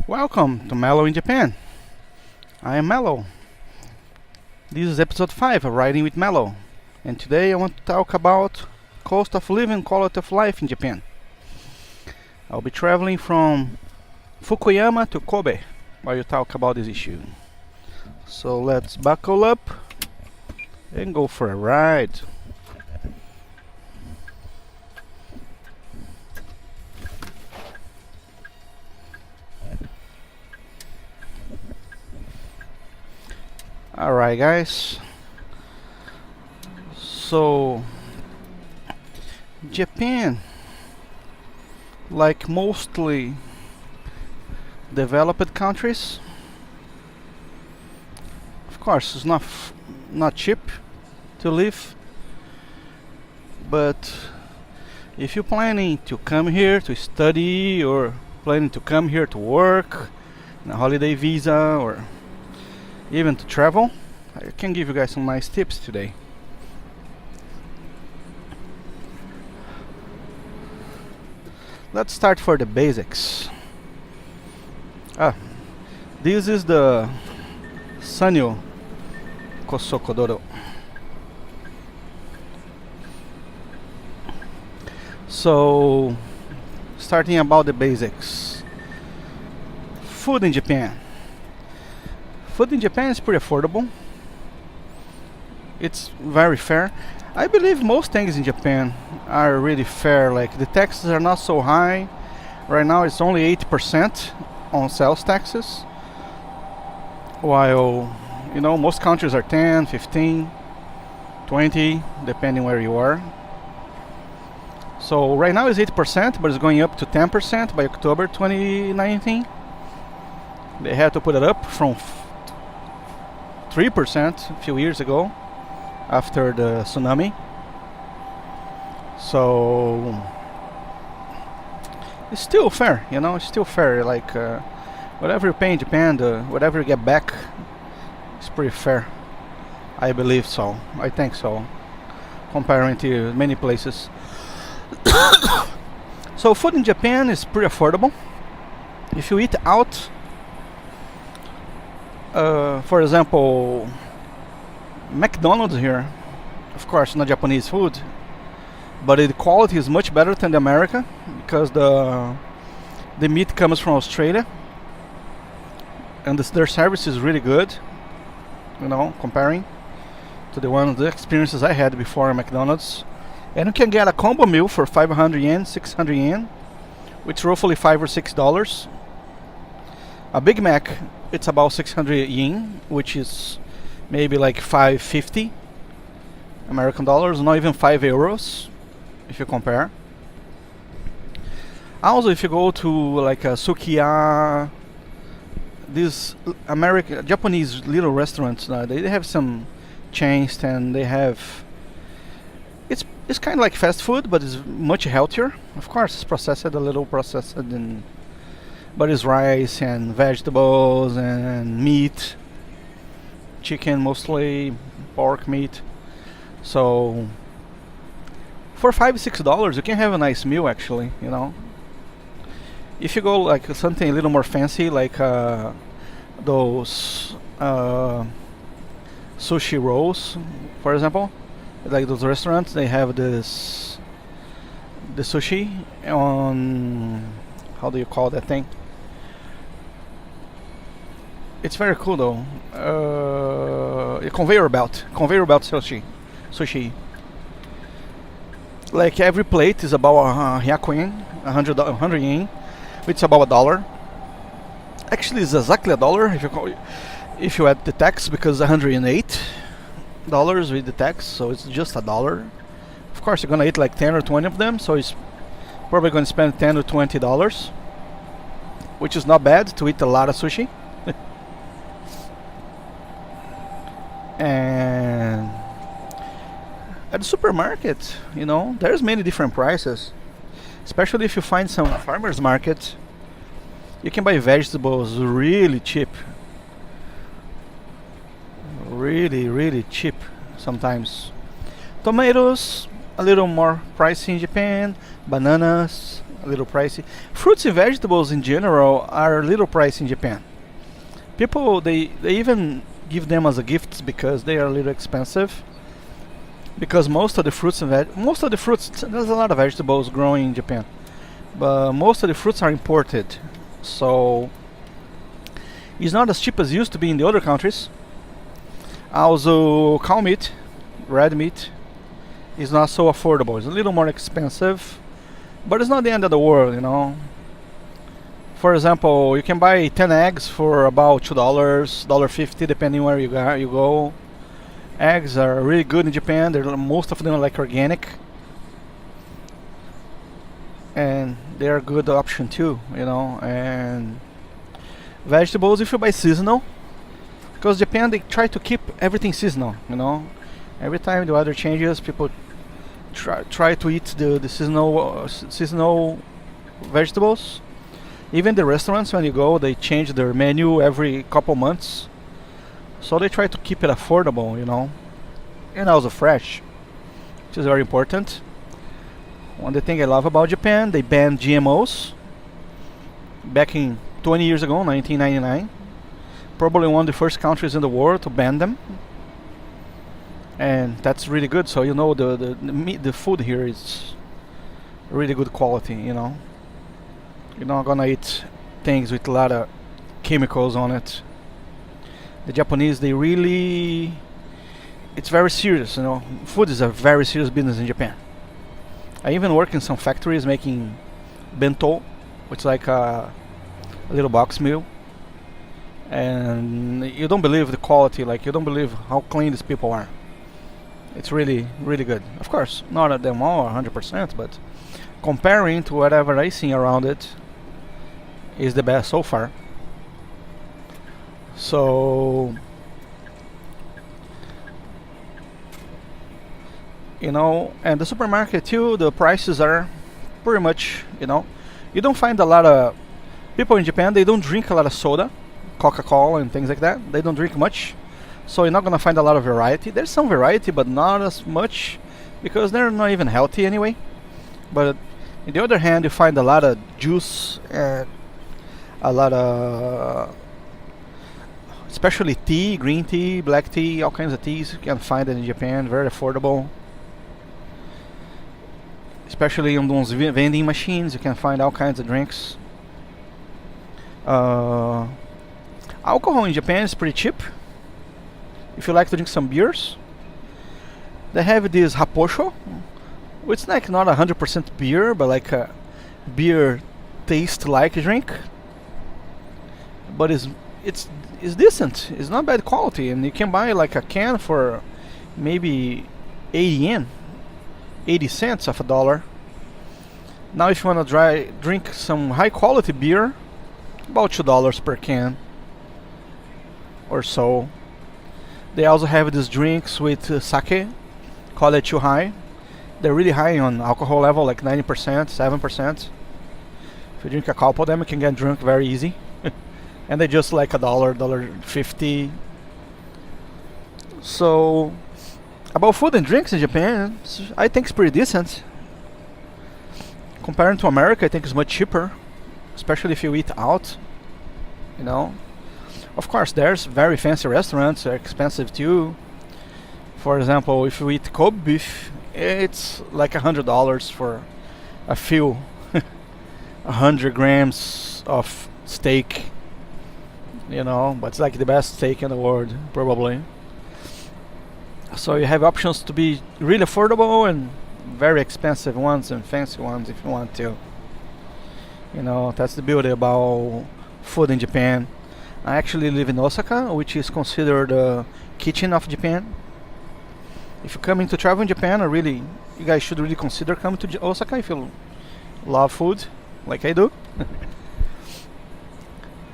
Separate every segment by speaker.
Speaker 1: Welcome to Mellow in Japan. I am Mellow. This is episode 5 of Riding with Mellow. And today I want to talk about cost of living, quality of life in Japan. I'll be traveling from Fukuyama to Kobe while you talk about this issue. So let's buckle up and go for a ride. Alright guys, so Japan, like mostly developed countries, of course it's not cheap to live, but if you're planning to come here to study or planning to come here to work on a holiday visa or even to travel, I can give you guys some nice tips today. Let's start for the basics. This is the Sanyo Kosokodoro. So, starting about the basics. Food in Japan. Food in Japan is pretty affordable. It's very fair. I believe most things in Japan are really fair. Like the taxes are not so high. Right now it's only 8% on sales taxes. While, most countries are 10, 15, 20, depending where you are. So right now it's 8%, but it's going up to 10% by October 2019. They had to put it up from 3% a few years ago after the tsunami. So it's still fair, it's still fair. Like whatever you pay in Japan, whatever you get back is pretty fair. I believe so. I think so, comparing to many places. So food in Japan is pretty affordable. If you eat out, for example, McDonald's here, of course not Japanese food, but the quality is much better than the America, because the meat comes from Australia, and their service is really good, comparing to the experiences I had before at McDonald's. And you can get a combo meal for 500 yen, 600 yen, which is roughly $5 or $6. A Big Mac, it's about 600 yen, which is maybe like 550 American dollars, not even 5 euros if you compare. Also, if you go to like a Sukiya, these Japanese little restaurants, they have some chains, and they have, it's kind of like fast food, but it's much healthier. Of course, it's a little processed, but it's rice and vegetables and meat, chicken mostly, pork meat. So for $5-6 you can have a nice meal actually. If you go like something a little more fancy, like those sushi rolls, for example, like those restaurants, they have the sushi on, how do you call that thing? It's very cool though. A conveyor belt sushi. Like every plate is about 100 yen, which is about $1. Actually, it's exactly $1 if you add the tax, because $108 with the tax, so it's just $1. Of course, you're gonna eat like 10 or 20 of them, so it's probably gonna spend $10 or $20, which is not bad to eat a lot of sushi. And at the supermarket, there's many different prices, especially if you find some farmers market. You can buy vegetables really cheap, really cheap sometimes. Tomatoes a little more pricey in Japan, bananas a little pricey. Fruits and vegetables in general are a little pricey in Japan. People they even give them as a gift because they are a little expensive. Because most of the fruits there's a lot of vegetables growing in Japan, but most of the fruits are imported, so it's not as cheap as it used to be in the other countries. Also, cow meat, red meat, is not so affordable. It's a little more expensive, but it's not the end of the world, you know. For example, you can buy 10 eggs for about $2, $1.50, depending where you go. Eggs are really good in Japan. Most of them are like organic, and they're a good option too, you know. And vegetables, if you buy seasonal, because Japan they try to keep everything seasonal, you know. Every time the weather changes, people try to eat the seasonal vegetables. Even the restaurants, when you go, they change their menu every couple months. So they try to keep it affordable, you know, and also fresh, which is very important. One thing I love about Japan, they banned GMOs back in 20 years ago, 1999. Probably one of the first countries in the world to ban them, and that's really good. So you know the food here is really good quality, you know. You're not gonna eat things with a lot of chemicals on it. The Japanese, it's very serious, you know. Food is a very serious business in Japan. I even work in some factories making bento, which is like a little box meal. And you don't believe the quality, like you don't believe how clean these people are. It's really, really good. Of course, not at them all 100%, but comparing to whatever I see around it, is the best so far. So, you know, and the supermarket too, the prices are pretty much, you know, you don't find a lot of people in Japan, they don't drink a lot of soda, Coca-Cola and things like that. They don't drink much, so you're not gonna find a lot of variety. There's some variety, but not as much, because they're not even healthy anyway. But on the other hand, you find a lot of juice and a lot of especially tea, green tea, black tea, all kinds of teas. You can find it in Japan, very affordable. Especially on those vending machines, you can find all kinds of drinks. Alcohol in Japan is pretty cheap. If you like to drink some beers, they have this Haposho, which is like not 100% beer, but like a beer taste-like drink. But it's decent. It's not bad quality, and you can buy like a can for maybe 80 yen, 80 cents of a dollar. Now, if you want to drink some high-quality beer, about $2 per can or so. They also have these drinks with sake, call it too high. They're really high on alcohol level, like 90%, 7%. If you drink a couple of them, you can get drunk very easy. And they just like $1.50. So, about food and drinks in Japan, I think it's pretty decent. Compared to America, I think it's much cheaper, especially if you eat out, you know. Of course, there's very fancy restaurants, they're expensive too. For example, if you eat Kobe beef, it's like $100 for a few 100 grams of steak, you know, but it's like the best steak in the world, probably. So you have options to be really affordable and very expensive ones and fancy ones if you want to. You know, that's the beauty about food in Japan. I actually live in Osaka, which is considered the kitchen of Japan. If you're coming to travel in Japan, you guys should really consider coming to Osaka if you love food, like I do.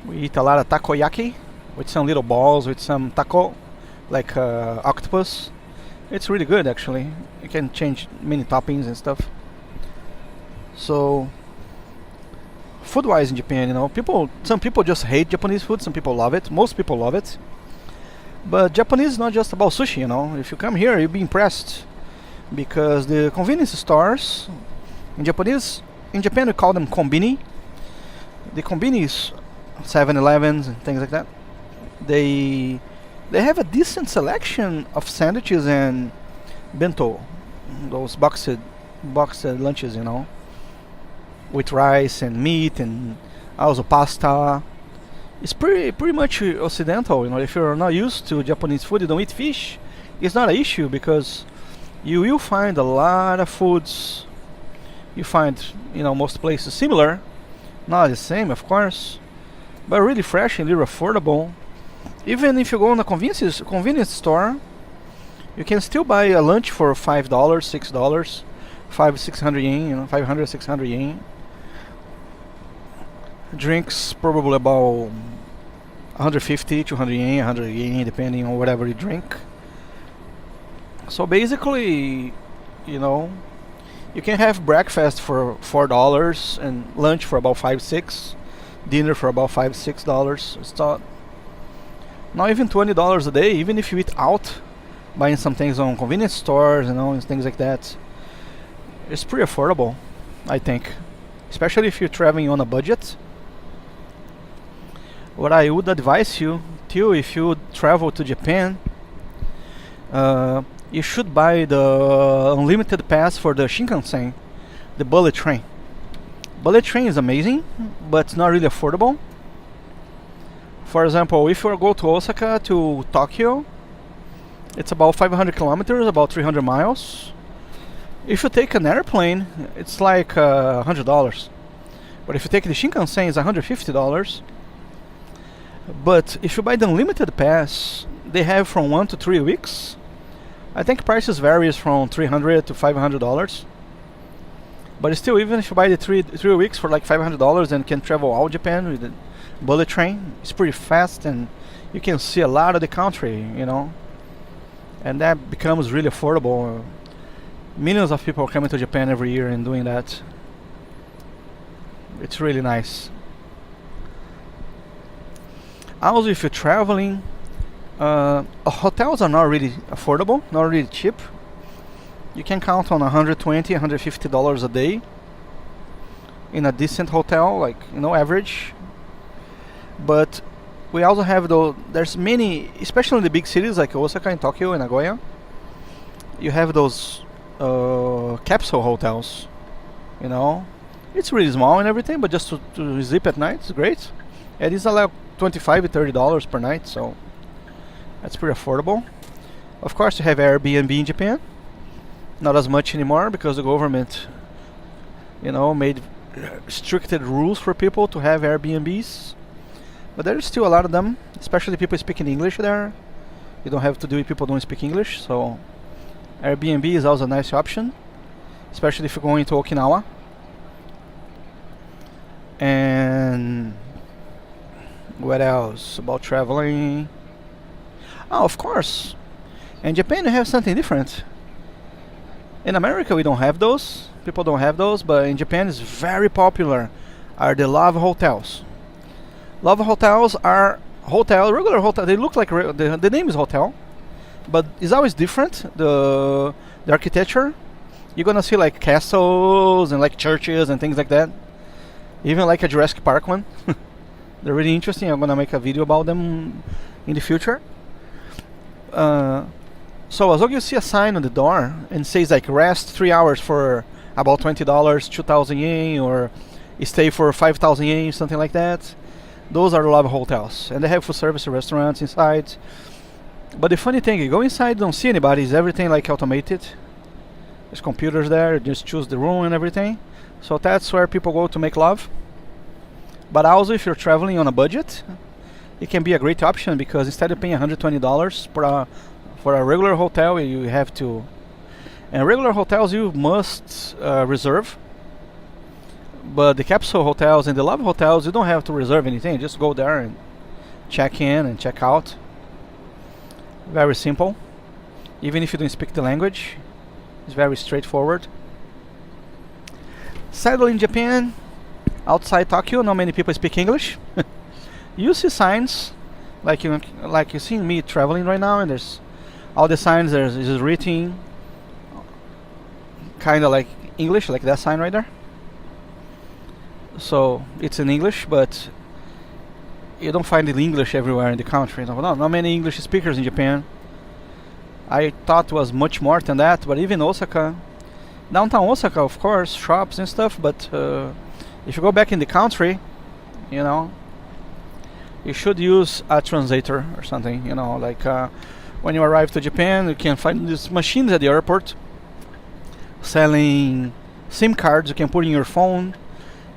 Speaker 1: We eat a lot of takoyaki, with some little balls, with some taco, like octopus. It's really good, actually. You can change many toppings and stuff. So, food-wise in Japan, you know, some people just hate Japanese food, some people love it, most people love it. But Japanese is not just about sushi, you know. If you come here, you'll be impressed, because the convenience stores in Japanese, in Japan we call them konbini. The konbinis, 7-Elevens and things like that. They have a decent selection of sandwiches and bento, those boxed lunches, with rice and meat and also pasta. It's pretty much occidental, If you're not used to Japanese food, you don't eat fish, it's not an issue because you will find a lot of foods. You find, most places similar, not the same, of course, but really fresh and really affordable. Even if you go in a convenience store, you can still buy a lunch for $5, $6, 600 yen, 500, 600 yen. Drinks probably about 150, 200 yen, 100 yen, depending on whatever you drink. So basically, you can have breakfast for $4 and lunch for about $5, $6, dinner for about $5, $6. It's not even $20 a day, even if you eat out, buying some things on convenience stores, and things like that. It's pretty affordable, I think, especially if you're traveling on a budget. What I would advise you to, if you travel to Japan, you should buy the unlimited pass for the Shinkansen, the bullet train. Bullet train is amazing, but it's not really affordable. For example, if you go to Osaka to Tokyo, it's about 500 kilometers, about 300 miles. If you take an airplane, it's like $100. But if you take the Shinkansen, it's $150. But if you buy the unlimited pass, they have from 1 to 3 weeks. I think prices varies from $300 to $500. But still, even if you buy the 3 weeks for like $500 and can travel all Japan with the bullet train, it's pretty fast and you can see a lot of the country, and that becomes really affordable. Millions of people are coming to Japan every year and doing that. It's really nice. Also, if you're traveling, hotels are not really affordable, not really cheap. You can count on $120, $150 a day in a decent hotel, like average. But we also have there's many, especially in the big cities like Osaka and Tokyo and Nagoya. You have those capsule hotels. It's really small and everything, but just to sleep at night, it's great. And it's like $25 to $30 per night, so that's pretty affordable. Of course, you have Airbnb in Japan. Not as much anymore because the government, made restricted rules for people to have Airbnbs. But there's still a lot of them, especially people speaking English there. You don't have to do it, people don't speak English, so Airbnb is also a nice option, especially if you're going to Okinawa. And what else about traveling? Oh, of course, in Japan you have something different. In America we don't have those, people don't have those, but in Japan it's very popular, are the love hotels. Love hotels are regular hotel. They look like the name is hotel, but it's always different. The architecture, you're gonna see like castles and like churches and things like that. Even like a Jurassic Park one. They're really interesting. I'm gonna make a video about them in the future. So as long as you see a sign on the door and says like rest 3 hours for about $20, 2,000 yen, or stay for 5,000 yen, something like that. Those are love hotels, and they have full service restaurants inside. But the funny thing, you go inside, don't see anybody. It's everything like automated. There's computers there. You just choose the room and everything. So that's where people go to make love. But also, if you're traveling on a budget, it can be a great option because instead of paying $120 for a regular hotel, you have to. And regular hotels you must reserve. But the capsule hotels and the love hotels, you don't have to reserve anything. Just go there and check in and check out. Very simple. Even if you don't speak the language, it's very straightforward. Sadly, in Japan, outside Tokyo, not many people speak English. You see signs, like you see me traveling right now, and there's all the signs. There's is written, kind of like English, like that sign right there. So it's in English, but you don't find it English everywhere in the country. Not many English speakers in Japan. I thought it was much more than that, but even Osaka, downtown Osaka, of course, shops and stuff. But if you go back in the country, you know, you should use a translator or something. You know, like when you arrive to Japan, you can find these machines at the airport selling SIM cards you can put in your phone.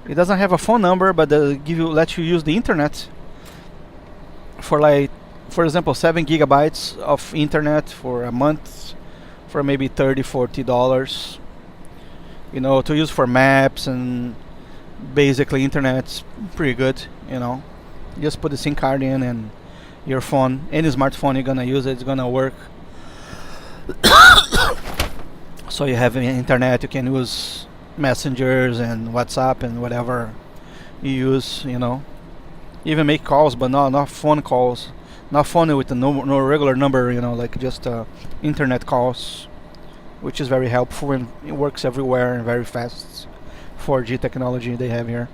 Speaker 1: It doesn't have a phone number, but they let you use the internet for, like, for example, 7 gigabytes of internet for a month for maybe $30-40. You know, to use for maps and basically internet's pretty good. You know, just put the SIM card in and your phone, any smartphone you're gonna use, it's gonna work. So you have internet, you can use messengers and WhatsApp and whatever you use, you know. Even make calls, but not phone calls. Not phone with no regular number, you know, like just internet calls, which is very helpful and it works everywhere and very fast. 4G technology they have here.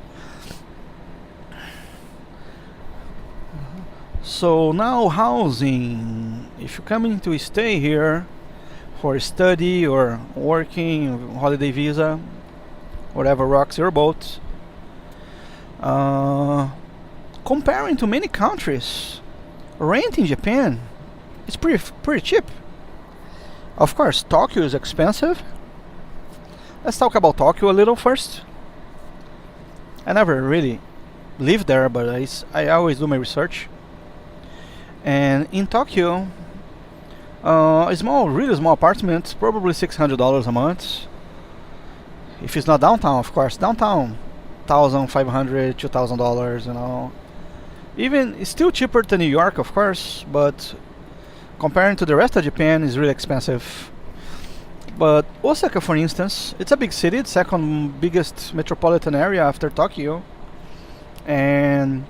Speaker 1: So now housing. If you're coming to stay here for study or working, holiday visa, whatever rocks your boat. Comparing to many countries, rent in Japan is pretty cheap. Of course, Tokyo is expensive. Let's talk about Tokyo a little first. I never really lived there, but I always do my research. And in Tokyo, a really small apartment, probably $600 a month. If it's not downtown, of course. Downtown, $1,500, $2,000, you know. Even, it's still cheaper than New York, of course, but comparing to the rest of Japan, it's really expensive. But Osaka, for instance, it's a big city, it's second biggest metropolitan area after Tokyo. And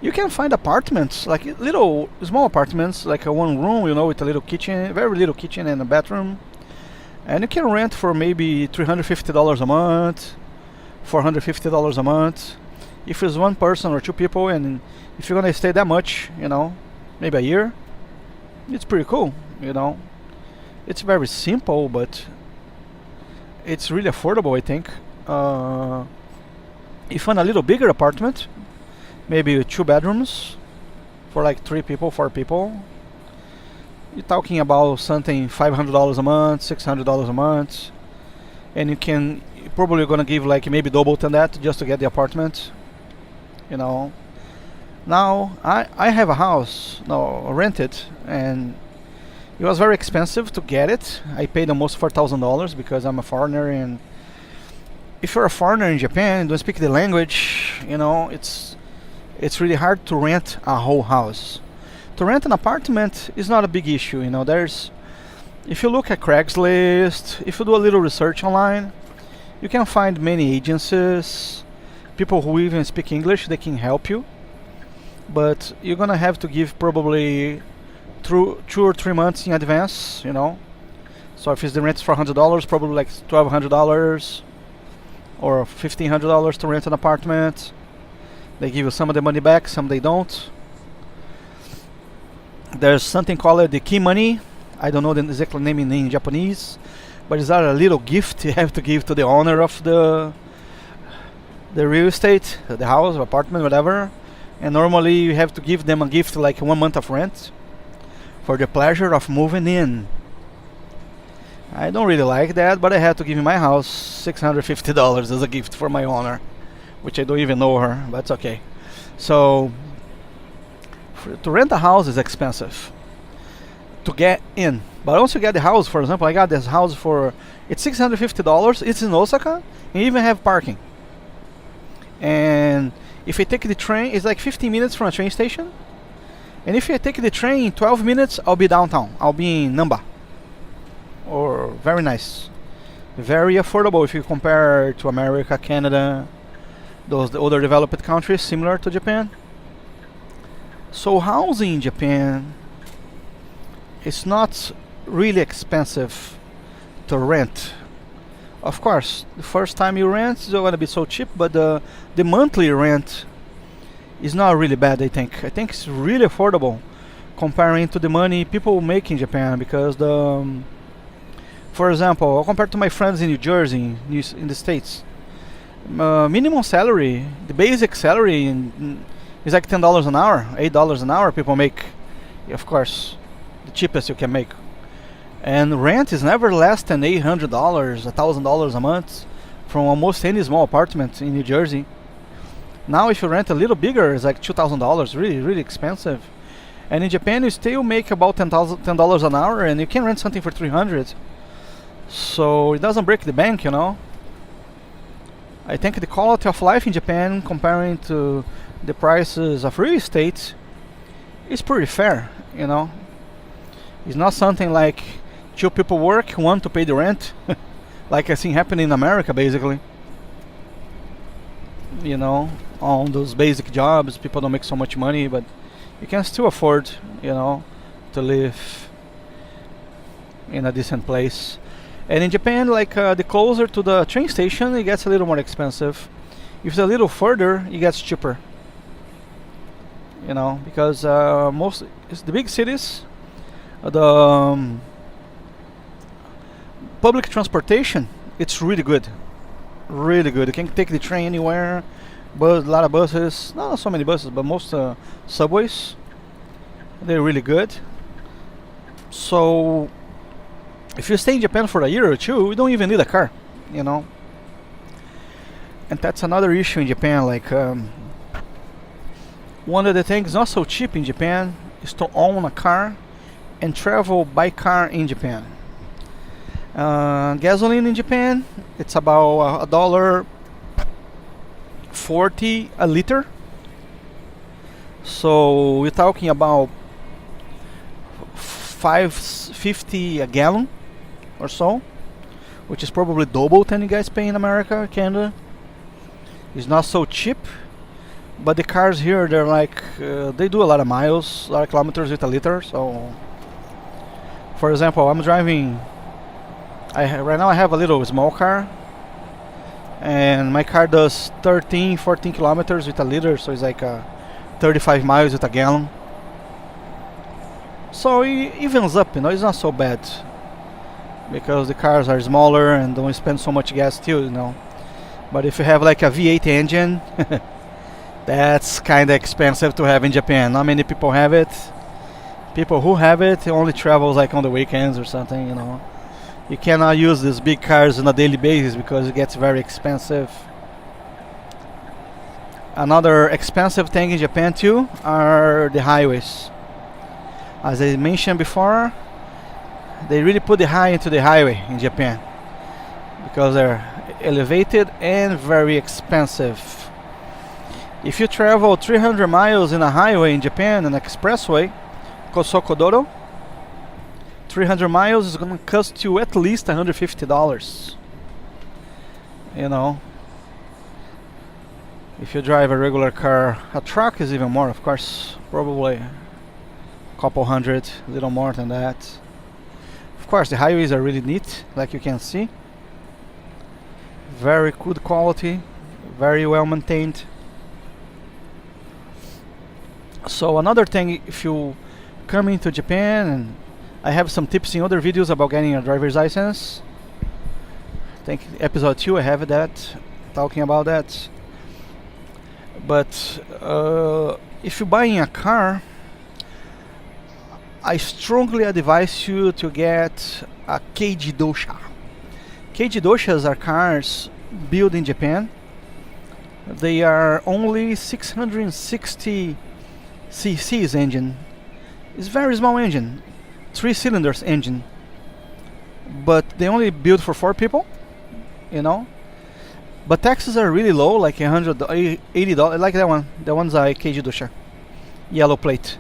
Speaker 1: you can find apartments, like little, small apartments, like a one room, you know, with a little kitchen, very little kitchen and a bathroom. And you can rent for maybe $350 a month, $450 a month. If it's one person or two people, and if you're gonna stay that much, you know, maybe a year, it's pretty cool, you know. It's very simple, but it's really affordable, I think. If you want a little bigger apartment, maybe with 2 bedrooms for like 3 people, 4 people, you're talking about something $500 a month, $600 a month, and you're probably gonna give like maybe double than that just to get the apartment, you know. Now I have a house, rented, and it was very expensive to get it. I paid almost $4,000 because I'm a foreigner, and if you're a foreigner in Japan and don't speak the language, you know, it's really hard to rent a whole house. To rent an apartment is not a big issue, you know. If you look at Craigslist, if you do a little research online, you can find many agencies, people who even speak English, they can help you. But you're gonna have to give probably 2 or 3 months in advance, you know. So if it's the rent for $100, probably like $1,200 or $1,500 to rent an apartment. They give you some of the money back, some they don't. There's something called the key money. I don't know the exact name in Japanese, but it's a little gift you have to give to the owner of the real estate, the house, apartment, whatever. And normally you have to give them a gift like 1 month of rent for the pleasure of moving in. I don't really like that, but I had to give my house $650 as a gift for my owner, which I don't even know her, but it's okay. So to rent a house is expensive to get in. But once you get the house, for example, I got this house it's $650. It's in Osaka, and you even have parking. And if I take the train, it's like 15 minutes from a train station. And if I take the train in 12 minutes, I'll be downtown. I'll be in Namba. Or very nice. Very affordable if you compare to America, Canada, the other developed countries similar to Japan. So housing in Japan is not really expensive to rent. Of course, the first time you rent is not gonna be so cheap, but the monthly rent is not really bad. I think it's really affordable comparing to the money people make in Japan, because for example, compared to my friends in New Jersey, in the States, minimum salary, the basic salary is like $10 an hour, $8 an hour people make. Of course, the cheapest you can make. And rent is never less than $800, $1,000 a month from almost any small apartment in New Jersey. Now if you rent a little bigger, it's like $2,000, really, really expensive. And in Japan you still make about $10 an hour, and you can rent something for $300. So it doesn't break the bank, you know. I think the quality of life in Japan comparing to the prices of real estate is pretty fair, you know. It's not something like two people work, one to pay the rent, like I seen happening in America, basically. You know, on those basic jobs, people don't make so much money, but you can still afford, you know, to live in a decent place. And in Japan, like the closer to the train station, it gets a little more expensive. If it's a little further, it gets cheaper. You know, because most it's the big cities, the public transportation, it's really good, really good. You can take the train anywhere. A lot of buses, not so many buses, but most subways, they're really good. So if you stay in Japan for a year or two, you don't even need a car, you know. And that's another issue in Japan. Like one of the things not so cheap in Japan is to own a car and travel by car in Japan. Gasoline in Japan, it's about $1.40 a liter. So we're talking about $5.50 a gallon or so, which is probably double than you guys pay in America, Canada. It's not so cheap, but the cars here, they're like they do a lot of miles, a lot of kilometers with a liter. So for example, I'm driving, right now I have a little small car, and my car does 13-14 kilometers with a liter, so it's like 35 miles with a gallon. So it evens up, you know. It's not so bad because the cars are smaller and don't spend so much gas too, you know. But if you have like a V8 engine, that's kind of expensive to have in Japan. Not many people have it. People who have it only travels like on the weekends or something, you know. You cannot use these big cars on a daily basis because it gets very expensive. Another expensive thing in Japan too are the highways. As I mentioned before, they really put the high into the highway in Japan because they're elevated and very expensive. If you travel 300 miles in a highway in Japan, an expressway, Kosokodoro, 300 miles is going to cost you at least $150. You know, if you drive a regular car, a truck is even more, of course, probably a couple hundred, a little more than that. Of course, the highways are really neat, like you can see. Very good quality, very well maintained. So another thing, if you come into Japan, and I have some tips in other videos about getting a driver's license. I think episode 2 I have that, talking about that. But if you're buying a car, I strongly advise you to get a Keiji Dosha. Keiji Doshas are cars built in Japan. They are only 660 cc's engine. It's very small engine, 3 cylinders engine, but they only built for 4 people, you know. But taxes are really low, like $180, like that one. That one's a Keiji Dosha, yellow plate.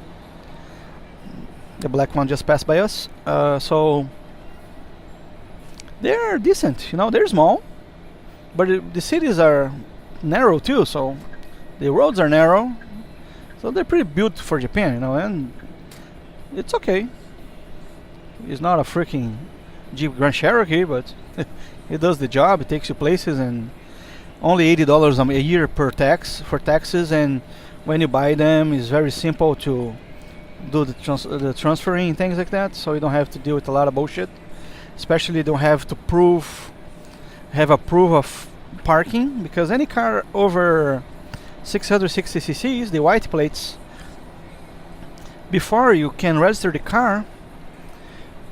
Speaker 1: The black one just passed by us. So they're decent, you know. They're small, but the cities are narrow too, so the roads are narrow. So they're pretty built for Japan, you know, and it's okay. It's not a freaking Jeep Grand Cherokee, but it does the job. It takes you places, and only $80 a year per taxes. And when you buy them, it's very simple to do the transferring and things like that. So you don't have to deal with a lot of bullshit. Especially you don't have to have a proof of parking, because any car over 660 cc's, the white plates, before you can register the car,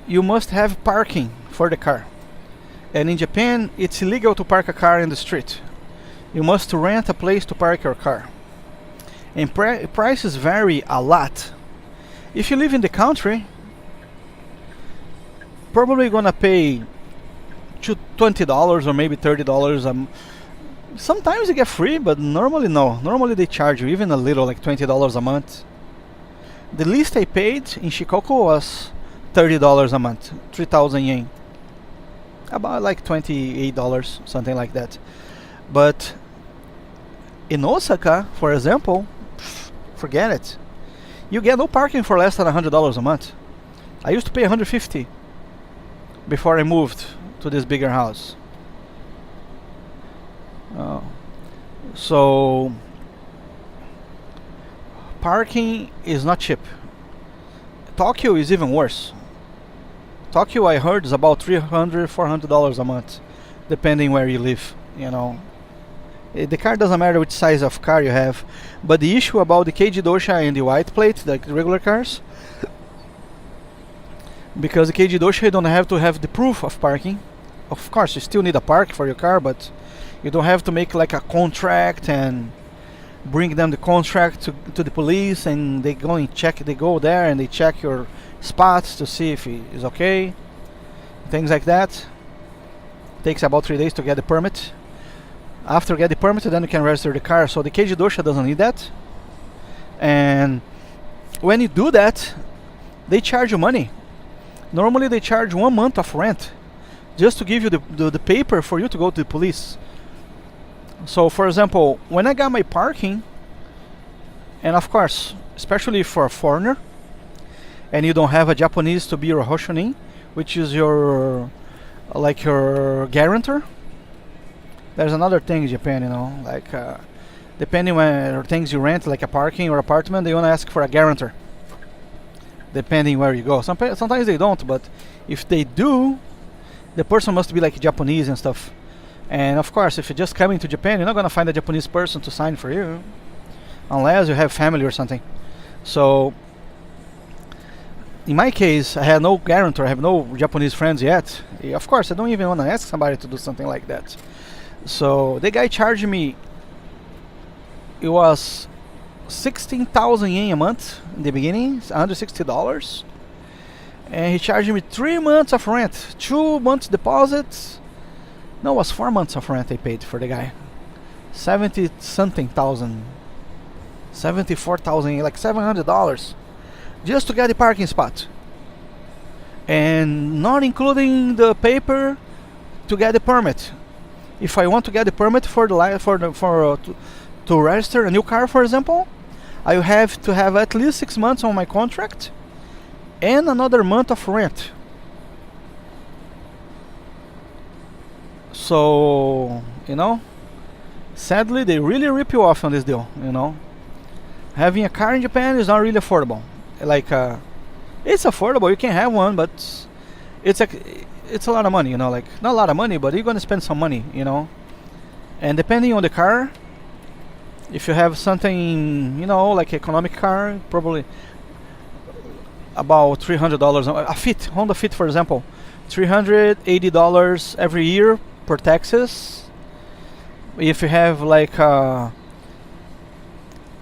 Speaker 1: you must have parking for the car. And in Japan, it's illegal to park a car in the street. You must rent a place to park your car. And prices vary a lot. If you live in the country, probably gonna pay $20 or maybe $30. Sometimes you get free, but normally no. Normally they charge you even a little, like $20 a month. The least I paid in Shikoku was $30 a month, 3,000 yen. About like $28, something like that. But in Osaka, for example, forget it. You get no parking for less than $100 a month. I used to pay $150 before I moved to this bigger house. So parking is not cheap. Tokyo is even worse. Tokyo, I heard, is about $300-400 a month, depending where you live. You know, the car doesn't matter which size of car you have, but the issue about the Keiji Dosha and the white plate, like the regular cars, because the Keiji Dosha, you don't have to have the proof of parking. Of course, you still need a park for your car, but you don't have to make like a contract and bring them the contract to the police, and they go and check. They go there and they check your spots to see if it is okay. Things like that. Takes about 3 days to get the permit. After you get the permit, then you can register the car. So the Keiji Dosha doesn't need that. And when you do that, they charge you money. Normally they charge 1 month of rent just to give you the paper for you to go to the police. So for example, when I got my parking, and of course, especially for a foreigner, and you don't have a Japanese to be your hoshonin, which is your like your guarantor. There's another thing in Japan, you know, like depending on things you rent, like a parking or apartment, they want to ask for a guarantor. Depending where you go. Sometimes they don't, but if they do, the person must be like Japanese and stuff. And of course, if you're just coming to Japan, you're not gonna find a Japanese person to sign for you, unless you have family or something. So in my case, I had no guarantor. I have no Japanese friends yet. Of course, I don't even want to ask somebody to do something like that. So the guy charged me, it was 16,000 yen a month in the beginning, $160. And he charged me 3 months of rent, 2 months deposit. No, it was 4 months of rent I paid for the guy. 70 something thousand, 74,000, like $700 just to get the parking spot, and not including the paper to get the permit. If I want to get the permit for to register a new car, for example, I have to have at least 6 months on my contract and another month of rent. So, you know, sadly they really rip you off on this deal, you know. Having a car in Japan is not really affordable. Like it's affordable, you can have one, but it's a lot of money, you know, like not a lot of money, but you're gonna spend some money, you know. And depending on the car, if you have something, you know, like economic car, probably about $300 a Fit, Honda Fit for example, $380 every year per taxes. If you have like a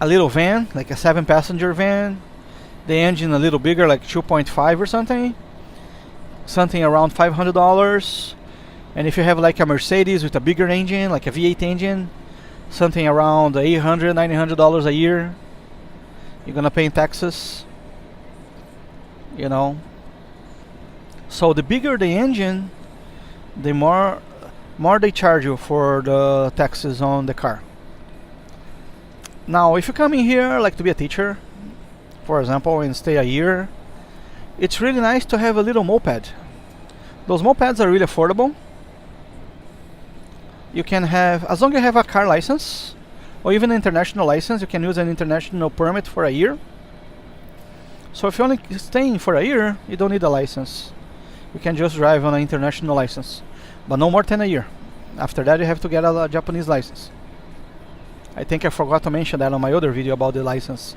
Speaker 1: little van, like a 7-passenger van, the engine a little bigger, like 2.5 or something around $500. And if you have like a Mercedes with a bigger engine, like a V8 engine, something around $800-900 a year you're gonna pay in taxes, you know. So the bigger the engine, the more they charge you for the taxes on the car. Now if you come in here like to be a teacher, for example, and stay a year, it's really nice to have a little moped Those mopeds are really affordable. You can have, as long as you have a car license or even an international license, you can use an international permit for a year. So if you're only staying for a year, you don't need a license. You can just drive on an international license, but no more than a year. After that, you have to get a Japanese license. I think I forgot to mention that on my other video about the license,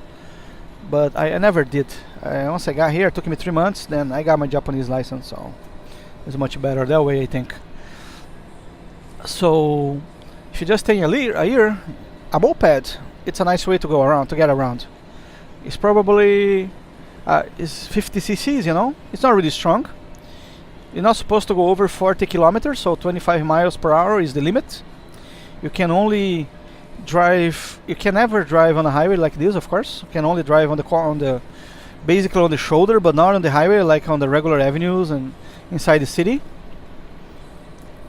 Speaker 1: but I never did. Once I got here, it took me 3 months, then I got my Japanese license, so it's much better that way, I think. So if you just stay a year, a moped, it's a nice way to go around, to get around. It's probably it's 50 cc's, you know. It's not really strong. You're not supposed to go over 40 kilometers, so 25 miles per hour is the limit. You can only drive. You can never drive on a highway like this, of course. You can only drive on the basically on the shoulder, but not on the highway like on the regular avenues and inside the city.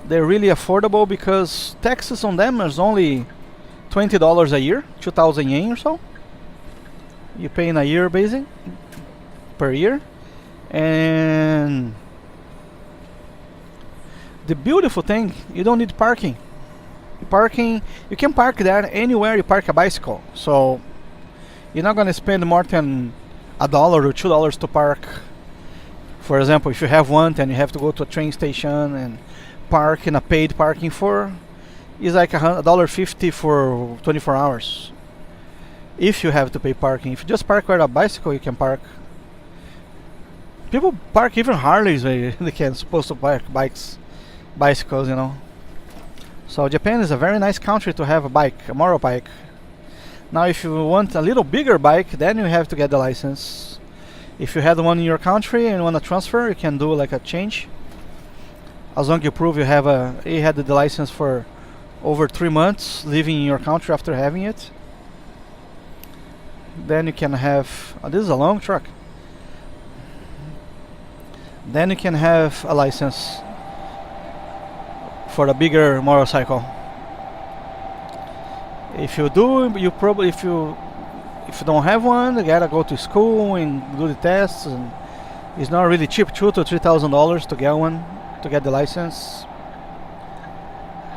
Speaker 1: They're really affordable because taxes on them is only $20 a year, 2,000 yen or so. You pay in a year, basic per year, and the beautiful thing, you don't need parking. You can park there anywhere you park a bicycle. So you're not gonna spend more than $1 or $2 to park. For example, if you have one, then you have to go to a train station and park in a paid parking for. It's like $1.50 for 24 hours. If you have to pay parking. If you just park with a bicycle, you can park. People park even Harleys. They can supposed to park bicycles, you know. So Japan is a very nice country to have a bike, a motor bike. Now if you want a little bigger bike, then you have to get the license. If you had one in your country and want to transfer, you can do like a change. As long as you prove you had the license for over 3 months living in your country after having it, then you can have, this is a long truck. Then you can have a license for a bigger motorcycle. If you do, you probably, if you don't have one, you gotta go to school and do the tests, and it's not really cheap, $2,000 to $3,000 to get one, to get the license.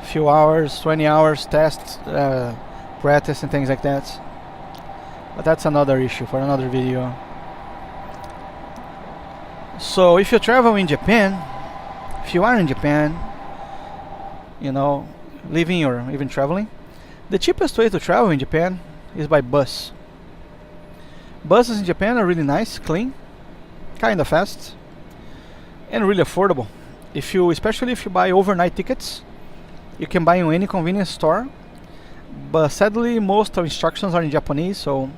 Speaker 1: Few hours, 20 hours test, practice and things like that. But that's another issue for another video. So if you travel in Japan, if you are in Japan, you know, living or even traveling, the cheapest way to travel in Japan is by bus. Buses in Japan are really nice, clean, kind of fast, and really affordable. Especially if you buy overnight tickets, you can buy in any convenience store. But sadly, most of instructions are in Japanese, so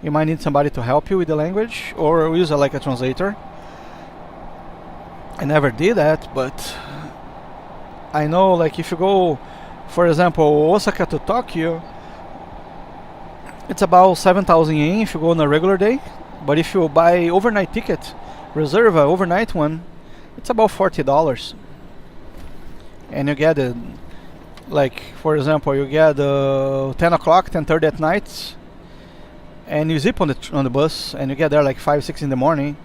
Speaker 1: you might need somebody to help you with the language, or use like a translator. I never did that, but I know, like, if you go, for example, Osaka to Tokyo, it's about 7,000 yen if you go on a regular day. But if you buy overnight ticket, reserve a overnight one, it's about $40. And you get it, like, for example, you get 10 o'clock, 10:30 at night, and you zip on the bus, and you get there like 5, 6 in the morning.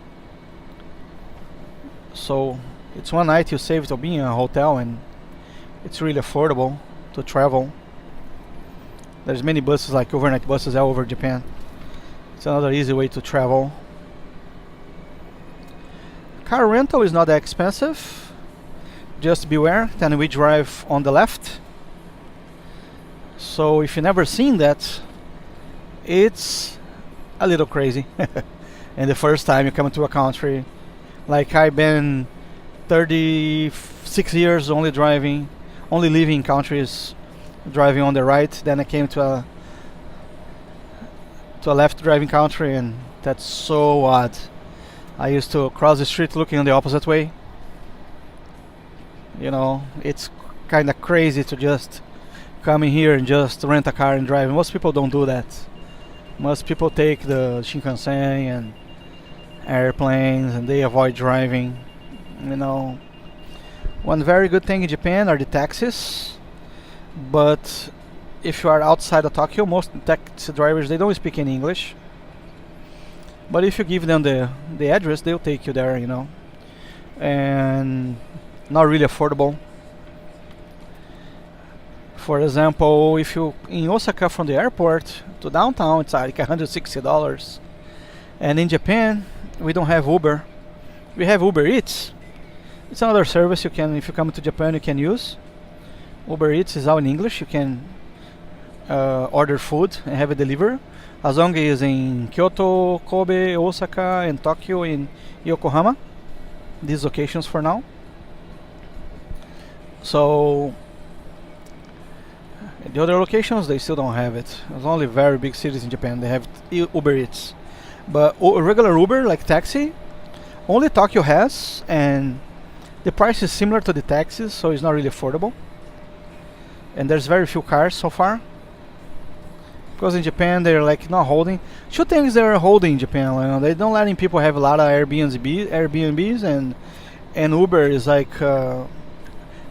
Speaker 1: So it's one night you save to be in a hotel, and it's really affordable to travel. There's many buses, like overnight buses, all over Japan. It's another easy way to travel. Car rental is not that expensive. Just beware, then we drive on the left. So if you've never seen that, it's a little crazy. And the first time you come to a country, like I've been 36 years only living in countries driving on the right. Then I came to a left driving country, and that's so odd. I used to cross the street looking on the opposite way. You know, it's kind of crazy to just come in here and just rent a car and drive. Most people don't do that. Most people take the Shinkansen and airplanes, and they avoid driving. You know, one very good thing in Japan are the taxis. But if you are outside of Tokyo, most taxi drivers, they don't speak any English. But if you give them the address, they'll take you there, you know. and not really affordable. For example, if you in Osaka from the airport to downtown, it's like $160. And in Japan, we don't have Uber. We have Uber Eats. It's another service you can, if you come to Japan, you can use. Uber Eats is all in English. You can order food and have it delivered, as long as it's in Kyoto, Kobe, Osaka, and Tokyo, in Yokohama. These locations for now. So the other locations, they still don't have it. There's only very big cities in Japan they have Uber Eats. But regular Uber, like taxi, only Tokyo has, and the price is similar to the taxis, so it's not really affordable. And there's very few cars so far. Because in Japan they're like not holding. Two things they're holding in Japan, you know, they don't letting people have a lot of Airbnbs, and Uber is like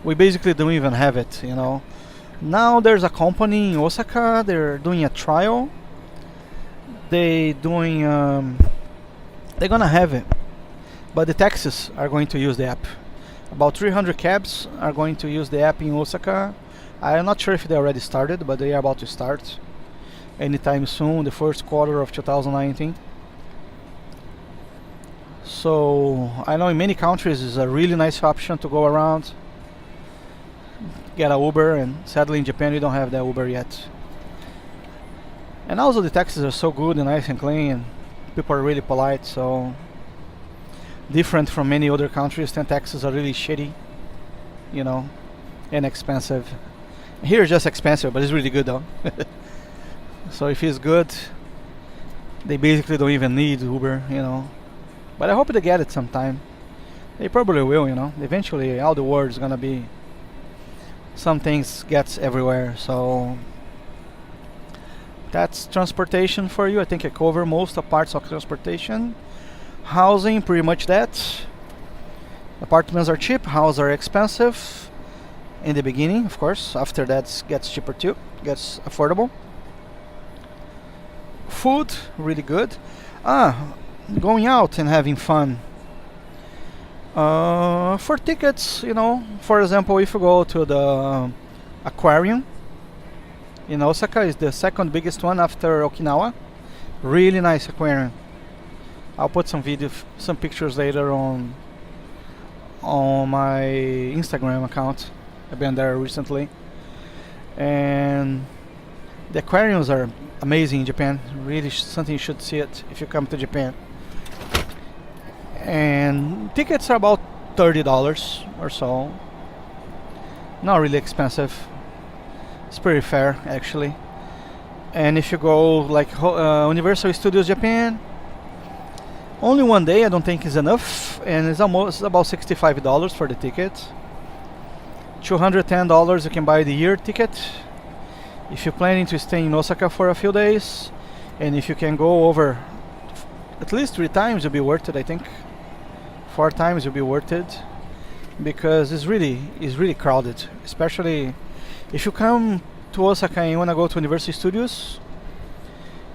Speaker 1: we basically don't even have it, you know. Now there's a company in Osaka, they're doing a trial. They're gonna have it, but the taxis are going to use the app. About 300 cabs are going to use the app in Osaka. I'm not sure if they already started, but they are about to start anytime soon, the first quarter of 2019. So I know in many countries it's a really nice option to go around, get a Uber, and sadly in Japan we don't have that Uber yet. And also the taxis are so good and nice and clean, and people are really polite, so different from many other countries. Then taxis are really shitty, you know, and expensive. Here it's just expensive, but it's really good though. So if it's good, they basically don't even need Uber, you know. But I hope they get it sometime. They probably will, you know. Eventually all the world is gonna be, some things gets everywhere. So that's transportation for you. I think I cover most of parts of transportation. Housing, pretty much that. Apartments are cheap, houses are expensive in the beginning, of course. After that gets cheaper too, gets affordable. Food, really good. Going out and having fun. For tickets, you know, for example, if you go to the aquarium in Osaka, is the second biggest one after Okinawa. Really nice aquarium. I'll put some some pictures later on my Instagram account. I've been there recently, and the aquariums are amazing in Japan. Really something you should see it if you come to Japan. And tickets are about $30 or so. Not really expensive. It's pretty fair actually. And if you go like Universal Studios Japan, only one day I don't think is enough, and it's almost about $65 for the ticket. $210 you can buy the year ticket. If you're planning to stay in Osaka for a few days, and if you can go over at least 3 times, it'll be worth it. I think 4 times will be worth it, because it's really crowded. Especially if you come to Osaka and you wanna go to Universal Studios,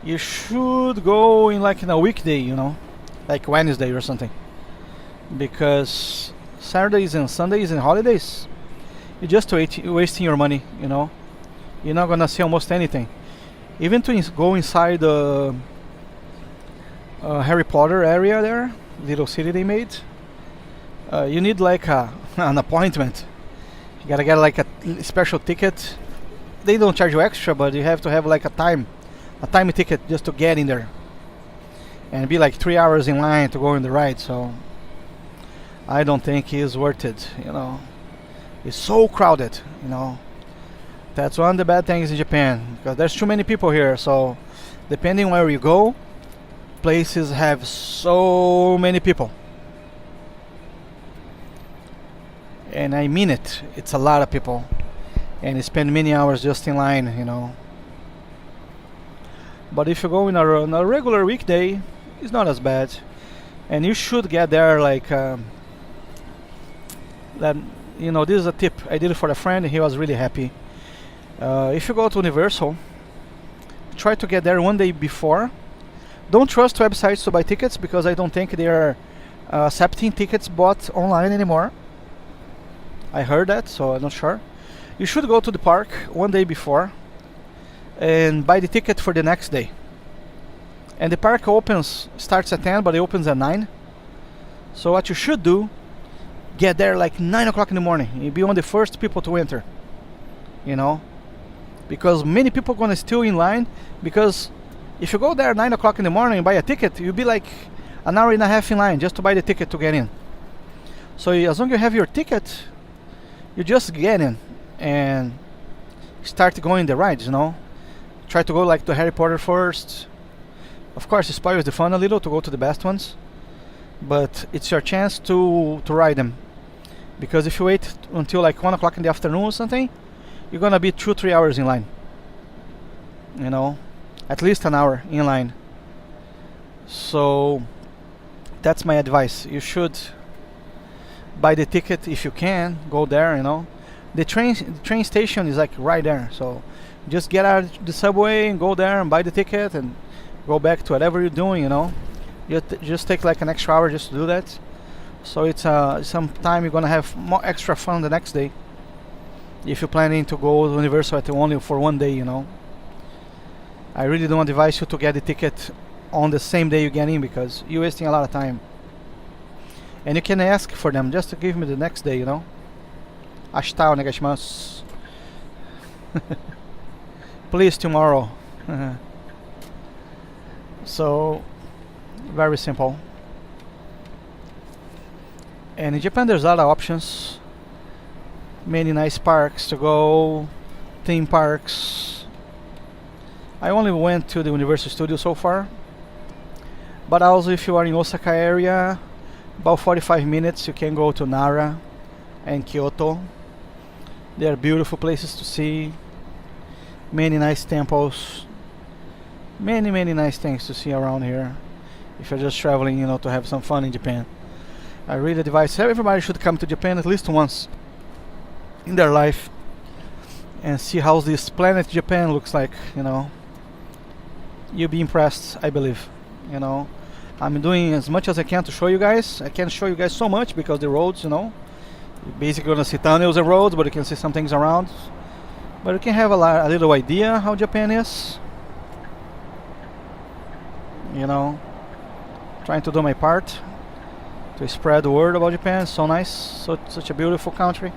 Speaker 1: you should go in like in a weekday, you know, like Wednesday or something, because Saturdays and Sundays and holidays, you're just wasting your money, you know. You're not gonna see almost anything. Even to go inside the Harry Potter area there, little city they made, you need like an appointment. You gotta get like a special ticket. They don't charge you extra, but you have to have like a time ticket just to get in there, and be like 3 hours in line to go in the ride. So I don't think it's worth it, you know. It's so crowded, you know. That's one of the bad things in Japan, because there's too many people here. So depending where you go, places have so many people, and I mean it, it's a lot of people, and you spend many hours just in line, you know. But if you go in a regular weekday, it's not as bad, and you should get there like that. You know, this is a tip I did it for a friend, and he was really happy. If you go to Universal, try to get there one day before. Don't trust websites to buy tickets, because I don't think they are accepting tickets bought online anymore. I heard that, so I'm not sure. You should go to the park one day before and buy the ticket for the next day. And the park starts at 10, but it opens at 9. So what you should do, get there like 9 o'clock in the morning. You'll be one of the first people to enter. You know? Because many people are gonna still in line, because if you go there at 9 o'clock in the morning and buy a ticket, you'll be like an hour and a half in line just to buy the ticket to get in. So as long as you have your ticket, you just get in and start going the rides, you know? Try to go like to Harry Potter first. Of course, it spoils the fun a little to go to the best ones, but it's your chance to ride them. Because if you wait until like 1 o'clock in the afternoon or something, you're gonna be 2-3 hours in line. You know, at least an hour in line. So that's my advice. You should buy the ticket if you can. Go there. You know, the train station is like right there. So just get out of the subway and go there and buy the ticket and go back to whatever you're doing. You know, you just take like an extra hour just to do that. So it's some time you're gonna have more extra fun the next day. If you're planning to go to Universal only for one day, you know. I really don't advise you to get the ticket on the same day you get in, because you're wasting a lot of time. And you can ask for them just to give me the next day, you know. Ashita onegashimasu. Please, tomorrow. So, very simple. And in Japan there's a lot of options. Many nice parks to go, theme parks. I only went to the Universal Studios so far, but also if you are in Osaka area, about 45 minutes you can go to Nara and Kyoto. They are beautiful places to see. Many nice temples. Many nice things to see around here. If you're just traveling, you know, to have some fun in Japan. I really advise everybody should come to Japan at least once in their life and see how this planet Japan looks like, you know. You'll be impressed, I believe. You know, I'm doing as much as I can to show you guys. I can't show you guys so much because the roads, you know, you're basically gonna see tunnels and roads, but you can see some things around. But you can have a little idea how Japan is. You know, trying to do my part to spread the word about Japan. It's so nice, such a beautiful country.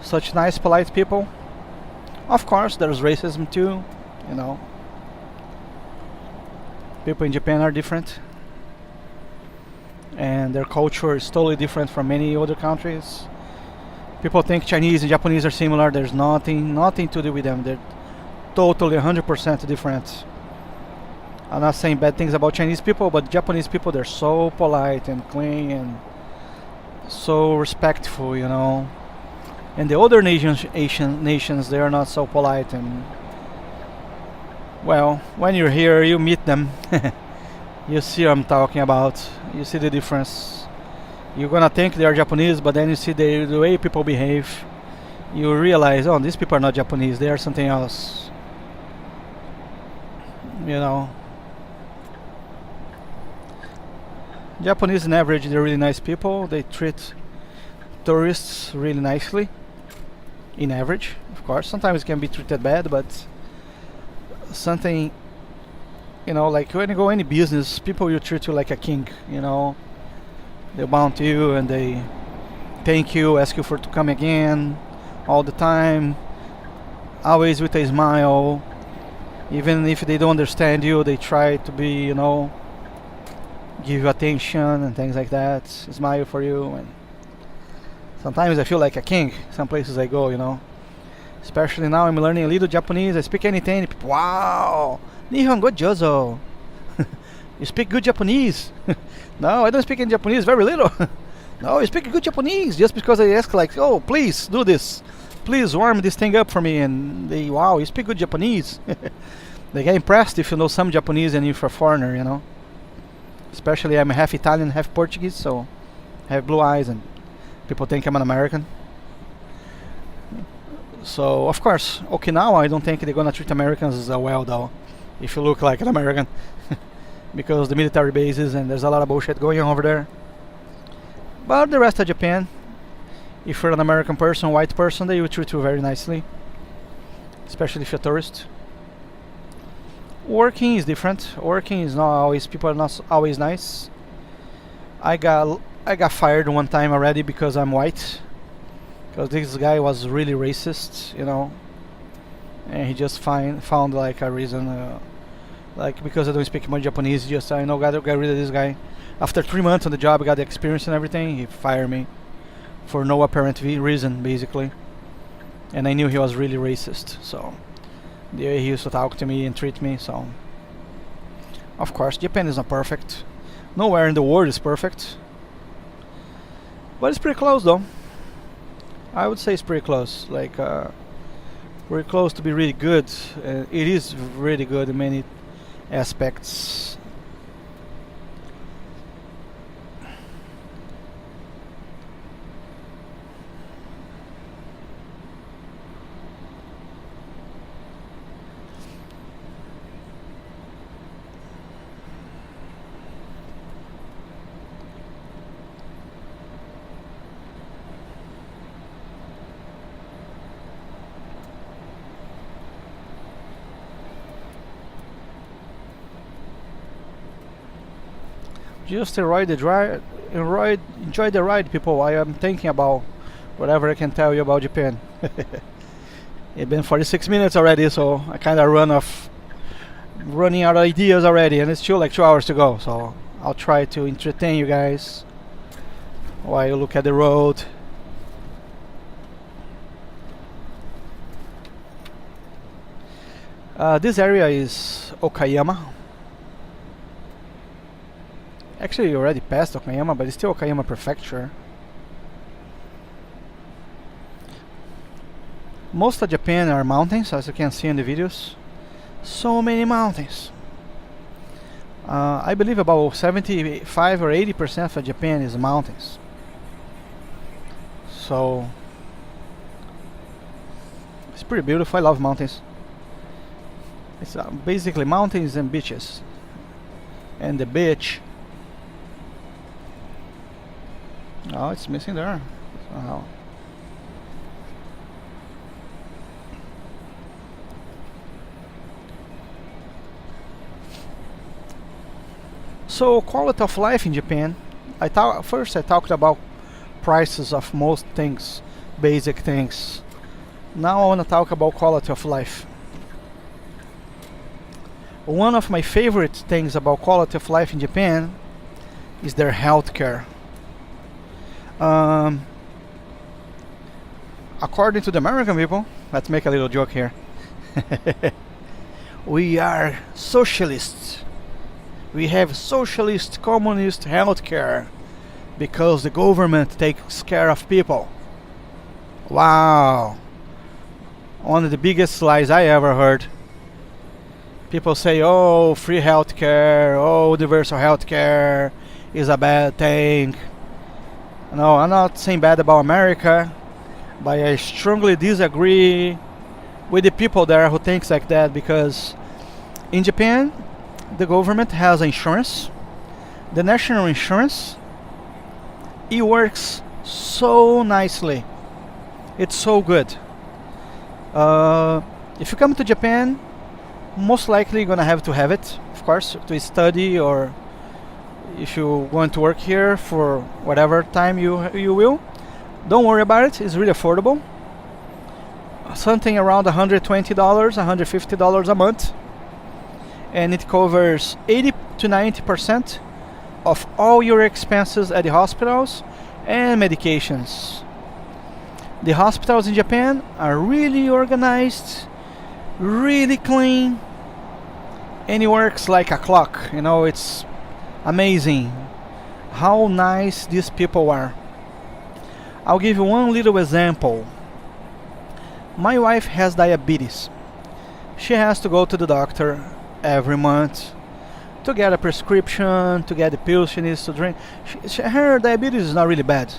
Speaker 1: Such nice, polite people. Of course, there's racism too, you know. People in Japan are different, and their culture is totally different from many other countries. People think Chinese and Japanese are similar. There's nothing to do with them. They're totally 100% different. I'm not saying bad things about Chinese people, but Japanese people, they're so polite and clean and so respectful, you know. And the other Asian nations, they are not so polite. And well, when you're here, you meet them. You see what I'm talking about. You see the difference. You're gonna think they are Japanese, but then you see the way people behave. You realize, oh, these people are not Japanese. They are something else. You know. Japanese, on average, they're really nice people. They treat tourists really nicely. In average, of course. Sometimes it can be treated bad, but something, you know, like when you go any business, people will treat you like a king, you know. They bow to you and they thank you, ask you to come again all the time, always with a smile. Even if they don't understand you, they try to be, you know, give you attention and things like that, smile for you. And sometimes I feel like a king, some places I go, you know. Especially now I'm learning a little Japanese. I speak anything, people, wow, Nihongo Jozo. You speak good Japanese. No, I don't speak any Japanese, very little. No, you speak good Japanese. Just because I ask like, oh, please do this. Please warm this thing up for me. And they, wow, you speak good Japanese. They get impressed if you know some Japanese and if you're a foreigner, you know. Especially I'm half Italian, half Portuguese, so I have blue eyes and people think I'm an American. So, of course, Okinawa, I don't think they're gonna treat Americans as well, though. If you look like an American. because the military bases and there's a lot of bullshit going on over there. But the rest of Japan, if you're an American person, white person, they will treat you very nicely, especially if you're a tourist. Working is different. Working is not always, people are not always nice. I got fired one time already because I'm white, because this guy was really racist, you know, and he just found like a reason, like because I don't speak much Japanese, just I know gotta get rid of this guy. After 3 months on the job, I got the experience and everything. He fired me for no apparent reason, basically, and I knew he was really racist. So the way he used to talk to me and treat me. So of course, Japan is not perfect. Nowhere in the world is perfect, but it's pretty close, though. I would say it's pretty close. Like pretty close to be really good. It is really good in many aspects. Just enjoy the ride, people. I am thinking about whatever I can tell you about Japan. It's been 46 minutes already, so I kind of running out of ideas already, and it's still like 2 hours to go. So I'll try to entertain you guys while you look at the road. This area is Okayama. Actually, you already passed Okayama, but it's still Okayama Prefecture. Most of Japan are mountains, as you can see in the videos. So many mountains. I believe about 75 or 80% of Japan is mountains. So it's pretty beautiful. I love mountains. It's basically mountains and beaches. And the beach. Oh, it's missing there. Wow. So, quality of life in Japan. First I talked about prices of most things, basic things. Now I want to talk about quality of life. One of my favorite things about quality of life in Japan is their healthcare. According to the American people, let's make a little joke here. We are socialists. We have socialist, communist healthcare because the government takes care of people. Wow. One of the biggest lies I ever heard. People say, oh, free healthcare, oh, universal healthcare is a bad thing. No, I'm not saying bad about America, but I strongly disagree with the people there who thinks like that, because in Japan, the government has insurance, the national insurance. It works so nicely. It's so good. If you come to Japan, most likely you're gonna have to have it, of course, to study, or if you want to work here for whatever time you will. Don't worry about it. It's really affordable. Something around $120, $150 a month. And it covers 80 to 90% of all your expenses at the hospitals and medications. The hospitals in Japan are really organized, really clean, and it works like a clock. You know, it's amazing how nice these people are. I'll give you one little example. My wife has diabetes. She has to go to the doctor every month to get a prescription, to get the pills she needs to drink. Her diabetes is not really bad,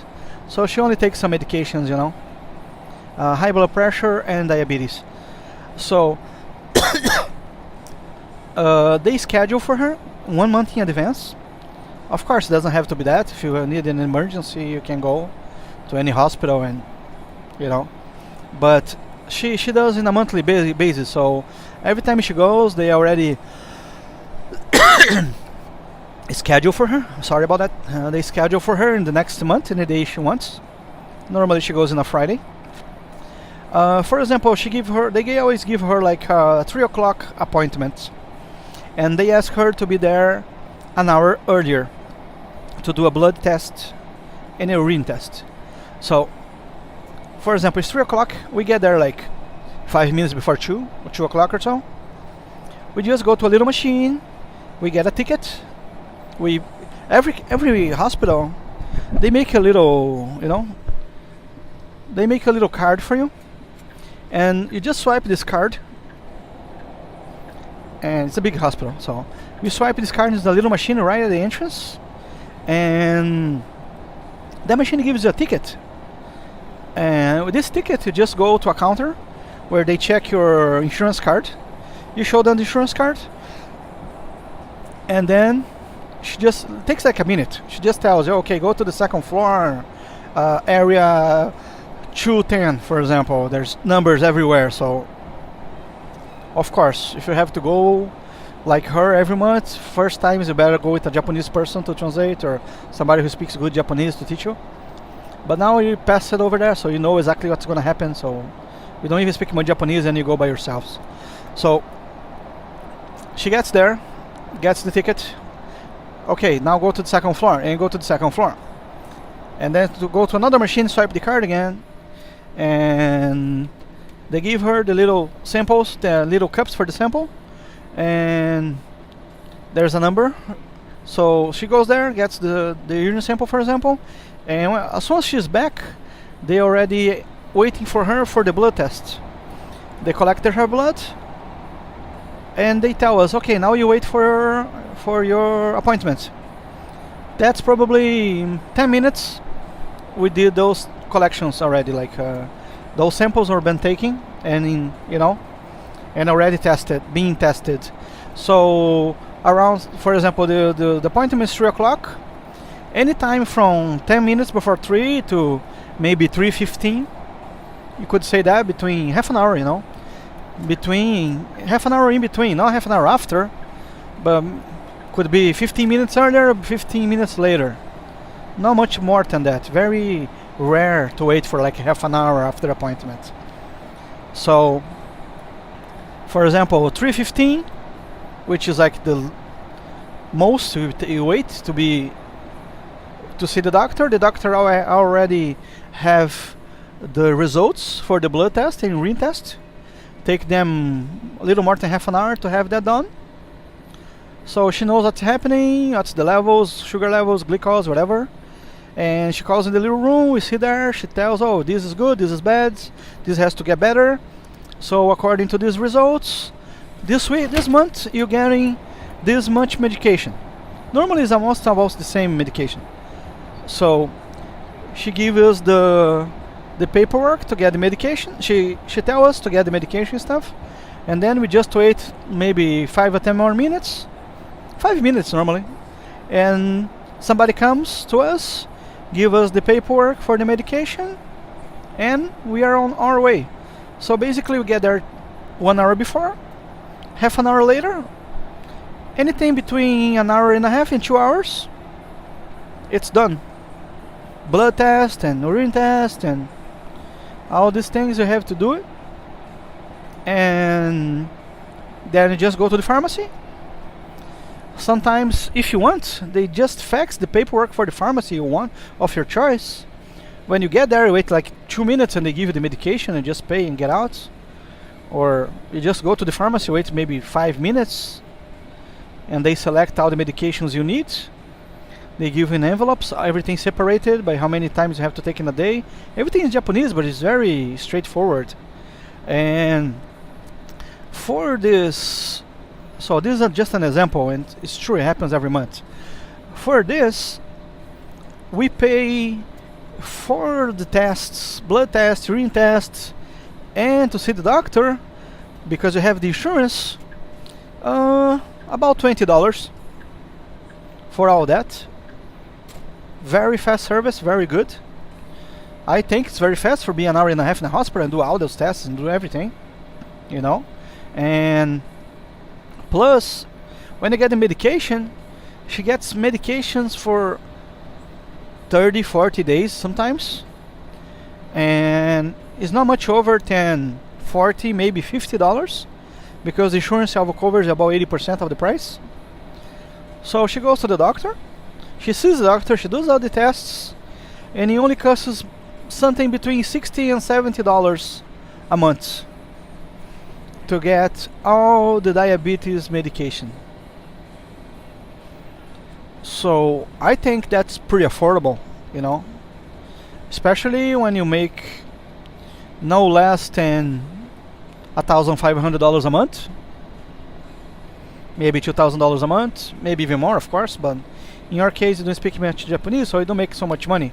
Speaker 1: so she only takes some medications, you know, high blood pressure and diabetes. So they schedule for her 1 month in advance. Of course, it doesn't have to be that. If you need an emergency, you can go to any hospital and, you know. But she does in a monthly basis. So every time she goes, they already schedule for her. Sorry about that. They schedule for her in the next month, in the day she wants. Normally she goes on a Friday. For example, they always give her like a 3 o'clock appointment, and they ask her to be there an hour earlier to do a blood test and a urine test. So, for example, it's 3 o'clock. We get there like 5 minutes before 2 o'clock or so. We just go to a little machine. We get a ticket. Every hospital, they make a little, they make a little card for you, and you just swipe this card. And it's a big hospital, so you swipe this card. There's a little machine right at the entrance, and that machine gives you a ticket. And with this ticket, you just go to a counter where they check your insurance card. You show them the insurance card, and then she just takes like a minute. She just tells you, okay, go to the second floor, area 210, for example. There's numbers everywhere, so of course, if you have to go like her every month, first times you better go with a Japanese person to translate, or somebody who speaks good Japanese to teach you. But now you pass it over there, so you know exactly what's going to happen. So you don't even speak much Japanese, and you go by yourselves. So she gets there, gets the ticket. Okay, now go to the second floor, and go to the second floor, and then to go to another machine, swipe the card again, and they give her the little samples, the little cups for the sample, and there's a number. So she goes there, gets the urine sample, for example, and as soon as she's back, they already waiting for her for the blood test. They collected her blood, and they tell us, okay, now you wait for your appointment. That's probably 10 minutes. We did those collections already, like those samples are been taken and and already being tested. So around, for example, the appointment is 3 o'clock. Anytime from 10 minutes before 3 to maybe 3:15, you could say that, between half an hour, between half an hour in between, not half an hour after, but could be 15 minutes earlier, 15 minutes later. Not much more than that. Very rare to wait for like half an hour after appointment. So, for example, 3:15, which is like the most you wait to see the doctor. The doctor already have the results for the blood test and urine test. Take them a little more than half an hour to have that done. So she knows what's happening, what's the levels, sugar levels, glucose, whatever. And she calls in the little room, we sit there, she tells, oh, this is good, this is bad, this has to get better. So according to these results, this month you're getting this much medication. Normally it's almost the same medication. So she gives us the paperwork to get the medication. She tells us to get the medication stuff, and then we just wait maybe 5 or 10 more minutes. 5 minutes normally, and somebody comes to us, give us the paperwork for the medication, and we are on our way. So basically we get there 1 hour before, half an hour later, anything between an hour and a half and 2 hours, it's done. Blood test and urine test and all these things you have to do it, and then you just go to the pharmacy. Sometimes, if you want, they just fax the paperwork for the pharmacy you want of your choice. When you get there, you wait like 2 minutes and they give you the medication and just pay and get out. Or you just go to the pharmacy, wait maybe 5 minutes, and they select all the medications you need. They give you in envelopes, everything separated by how many times you have to take in a day. Everything is Japanese, but it's very straightforward. And for this, so this is just an example, and it's true, it happens every month. For this, we pay for the tests, blood tests, urine tests, and to see the doctor, because you have the insurance, about $20. for all that. Very fast service, very good. I think it's very fast for being an hour and a half in the hospital and do all those tests and do everything, you know. And plus, when I get the medication, she gets medications for 30, 40 days sometimes. And it's not much over than 40, maybe $50, because the insurance covers about 80% of the price. So she goes to the doctor, she sees the doctor, she does all the tests, and it only costs something between $60 and $70 a month to get all the diabetes medication. So I think that's pretty affordable, you know, especially when you make no less than $1,500 a month, maybe $2,000 a month, maybe even more, of course. But in your case, you don't speak much Japanese, so you don't make so much money,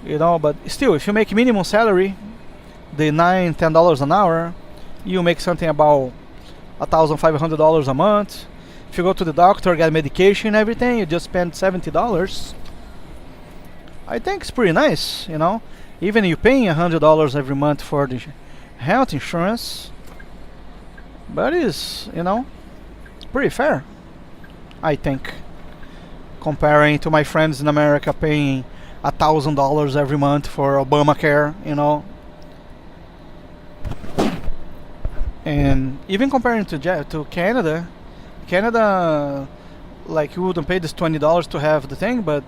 Speaker 1: you know. But still, if you make minimum salary, the $9-10 an hour, you make something about $1,500 a month. If you go to the doctor, get medication and everything, you just spend $70. I think it's pretty nice, you know. Even you paying $100 every month for the health insurance, but it's, you know, pretty fair, I think, comparing to my friends in America paying $1,000 every month for Obamacare, you know. And even comparing to Canada, like you wouldn't pay this $20 to have the thing, but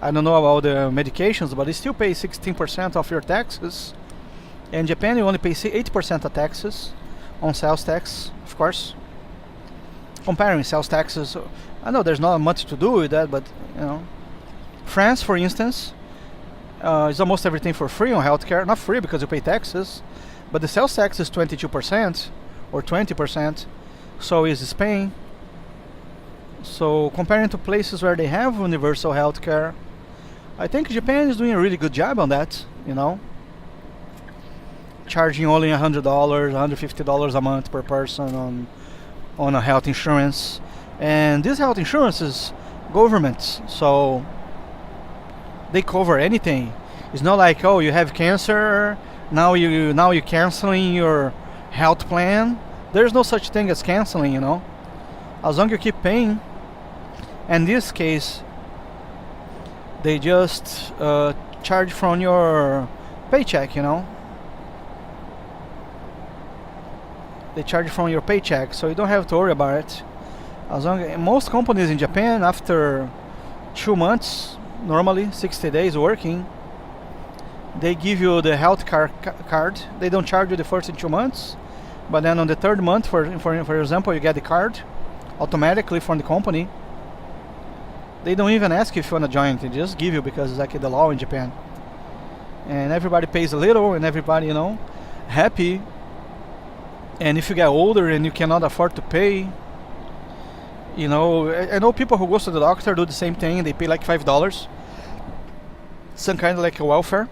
Speaker 1: I don't know about the medications, but you still pay 16% of your taxes. In Japan, you only pay 8% of taxes on sales tax, of course. Comparing sales taxes, I know there's not much to do with that, but you know, France, for instance, is almost everything for free on healthcare. Not free because you pay taxes, but the sales tax is 22% or 20%. So is Spain. So comparing to places where they have universal healthcare, I think Japan is doing a really good job on that, you know. Charging only $100, $150 a month per person on a health insurance. And this health insurance is government, so they cover anything. It's not like, oh, you have cancer, now you're canceling your health plan. There's no such thing as canceling, you know. As long as you keep paying. In this case, they just charge from your paycheck, you know. They charge from your paycheck, so you don't have to worry about it. As long as most companies in Japan, after 2 months, normally 60 days working, they give you the health card. They don't charge you the first 2 months, but then on the third month, for example, you get the card automatically from the company. They don't even ask you if you want to join. They just give you because it's like the law in Japan. And everybody pays a little, and everybody, you know, happy. And if you get older and you cannot afford to pay, you know, I know people who go to the doctor do the same thing. They pay like $5, some kind of like a welfare.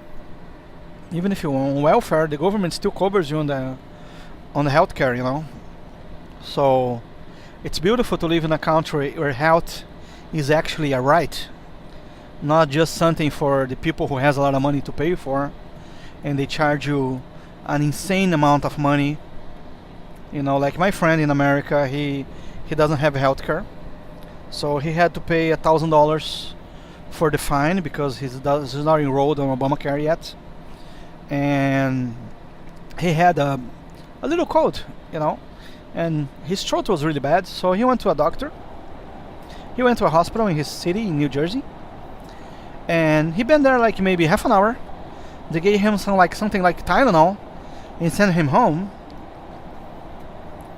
Speaker 1: Even if you're on welfare, the government still covers you on the healthcare, you know. So it's beautiful to live in a country where health is actually a right, not just something for the people who has a lot of money to pay for, and they charge you an insane amount of money. You know, like my friend in America, he doesn't have health care, so he had to pay $1,000 for the fine because he's not enrolled on Obamacare yet, and he had a little cold, you know, and his throat was really bad, so he went to a doctor. He went to a hospital in his city in New Jersey, and he been there like maybe half an hour. They gave him something like Tylenol and sent him home.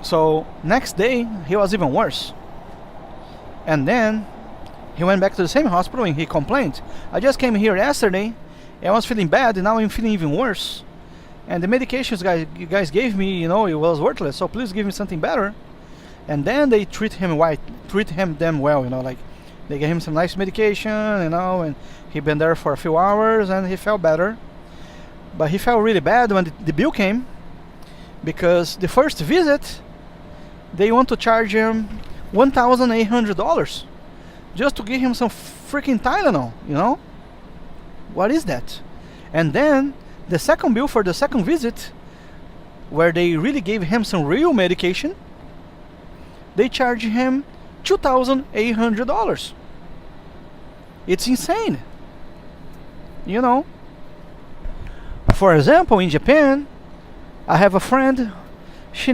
Speaker 1: So next day he was even worse, and then he went back to the same hospital and he complained, I just came here yesterday and I was feeling bad, and now I'm feeling even worse, and the medications you guys gave me, you know, it was worthless, so please give me something better. And then they treat him damn well, you know, like they gave him some nice medication, you know, and he been there for a few hours and he felt better. But he felt really bad when the bill came, because the first visit they want to charge him $1,800 just to give him some freaking Tylenol, you know? What is that? And then the second bill for the second visit, where they really gave him some real medication, they charge him $2,800. It's insane. You know? For example, in Japan, I have a friend, she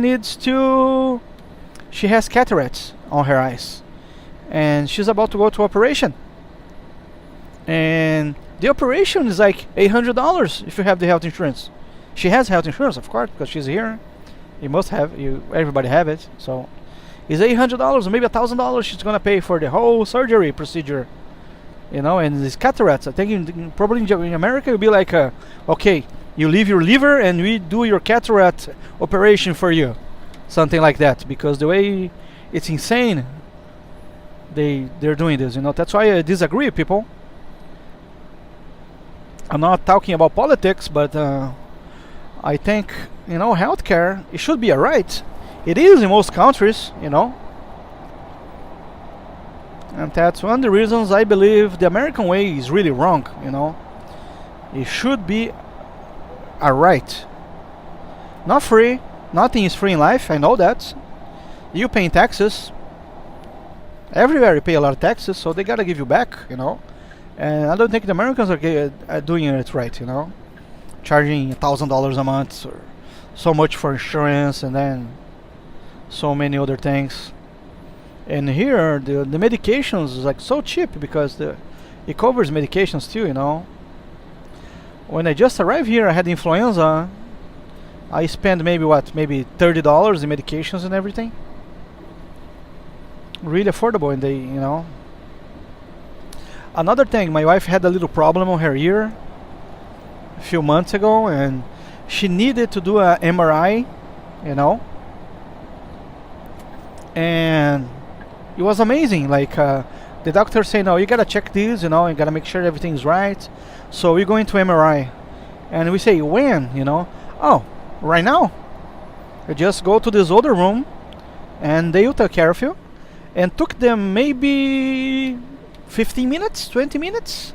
Speaker 1: has cataracts on her eyes. And she's about to go to operation. And the operation is like $800 if you have the health insurance. She has health insurance, of course, because she's here. You must have, everybody have it. So it's $800 or maybe $1,000 she's gonna pay for the whole surgery procedure. You know, and these cataracts, I think probably in America it'll be like, okay, you leave your liver and we do your cataract operation for you. Something like that, because the way it's insane they're doing this, you know. That's why I disagree, people. I'm not talking about politics, but I think, you know, healthcare, it should be a right. It is in most countries, you know. And that's one of the reasons I believe the American way is really wrong, you know. It should be a right. Not free. Nothing is free in life, I know that. You paying taxes. Everywhere you pay a lot of taxes, so they gotta give you back, you know. And I don't think the Americans are doing it right, you know. Charging $1,000 a month or so much for insurance, and then so many other things. And here the medications is like so cheap because it covers medications too, you know. When I just arrived here, I had influenza. I spent maybe $30 in medications and everything. Really affordable, and you know. Another thing, my wife had a little problem on her ear a few months ago, and she needed to do a MRI, you know. And it was amazing. Like the doctor said, no, you gotta check this, you know, you gotta make sure everything's right. So we go into MRI, and we say, when, you know? Oh, right now. You just go to this other room, and they will take care of you. And took them maybe 15 minutes, 20 minutes,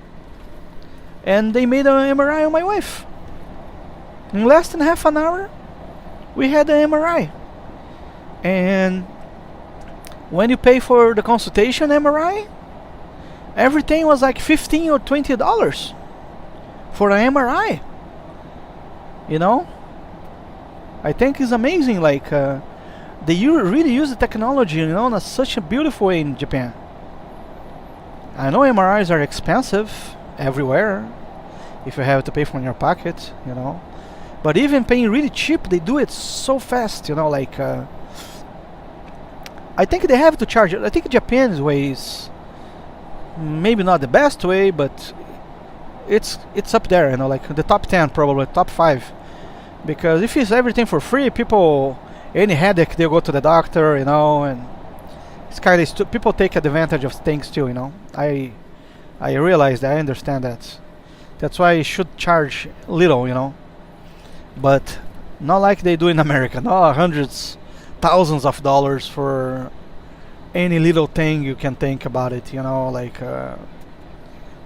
Speaker 1: and they made an MRI on my wife. In less than half an hour, we had an MRI. And when you pay for the consultation MRI, everything was like $15 or $20 for an MRI. You know, I think it's amazing. Like they really use the technology, you know, in such a beautiful way in Japan. I know MRIs are expensive everywhere if you have to pay from your pocket, you know. But even paying really cheap, they do it so fast, you know. Like I think they have to charge it. I think Japan's way is maybe not the best way, but it's up there, you know, like the top 10, probably top 5. Because if it's everything for free, people, any headache, they'll go to the doctor, you know, and it's kind of people take advantage of things too, you know. I realize that, I understand that. That's why you should charge little, you know. But not like they do in America. No, hundreds, thousands of dollars for any little thing you can think about it, you know. Like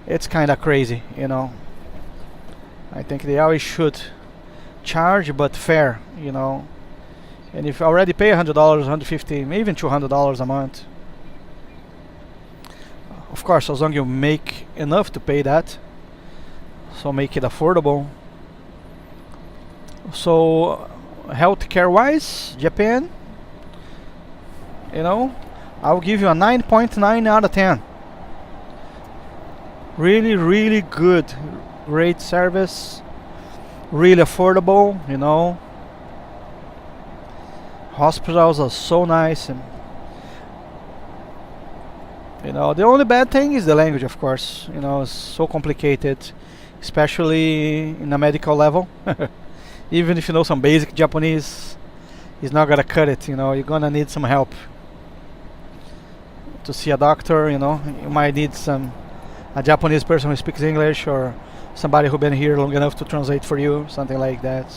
Speaker 1: it's kind of crazy, you know. I think they always should charge, but fair, you know. And if you already pay $100, $150, maybe even $200 a month, of course, as long as you make enough to pay that, so make it affordable. So healthcare wise, Japan, you know, I'll give you a 9.9 out of 10. Really, really good, great service, really affordable, you know. Hospitals are so nice, and you know, the only bad thing is the language, of course. You know, it's so complicated, especially in a medical level. Even if you know some basic Japanese, it's not gonna cut it, you know. You're gonna need some help to see a doctor, you know. You might need a Japanese person who speaks English, or somebody who's been here long enough to translate for you, something like that.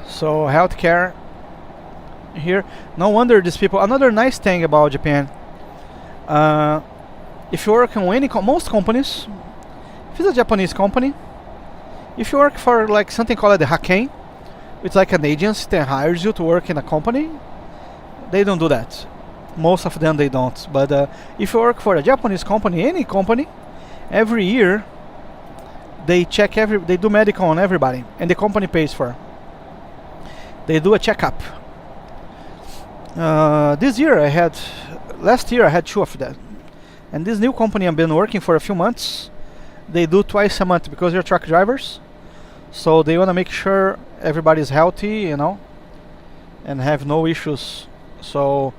Speaker 1: So healthcare, here. No wonder these people. Another nice thing about Japan, if you work in most companies, if it's a Japanese company, if you work for like something called the haken, it's like an agency that hires you to work in a company, they don't do that. Most of them they don't. But if you work for a Japanese company, any company, every year they do medical on everybody, and the company pays for. They do a checkup. Last year I had 2 of that, and this new company I've been working for a few months, they do twice a month because they're truck drivers, so they want to make sure everybody's healthy, and have no issues. So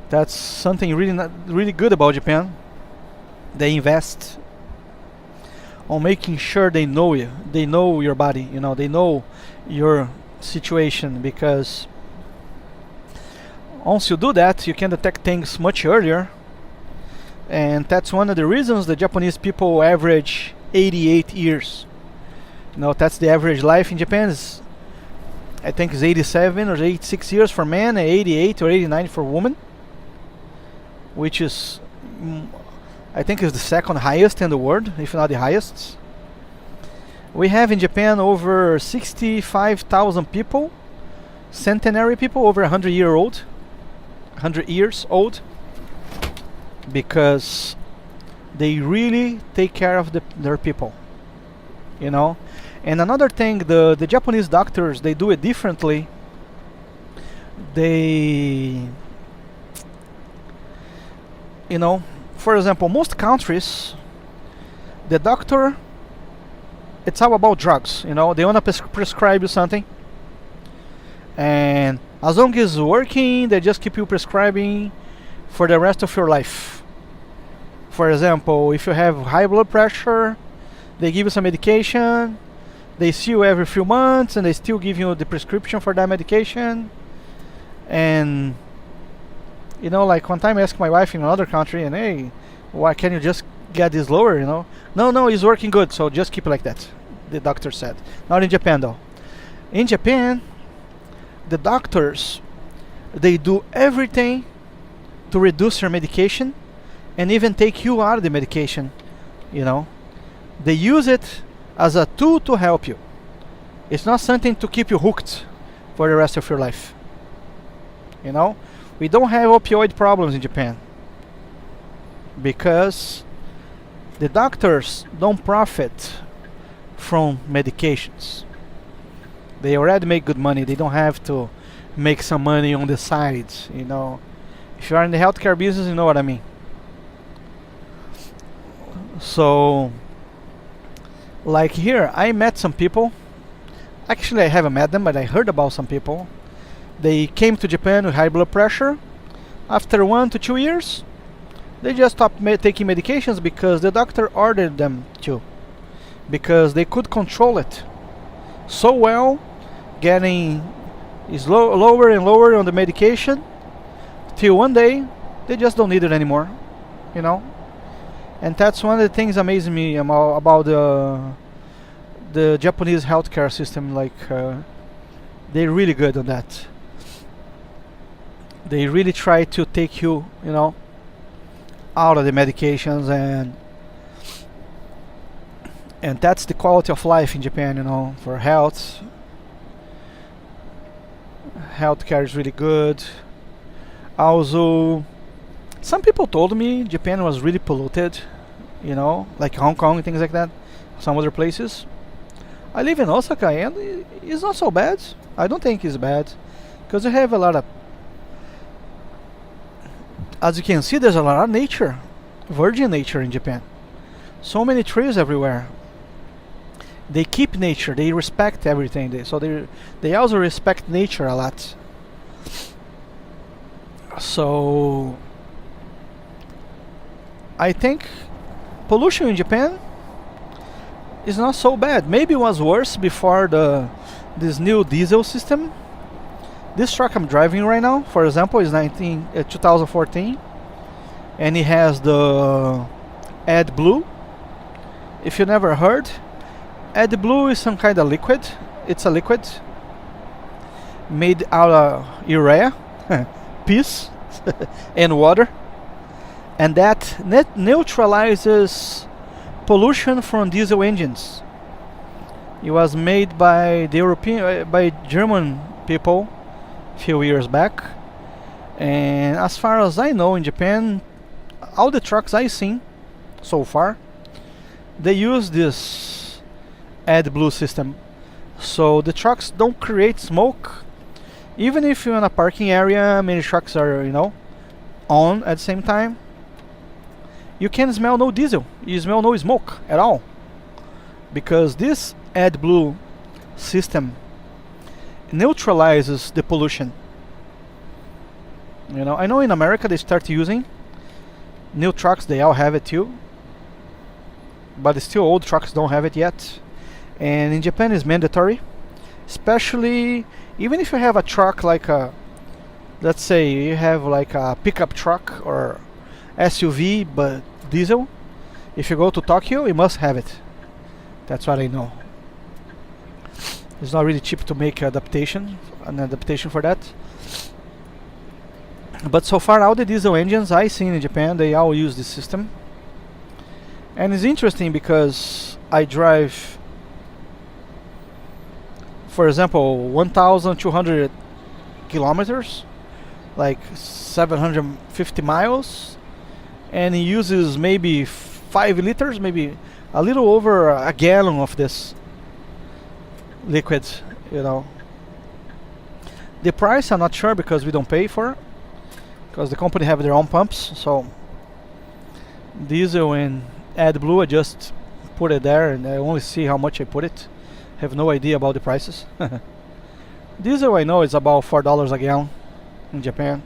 Speaker 1: that's something really good about Japan. They invest on making sure they know you, they know your body, they know your situation, because once you do that, you can detect things much earlier. And that's one of the reasons the Japanese people average 88 years. That's the average life in Japan. I think is 87 or 86 years for men, and 88 or 89 for women, which is, I think, is the second highest in the world, if not the highest. We have in Japan over 65,000 people, centenary people, over 100 years old, because they really take care of their people, And another thing, the Japanese doctors, they do it differently. They, for example, most countries, the doctor, it's all about drugs. They want to prescribe you something, and as long as it's working, they just keep you prescribing for the rest of your life. For example, if you have high blood pressure, they give you some medication. They see you every few months, and they still give you the prescription for that medication. And like one time I asked my wife in another country, and hey, why can't you just get this lower? No, it's working good, so just keep it like that, the doctor said. Not in Japan though. In Japan, the doctors, they do everything to reduce your medication, and even take you out of the medication. They use it as a tool to help you. It's not something to keep you hooked for the rest of your life. We don't have opioid problems in Japan because the doctors don't profit from medications. They already make good money. They don't have to make some money on the side. If you are in the healthcare business, you know what I mean. So, like here, I met some people. Actually, I haven't met them, but I heard about some people. They came to Japan with high blood pressure. After 1 to 2 years, they just stopped taking medications because the doctor ordered them to. Because they could control it so well, getting lower and lower on the medication, till one day they just don't need it anymore. And that's one of the things amazing me about the Japanese healthcare system. They're really good on that. They really try to take you, out of the medications, and that's the quality of life in Japan, for health. Healthcare is really good. Also, some people told me Japan was really polluted, like Hong Kong and things like that, some other places. I live in Osaka, and it's not so bad. I don't think it's bad, because you have a lot of, as you can see, there's a lot of nature, virgin nature in Japan. So many trees everywhere. They keep nature. They respect everything. They also respect nature a lot. So I think pollution in Japan is not so bad. Maybe it was worse before this new diesel system. This truck I'm driving right now, for example, is 2014, and it has the AdBlue. If you never heard, AdBlue is some kind of liquid. It's a liquid made out of urea. peace and water, and that neutralizes pollution from diesel engines. It was made by the by German people a few years back, and as far as I know, in Japan, all the trucks I've seen so far, they use this AdBlue system, so the trucks don't create smoke. Even if you're in a parking area, many trucks are, on at the same time, you can smell no diesel, you smell no smoke at all, because this AdBlue system neutralizes the pollution. I know in America they start using new trucks, they all have it too, but still old trucks don't have it yet. And in Japan it's mandatory, especially even if you have a truck like let's say you have like a pickup truck or SUV but diesel. If you go to Tokyo, you must have it. That's what I know. It's not really cheap to make an adaptation for that. But so far, all the diesel engines I've seen in Japan, they all use this system. And it's interesting because I drive, for example, 1,200 kilometers, like 750 miles, and it uses maybe 5 liters, maybe a little over a gallon of this liquid. The price I'm not sure because we don't pay for it, because the company have their own pumps. So diesel and AdBlue, I just put it there and I only see how much I put it. Have no idea about the prices. Diesel I know is about $4 a gallon in Japan.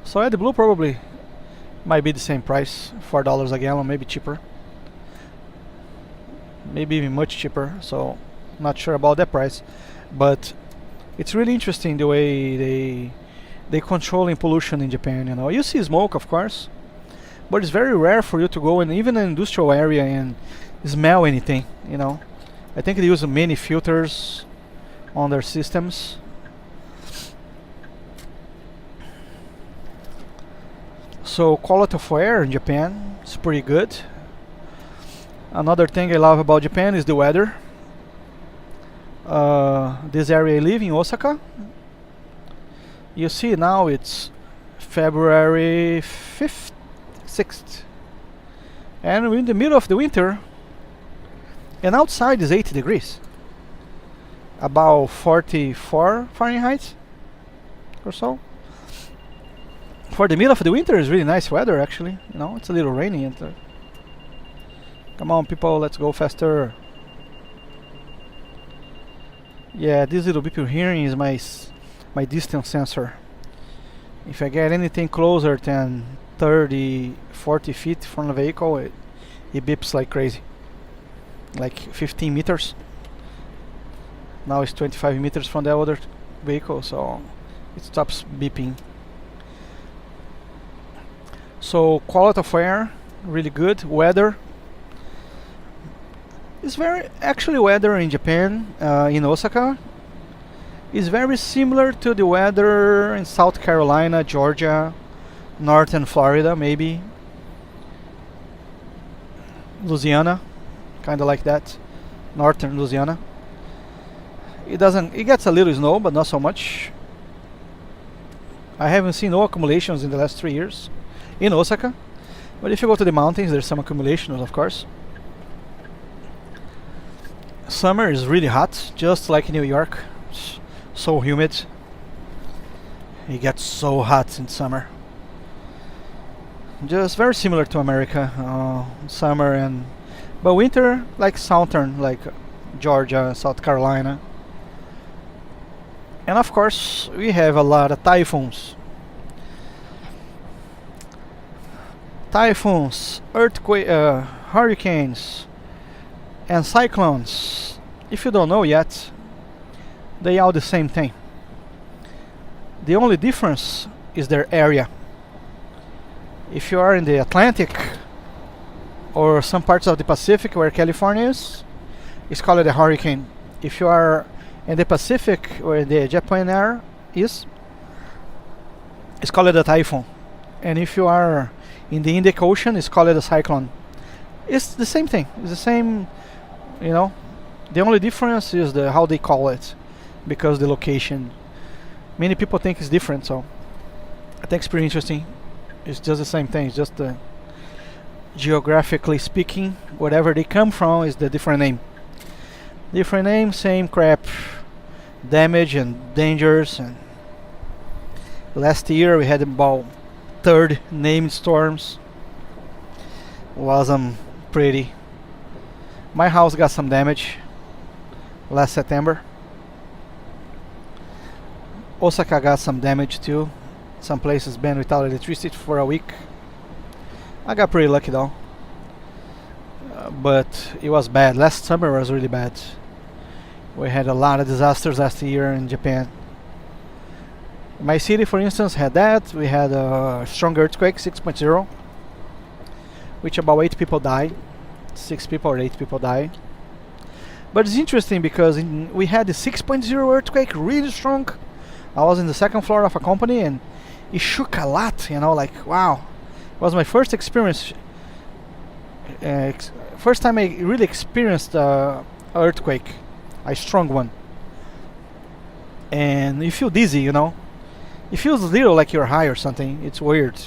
Speaker 1: So AdBlue probably might be the same price, $4 a gallon, maybe cheaper, maybe even much cheaper. So not sure about that price, but it's really interesting the way they controlling pollution in Japan. You see smoke, of course, but it's very rare for you to go in even an industrial area and smell anything. I think they use many filters on their systems. So quality of air in Japan is pretty good. Another thing I love about Japan is the weather. This area I live in, Osaka, you see now it's February 5th, 6th, and we're in the middle of the winter, and outside is 80 degrees, about 44 Fahrenheit or so. For the middle of the winter, it's really nice weather actually. It's a little rainy. And come on people, let's go faster. Yeah, this little beep you're hearing is my distance sensor. If I get anything closer than 30, 40 feet from the vehicle, it beeps like crazy. Like 15 meters. Now it's 25 meters from the other vehicle, so it stops beeping. So quality of air, really good. Weather, it's weather in Japan, in Osaka, is very similar to the weather in South Carolina, Georgia, northern Florida, maybe Louisiana, kind of like that, northern Louisiana. It gets a little snow, but not so much. I haven't seen no accumulations in the last 3 years in Osaka, but if you go to the mountains, there's some accumulations, of course. Summer is really hot, just like New York. So humid. It gets so hot in summer. Just very similar to America, summer, but winter like southern, like Georgia, South Carolina. And of course, we have a lot of typhoons. Typhoons, hurricanes, and cyclones. If you don't know yet, they are the same thing. The only difference is their area. If you are in the Atlantic or some parts of the Pacific where California is, it's called a hurricane. If you are In the Pacific, where the Japan area is, it's called a typhoon. And if you are in the Indian Ocean, it's called a cyclone. It's the same thing. It's the same, you know. The only difference is how they call it, because the location. Many people think it's different, so I think it's pretty interesting. It's just the same thing. It's just geographically speaking, whatever they come from is the different name. Different name, same crap. Damage and dangers. And last year we had about 30 named storms. Wasn't pretty. My house got some damage last September. Osaka got some damage too. Some places been without electricity for a week. I got pretty lucky though. But it was bad. Last summer was really bad. We had a lot of disasters last year in Japan. My city, for instance, had that. We had a strong earthquake, 6.0, which about 8 people died. 6 people or 8 people died. But it's interesting because we had the 6.0 earthquake, really strong. I was in the second floor of a company and it shook a lot, you know, like wow. It was my first experience. First time I really experienced earthquake, a strong one. And you feel dizzy, you know. It feels a little like you're high or something. It's weird.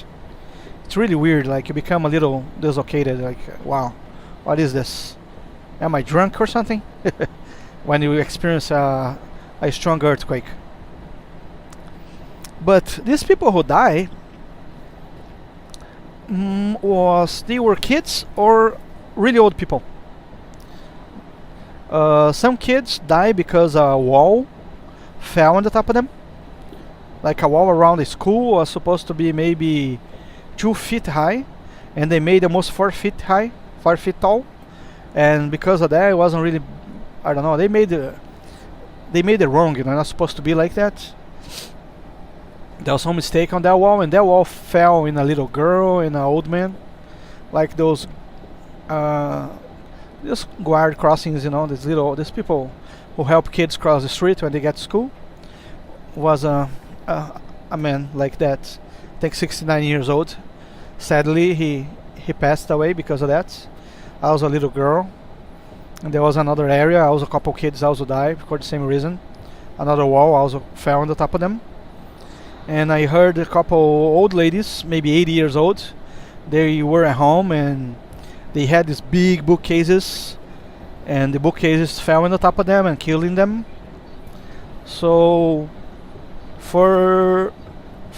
Speaker 1: It's really weird. Like you become a little dislocated. Like wow, what is this? Am I drunk or something? When you experience a strong earthquake. But these people who die they were kids or really old people. Some kids die because a wall fell on the top of them. Like a wall around the school was supposed to be maybe 2 feet high, and they made almost 4 feet high, 4 feet tall. And because of that, it wasn't really, I don't know, they made it wrong, you know, not supposed to be like that. There was some mistake on that wall, and that wall fell in a little girl and an old man, like those guard crossings, you know, these people who help kids cross the street when they get to school. Was a man like that, I think 69 years old. Sadly, he passed away because of that. I was a little girl, and there was another area. I was a couple kids also died for the same reason. Another wall also fell on the top of them. And I heard a couple old ladies, maybe 80 years old. They were at home and they had these big bookcases, and the bookcases fell on the top of them and killing them. So for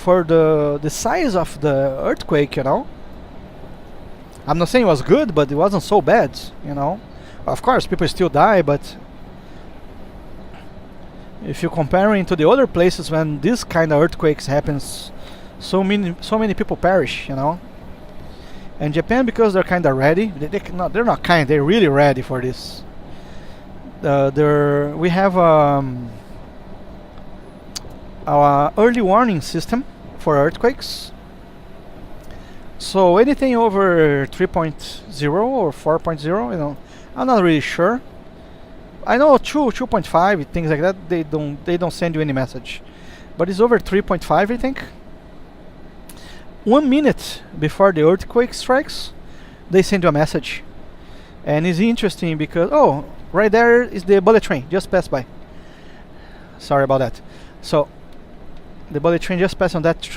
Speaker 1: the size of the earthquake, you know, I'm not saying it was good, but it wasn't so bad, you know. Of course, people still die, but if you're comparing to the other places when this kind of earthquakes happens, so many people perish, you know. And Japan, because they're kind of ready, they're not kind, they're really ready for this. We have our early warning system for earthquakes. So anything over 3.0 or 4.0, you know, I'm not really sure. I know 2.5, things like that, they don't send you any message. But it's over 3.5, I think. 1 minute before the earthquake strikes, they send you a message. And it's interesting because, oh, right there is the bullet train, just passed by. Sorry about that. So, the bullet train just passed on that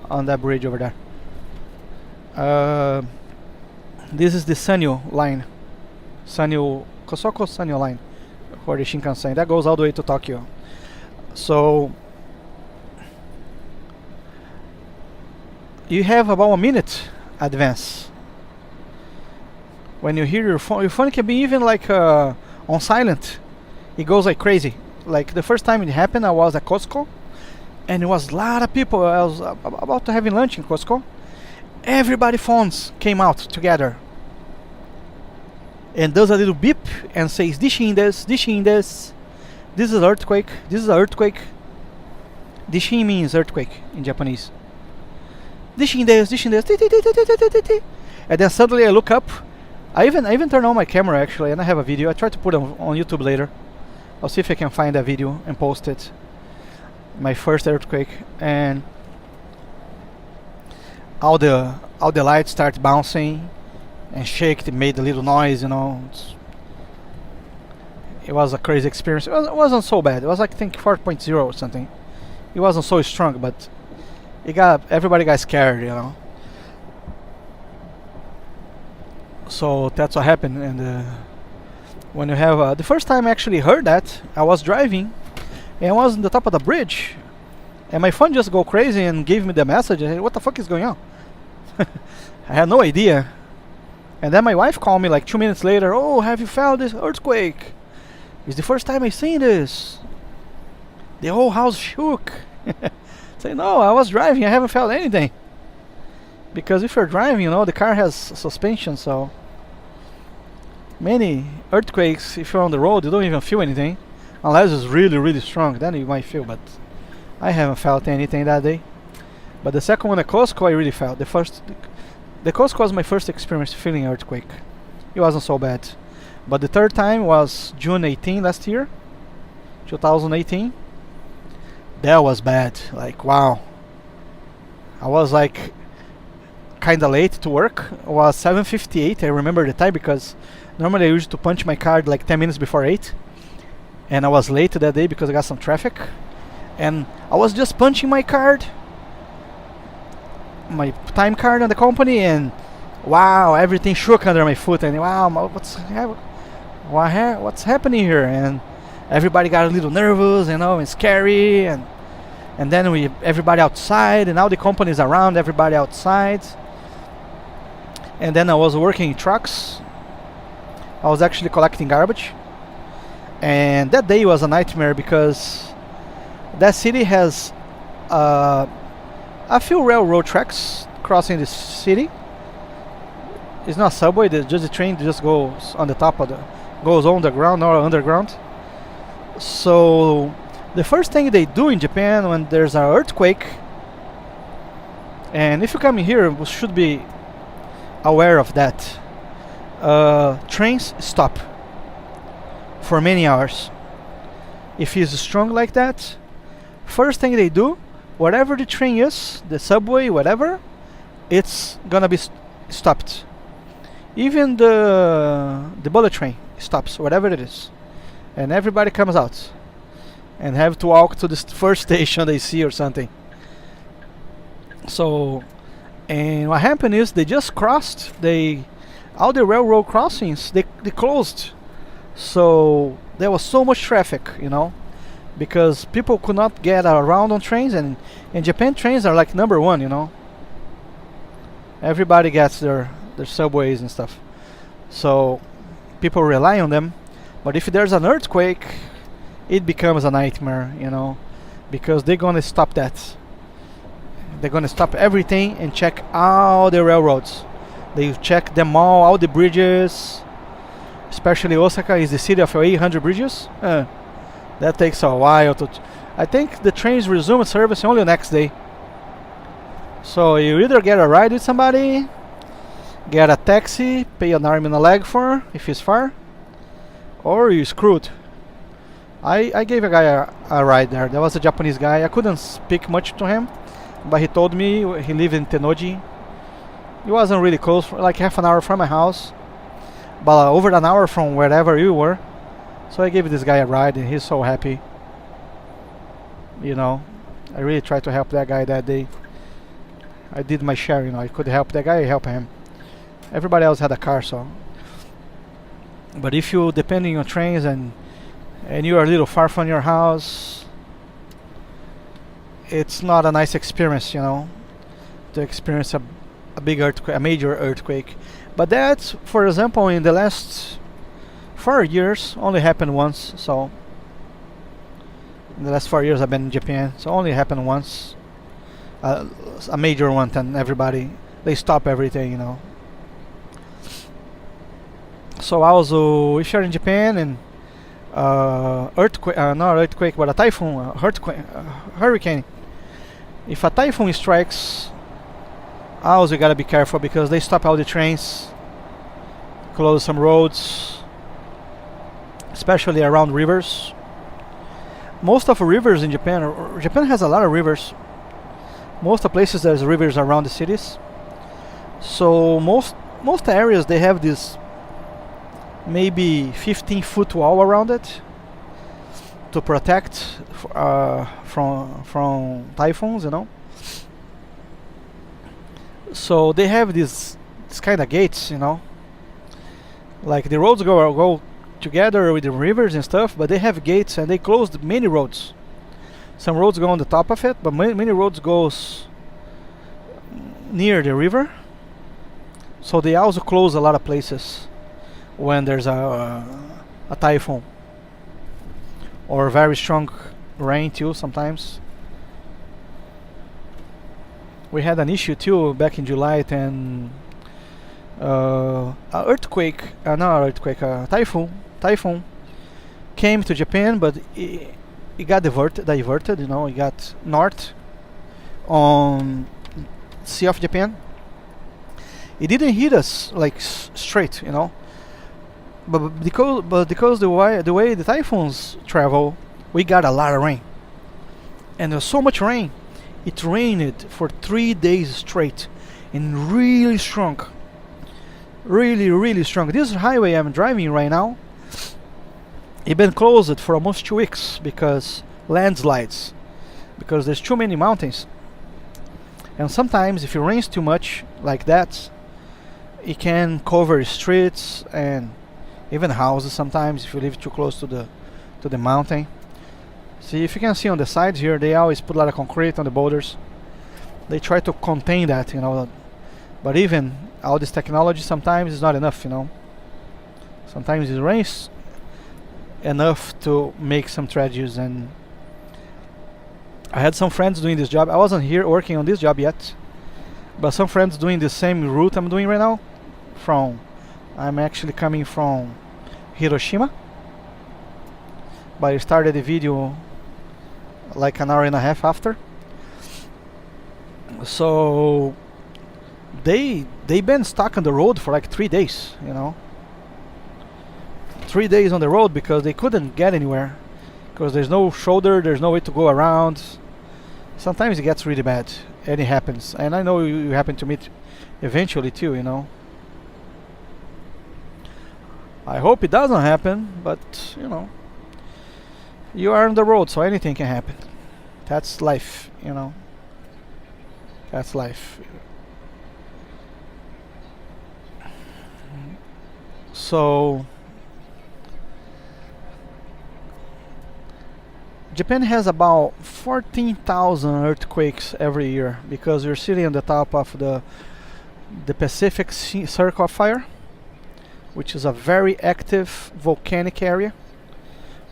Speaker 1: on that bridge over there. This is the Sanyo line. Kosoko Sanyo line for the Shinkansen. That goes all the way to Tokyo. So you have about 1 minute advance. When you hear your phone can be even like on silent. It goes like crazy. Like the first time it happened, I was at Costco, and it was a lot of people. I was about to having lunch in Costco. Everybody phones came out together and does a little beep and says dishin desu. This is earthquake. This is an earthquake. Dishin means earthquake in Japanese. Dishin desu. And then suddenly I look up. I even turn on my camera actually, and I have a video. I try to put it on YouTube later. I'll see if I can find a video and post it. My first earthquake, and all the lights start bouncing and shake. It made a little noise, you know. It was a crazy experience. It wasn't so bad. It was like, I think 4.0 or something. It wasn't so strong, but everybody got scared, you know. So that's what happened. And when you have the first time I actually heard that, I was driving and I was on the top of the bridge, and my phone just go crazy and gave me the message. I said, what the fuck is going on? I had no idea. And then my wife called me like 2 minutes later. Oh, have you felt this earthquake? It's the first time I seen this. The whole house shook. Say, no, I was driving. I haven't felt anything. Because if you're driving, you know, the car has suspension, so many earthquakes, if you're on the road, you don't even feel anything. Unless it's really, really strong, then you might feel, but I haven't felt anything that day. But the second one at Costco, I really felt. The Costco was my first experience feeling earthquake. It wasn't so bad. But the third time was June 18 last year, 2018. That was bad. Like, wow. I was like kinda late to work. It was 7:58. I remember the time because normally I used to punch my card like 10 minutes before 8. And I was late that day because I got some traffic. And I was just punching my card, my time card on the company, and wow, everything shook under my foot. And wow, what's happening here? And everybody got a little nervous, you know, and scary. And then everybody outside, and now the company is around, everybody outside. And then I was working in trucks. I was actually collecting garbage. And that day was a nightmare because that city has a few railroad tracks crossing the city. It's not subway, just the train just goes on the top of goes on the ground or underground. So the first thing they do in Japan when there's an earthquake, and if you come here, you should be aware of that, trains stop for many hours. If it's strong like that, first thing they do, whatever the train is, the subway, whatever, it's gonna be stopped. Even the bullet train stops, whatever it is, and everybody comes out and have to walk to the first station they see or something. So, and what happened is they just crossed all the railroad crossings, they closed. So there was so much traffic, you know, because people could not get around on trains, and in Japan trains are like number one, you know. Everybody gets their subways and stuff. So people rely on them. But if there's an earthquake, it becomes a nightmare, you know, because they're gonna stop that. They're gonna stop everything and check all the railroads. They check them all the bridges. Especially Osaka is the city of 800 bridges. That takes a while to. I think the trains resume service only the next day. So you either get a ride with somebody, get a taxi, pay an arm and a leg for if it's far, or you screwed. I gave a guy a ride there. There was a Japanese guy. I couldn't speak much to him, but he told me he lived in Tennoji. He wasn't really close, like half an hour from my house, but over an hour from wherever you were. So I gave this guy a ride, and he's so happy. You know, I really tried to help that guy that day. I did my share, you know. I could help that guy, I help him. Everybody else had a car, so. But if you depending on trains and you are a little far from your house, it's not a nice experience, you know, to experience a big earthquake, a major earthquake. But that, for example, in the last 4 years, only happened once. So in the last 4 years I've been in Japan, so only happened once. A major one, and they stop everything, you know. So also, if you're in Japan and earthquake, not earthquake, but a typhoon, hurricane. If a typhoon strikes, also you gotta be careful because they stop all the trains, close some roads, especially around rivers. most of the rivers in Japan, Japan has a lot of rivers. Most of the places there's rivers around the cities. So most areas they have this maybe 15-foot wall around it to protect from typhoons, you know. So they have this kind of gates, you know. Like the roads go together with the rivers and stuff, but they have gates and they closed many roads. Some roads go on the top of it, but many roads goes near the river. So they also close a lot of places when there's a typhoon or very strong rain too sometimes. We had an issue too back in July, and a typhoon came to Japan, but it got diverted, you know. It got north on Sea of Japan. It didn't hit us like straight, you know. But because the way the typhoons travel, we got a lot of rain, and there was so much rain. It rained for 3 days straight, and really strong. Really strong. This highway I'm driving right now, it's been closed for almost 2 weeks because landslides, because there's too many mountains. And sometimes if it rains too much like that, it can cover streets and even houses sometimes if you live too close to the mountain. See, if you can see on the sides here, they always put a lot of concrete on the boulders. They try to contain that, you know. But even all this technology sometimes is not enough, you know. Sometimes it rains enough to make some tragedies. And I had some friends doing this job. I wasn't here working on this job yet, but some friends doing the same route I'm doing right now. I'm actually coming from Hiroshima, but I started the video like an hour and a half after. So they been stuck on the road for like 3 days, you know. 3 days on the road because they couldn't get anywhere, because there's no shoulder, there's no way to go around. Sometimes it gets really bad, and it happens. And I know you happen to meet eventually too, you know. I hope it doesn't happen, but you know, you are on the road, so anything can happen. That's life, you know. That's life. So Japan has about 14,000 earthquakes every year because we're sitting on the top of the Pacific Circle of Fire, which is a very active volcanic area.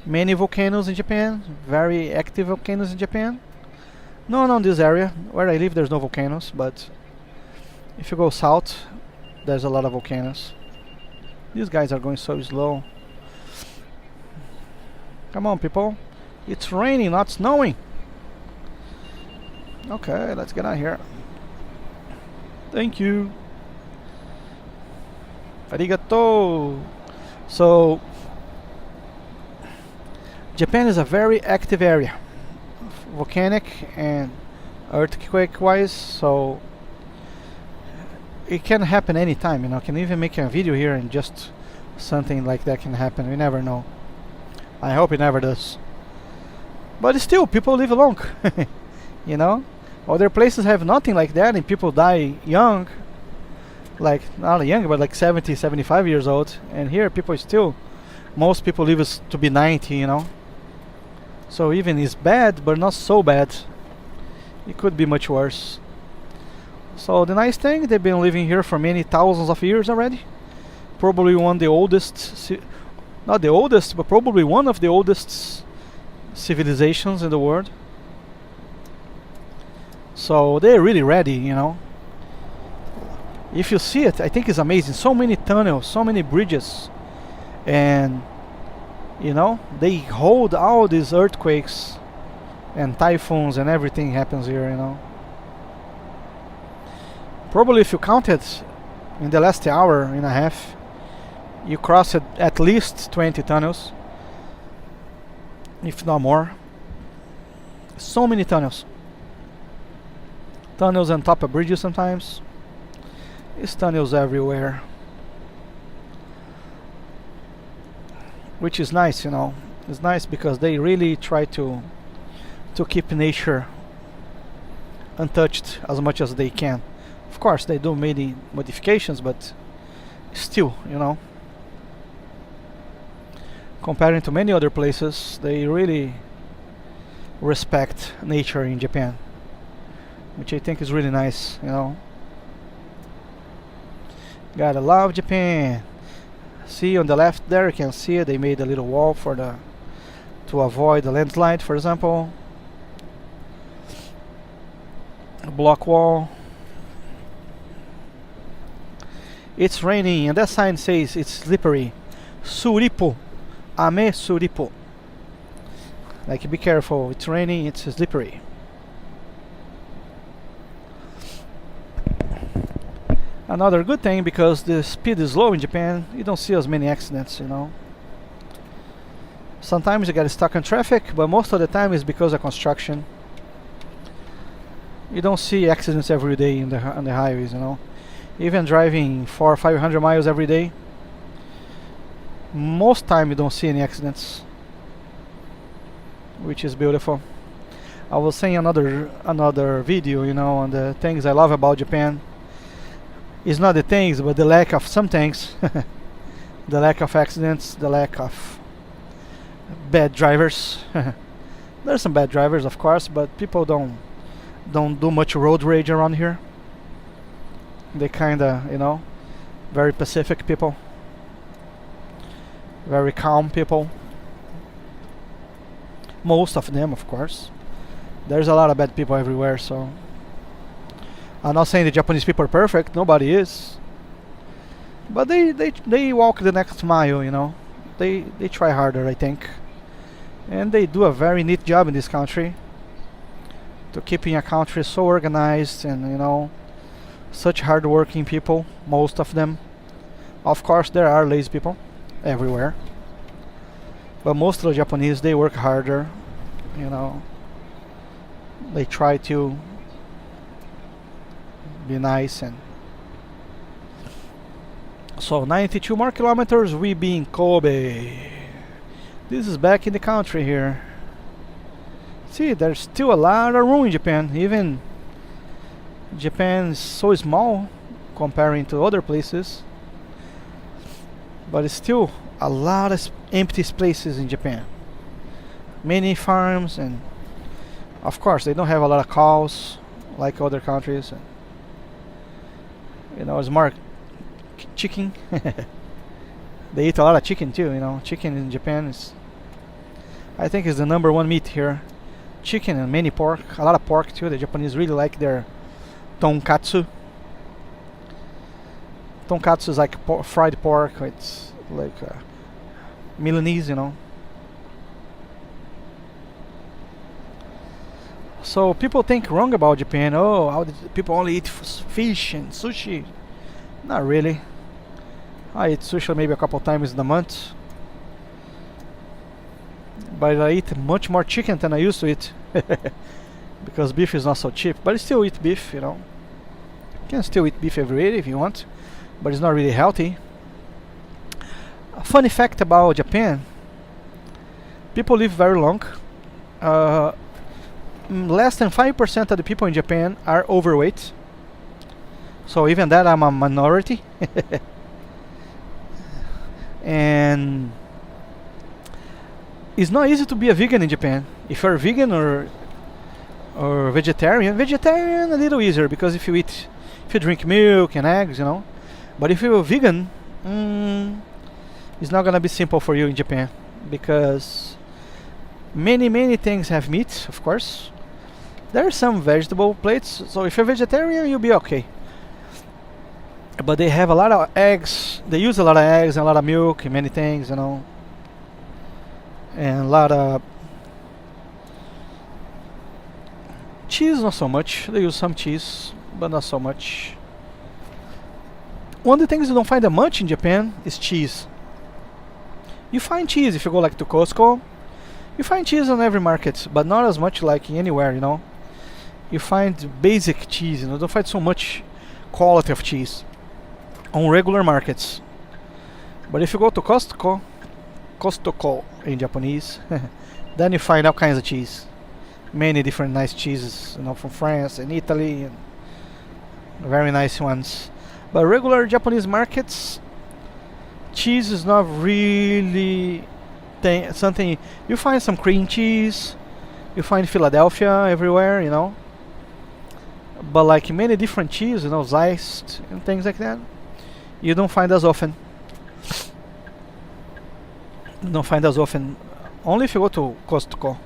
Speaker 1: Many volcanoes in Japan, very active volcanoes in Japan. Not on this area. Where I live there's no volcanoes, but if you go south, there's a lot of volcanoes. These guys are going so slow. Come on, people. It's raining, not snowing. Okay, let's get out here. Thank you. Arigato. So Japan is a very active area, volcanic and earthquake wise, so it can happen anytime, you know. I can even make a video here and just something like that can happen. We never know. I hope it never does. But still, people live long. You know, other places have nothing like that and people die young, like not young but like 70, 75 years old. And here people still, most people live to be 90, you know. So even it's bad, but not so bad. It could be much worse. So the nice thing, they've been living here for many thousands of years already. Probably one of the oldest, not the oldest, but probably one of the oldest civilizations in the world. So they're really ready, you know. If you see it, I think it's amazing. So many tunnels, so many bridges, and you know, they hold all these earthquakes and typhoons and everything happens here, you know. Probably if you counted in the last hour and a half, you crossed at least 20 tunnels, if not more. So many tunnels. Tunnels on top of bridges sometimes. There's tunnels everywhere. Which is nice, you know. It's nice because they really try to keep nature untouched as much as they can. Of course, they do many modifications, but still, you know, comparing to many other places, they really respect nature in Japan, which I think is really nice, you know. Gotta love Japan. See on the left there, you can see they made a little wall for to avoid the landslide, for example. A block wall. It's raining, and that sign says it's slippery. Suripo. Ame suripo. Like, be careful, it's raining, it's slippery. Another good thing, because the speed is low in Japan, you don't see as many accidents, you know. Sometimes you get stuck in traffic, but most of the time it's because of construction. You don't see accidents every day on the highways, you know. Even driving 400 or 500 miles every day, most time you don't see any accidents, which is beautiful. I was saying another video, you know, on the things I love about Japan. It's not the things, but the lack of some things. The lack of accidents, the lack of bad drivers. There's some bad drivers, of course, but people don't do much road rage around here. They kinda, you know, very pacific people, very calm people. Most of them, of course. There's a lot of bad people everywhere, so I'm not saying the Japanese people are perfect. Nobody is. But they walk the next mile, you know. They try harder, I think, and they do a very neat job in this country to keeping a country so organized, and, you know, such hard-working people. Most of them. Of course, there are lazy people everywhere, but most of the Japanese, they work harder, you know. They try to be nice. And so 92 more kilometers, we be in Kobe. This is back in the country here. See, there's still a lot of room in Japan. Even Japan is so small comparing to other places, but it's still a lot of empty spaces in Japan. Many farms, and of course they don't have a lot of cows like other countries. And, you know, it's more chicken. They eat a lot of chicken too, you know. Chicken in Japan is, I think, is the #1 meat here. Chicken and many pork, a lot of pork too. The Japanese really like their tonkatsu. Tonkatsu is like fried pork. It's like Milanese, you know. So people think wrong about Japan. Oh, how did people only eat fish and sushi? Not really. I eat sushi maybe a couple times in a month, but I eat much more chicken than I used to eat. Because beef is not so cheap. But I still eat beef, you know. You can still eat beef every day if you want, but it's not really healthy. A funny fact about Japan: people live very long. Less than 5% of the people in Japan are overweight. So even that, I'm a minority. And it's not easy to be a vegan in Japan. If you're a vegan or vegetarian a little easier, because if you drink milk and eggs, you know. But if you're a vegan, it's not gonna be simple for you in Japan, because many things have meat, of course. There are some vegetable plates, so if you're vegetarian, you'll be okay. But they have a lot of eggs. They use a lot of eggs and a lot of milk and many things, you know. And a lot of cheese, not so much. They use some cheese, but not so much. One of the things you don't find that much in Japan is cheese. You find cheese if you go like to Costco. You find cheese on every market, but not as much like anywhere, you know. You find basic cheese, you know, don't find so much quality of cheese on regular markets. But if you go to Costco in Japanese, then you find all kinds of cheese. Many different nice cheeses, you know, from France and Italy, and very nice ones. But regular Japanese markets, cheese is not really something. You find some cream cheese, you find Philadelphia everywhere, you know. But like many different cheese, you know, Zeist and things like that, you don't find as often. You don't find as often. Only if you go to Costco.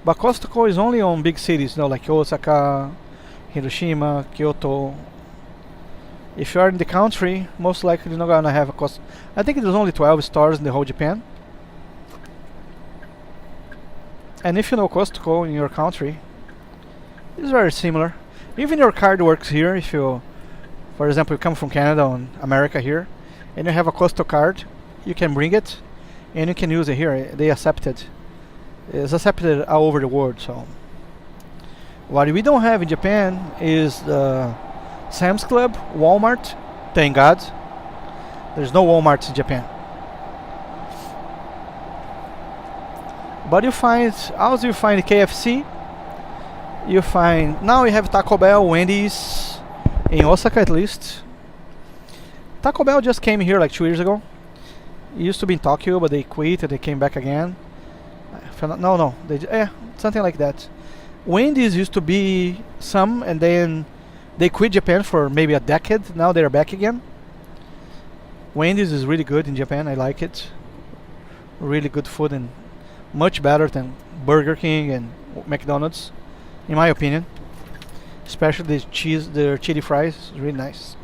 Speaker 1: But Costco is only on big cities, you know, like Osaka, Hiroshima, Kyoto. If you are in the country, most likely you're not gonna have a Costco. I think there's only 12 stores in the whole Japan. And if you know Costco in your country, it's very similar. Even your card works here. If you, for example, you come from Canada or America here, and you have a Costco card, you can bring it, and you can use it here. They accept it. It's accepted all over the world. So, what we don't have in Japan is the Sam's Club, Walmart. Thank God, there's no Walmarts in Japan. But you find, also you find KFC. You find, now you have Taco Bell, Wendy's, in Osaka at least. Taco Bell just came here like 2 years ago. It used to be in Tokyo, but they quit and they came back again. No, something like that. Wendy's used to be some, and then they quit Japan for maybe a decade. Now they're back again. Wendy's is really good in Japan. I like it. Really good food and much better than Burger King and McDonald's, in my opinion. Especially the cheese, the chili fries is really nice.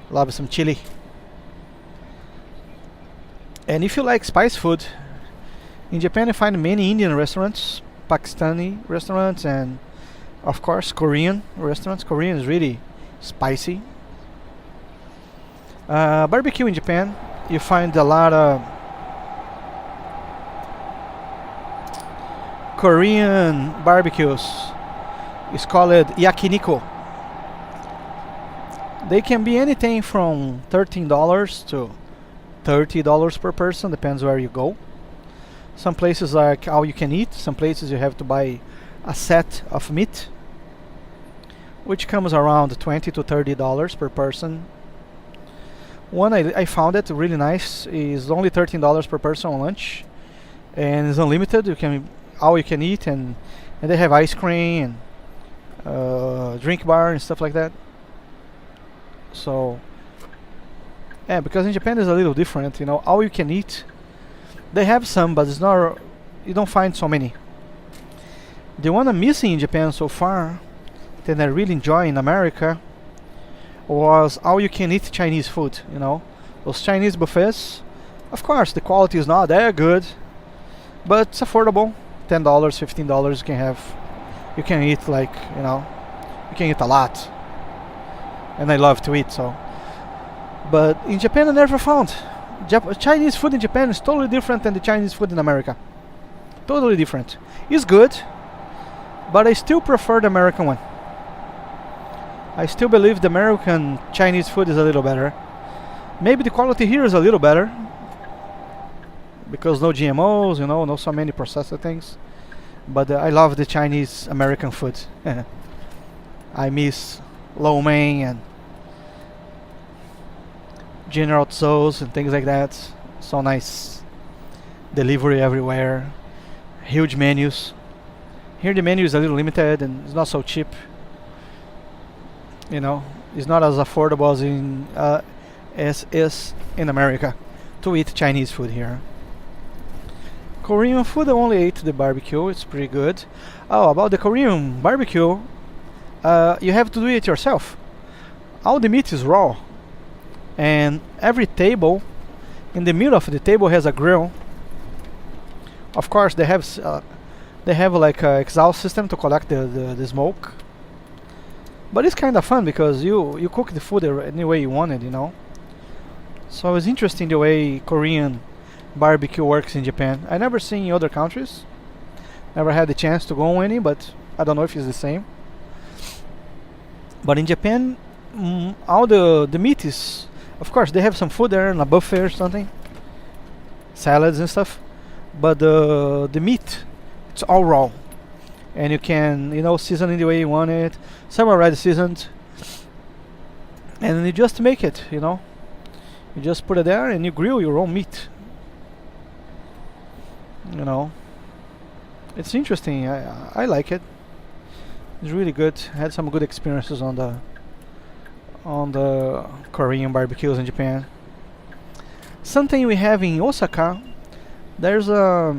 Speaker 1: Love some chili. And if you like spice food, in Japan you find many Indian restaurants, Pakistani restaurants, and of course Korean restaurants. Korean is really spicy. Barbecue in Japan, you find a lot of Korean barbecues. It's called yakiniku. They can be anything from $13 to $30 per person, depends where you go. Some places like all you can eat, some places you have to buy a set of meat, which comes around $20 to $30 per person. One I found it really nice is only $13 per person on lunch, and it's unlimited. You can all you can eat, and they have ice cream and drink bar and stuff like that. So yeah, because in Japan it's a little different, you know. All you can eat, they have some, but it's not. You don't find so many. The one I'm missing in Japan so far, that I really enjoy in America, was all you can eat Chinese food. You know, those Chinese buffets. Of course, the quality is not that good, but it's affordable. $10, $15 you can have. You can eat like, you know, you can eat a lot. And I love to eat, so. But in Japan I never found. Chinese food in Japan is totally different than the Chinese food in America. Totally different. It's good, but I still prefer the American one. I still believe the American Chinese food is a little better. Maybe the quality here is a little better, because no GMOs, you know, no so many processed things. But I love the Chinese American food. I miss lo mein and General Tso's and things like that. So nice. Delivery everywhere. Huge menus. Here the menu is a little limited and it's not so cheap. You know, it's not as affordable as is in America to eat Chinese food here. Korean food, I only ate the barbecue. It's pretty good. Oh, about the Korean barbecue, you have to do it yourself. All the meat is raw, and every table, in the middle of the table, has a grill. Of course, they have like a exhaust system to collect the smoke. But it's kind of fun because you cook the food any way you want it, you know. So it's interesting the way Korean barbecue works in Japan. I never seen in other countries. Never had the chance to go any, but I don't know if it's the same. But in Japan, all the meat is, of course, they have some food there and a buffet or something, salads and stuff. But the meat, it's all raw, and you can season it the way you want it. Some are already seasoned, and you just make it. You just put it there and you grill your own meat. It's interesting. I like it. It's really good. I had some good experiences on the Korean barbecues in Japan. Something we have in Osaka, there's a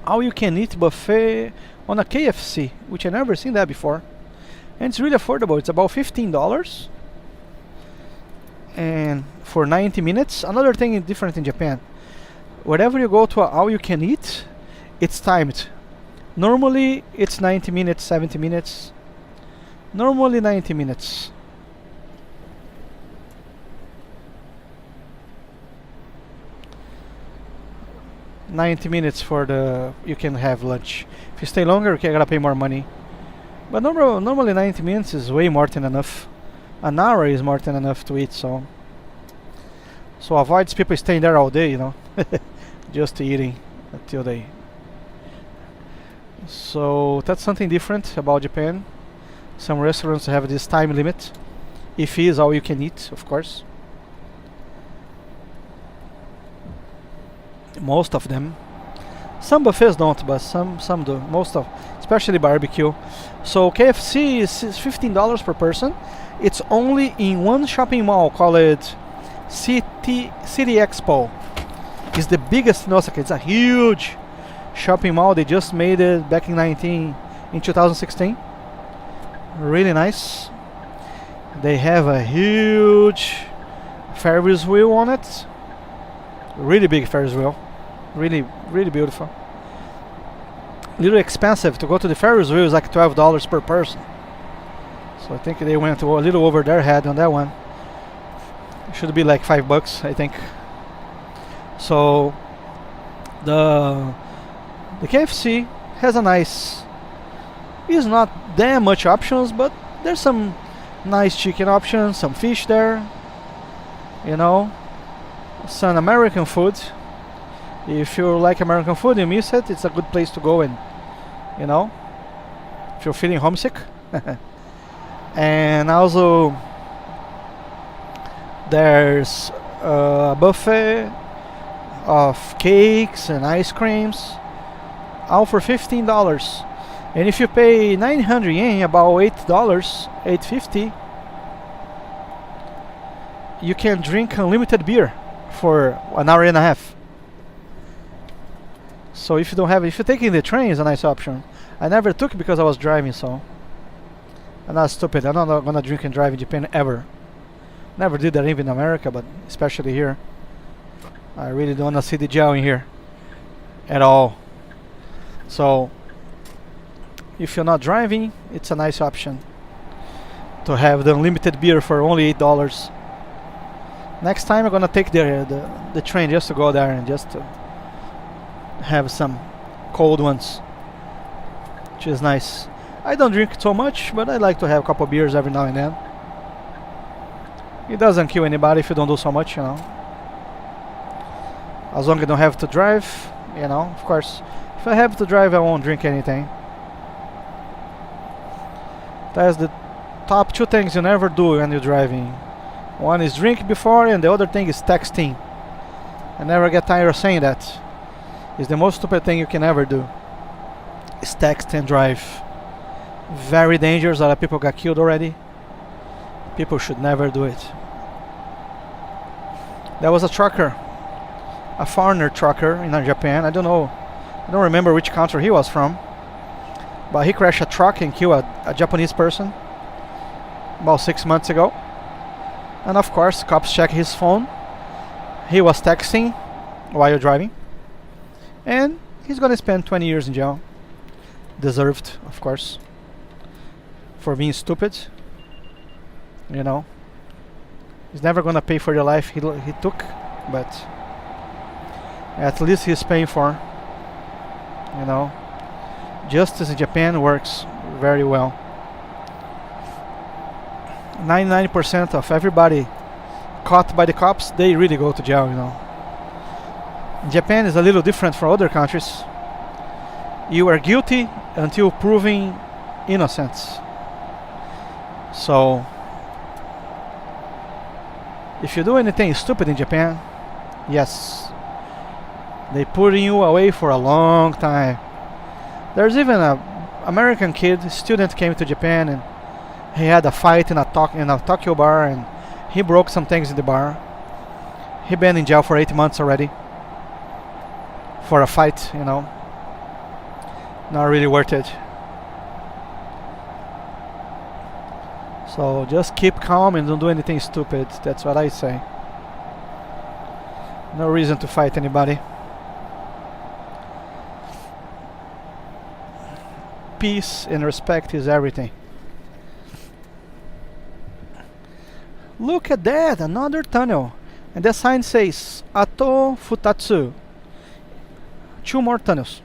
Speaker 1: all-you-can-eat buffet on a KFC, which I never seen that before, and it's really affordable. It's about $15, and for 90 minutes. Another thing is different in Japan. Wherever you go to a all-you-can-eat, it's timed. Normally it's 90 minutes, 70 minutes. Normally 90 minutes. For you can have lunch. If you stay longer, you gotta pay more money. But normally 90 minutes is way more than enough. An hour is more than enough to eat. So avoids people staying there all day, just eating until they. So that's something different about Japan. Some restaurants have this time limit. If it is all you can eat, of course. Most of them. Some buffets don't, but some do. Most of, especially barbecue. So KFC is $15 per person. It's only in one shopping mall called City Expo. It's the biggest in Osaka. It's a huge shopping mall. They just made it back in 2016. Really nice. They have a huge Ferris wheel on it. Really big Ferris wheel. Really, really beautiful. Little expensive to go to the Ferris wheel. Is like $12 per person. So I think they went a little over their head on that one. It should be like $5, I think. So the KFC has a nice. It's not that much options, but there's some nice chicken options, some fish there. Some American food. If you like American food, you miss it. It's a good place to go and, if you're feeling homesick. And also, there's a buffet of cakes and ice creams, all for $15. And if you pay 900 yen, about $8.50, you can drink unlimited beer for an hour and a half. So if you're taking the train, is a nice option. I never took it because I was driving, so I'm not stupid. I'm not gonna drink and drive in Japan ever. Never did that even in America, but especially here. I really don't wanna see the jail in here at all. So if you're not driving, it's a nice option to have the unlimited beer for only $8. Next time I'm gonna take the train just to go there and just to have some cold ones, which is nice. I don't drink so much, but I like to have a couple beers every now and then. It doesn't kill anybody if you don't do so much, As long as I don't have to drive, of course. If I have to drive, I won't drink anything. That's the top two things you never do when you're driving. One is drink before, and the other thing is texting. I never get tired of saying that. It's the most stupid thing you can ever do. Is text and drive. Very dangerous. A lot of people got killed already. People should never do it. There was a trucker, a foreigner trucker in Japan. I don't remember which country he was from, but he crashed a truck and killed a Japanese person about 6 months ago. And of course, cops check his phone. He was texting while driving, and he's gonna spend 20 years in jail. Deserved, of course, for being stupid. He's never gonna pay for the life he took, but At least he's paying for. You know, justice in Japan works very well. 99% of everybody caught by the cops, they really go to jail, you know. Japan is a little different from other countries. You are guilty until proven innocence. So, if you do anything stupid in Japan, yes, they put you away for a long time. There's even a American kid, student, came to Japan and he had a fight in a Tokyo bar and he broke some things in the bar. He been in jail for 8 months already for a fight, you know. Not really worth it. So just keep calm and don't do anything stupid. That's what I say. No reason to fight anybody. Peace and respect is everything. Look at that, another tunnel. And the sign says Ato Futatsu. 2 more tunnels.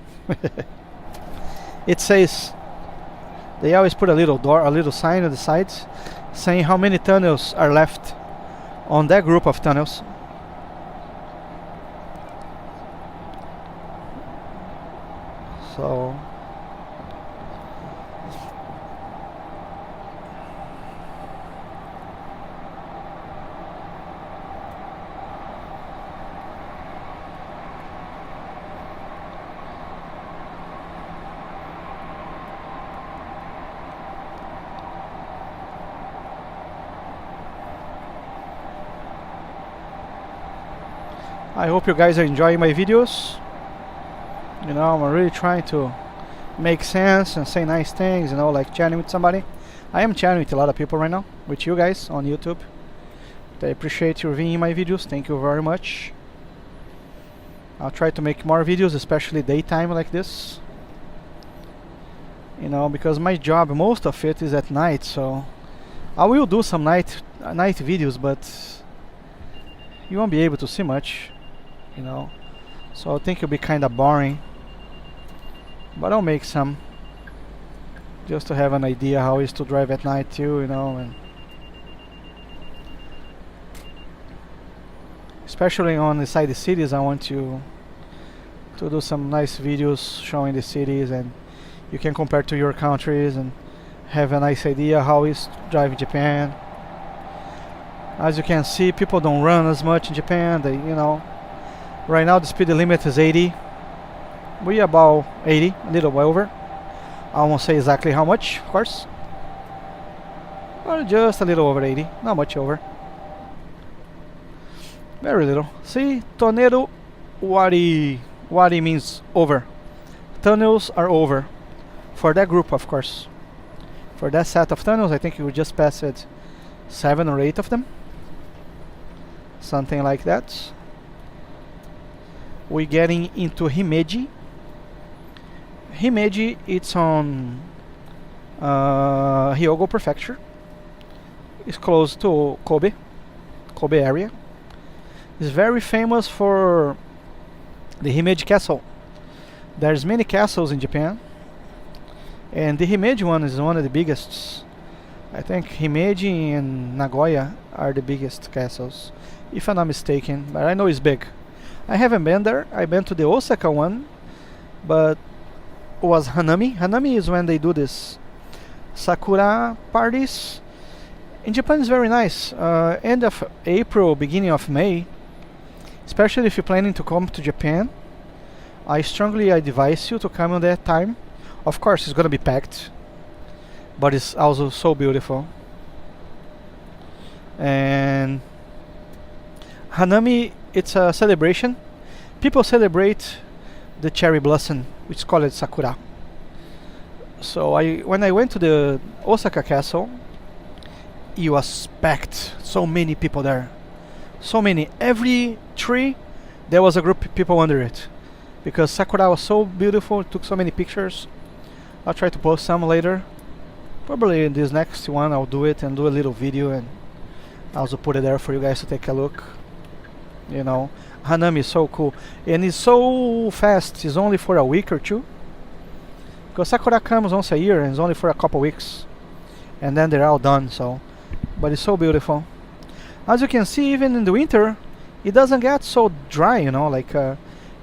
Speaker 1: It says, they always put a little door, a little sign on the sides saying how many tunnels are left on that group of tunnels. So I hope you guys are enjoying my videos. You know, I'm really trying to make sense and say nice things, you know, like chatting with somebody. I am chatting with a lot of people right now, with you guys on YouTube. I appreciate you viewing my videos. Thank you very much. I'll try to make more videos, especially daytime like this. You know, because my job, most of it is at night, so I will do some night videos, but you won't be able to see much, you know. So I think it'll be kind of boring, but I'll make some just to have an idea how it is to drive at night too, you know, and especially on inside the cities. I want to do some nice videos showing the cities, and you can compare to your countries and have a nice idea how it is to drive in Japan. As you can see, people don't run as much in Japan. They, you know, right now the speed limit is 80. We about 80, a little bit over. I won't say exactly how much, of course, but just a little over 80, not much over. Very little. See, Toneru Wari. Wari means over. Tunnels are over. For that group, of course. For that set of tunnels, I think we just passed 7 or 8 of them. Something like that. We're getting into Himeji. Himeji, it's on Hyogo Prefecture. It's close to Kobe area. It's very famous for the Himeji Castle. There's many castles in Japan, and the Himeji one is one of the biggest. I think Himeji and Nagoya are the biggest castles, if I'm not mistaken, but I know it's big. I haven't been there. I've been to the Osaka one, but it was Hanami. Hanami is when they do this Sakura parties. In Japan it's very nice. End of April, beginning of May, especially if you're planning to come to Japan, I strongly advise you to come on that time. Of course it's gonna be packed, but it's also so beautiful. And Hanami, it's a celebration. People celebrate the cherry blossom, which is called Sakura. So when I went to the Osaka castle, it was packed. So many people there. So many. Every tree, there was a group of people under it. Because Sakura was so beautiful, it took so many pictures. I'll try to post some later. Probably in this next one I'll do it and do a little video, and I'll also put it there for you guys to take a look. You know, Hanami is so cool, and it's so fast. It's only for a week or two, because sakura comes once a year and it's only for a couple weeks, and then they're all done. So, but it's so beautiful. As you can see, even in the winter, it doesn't get so dry. You know, like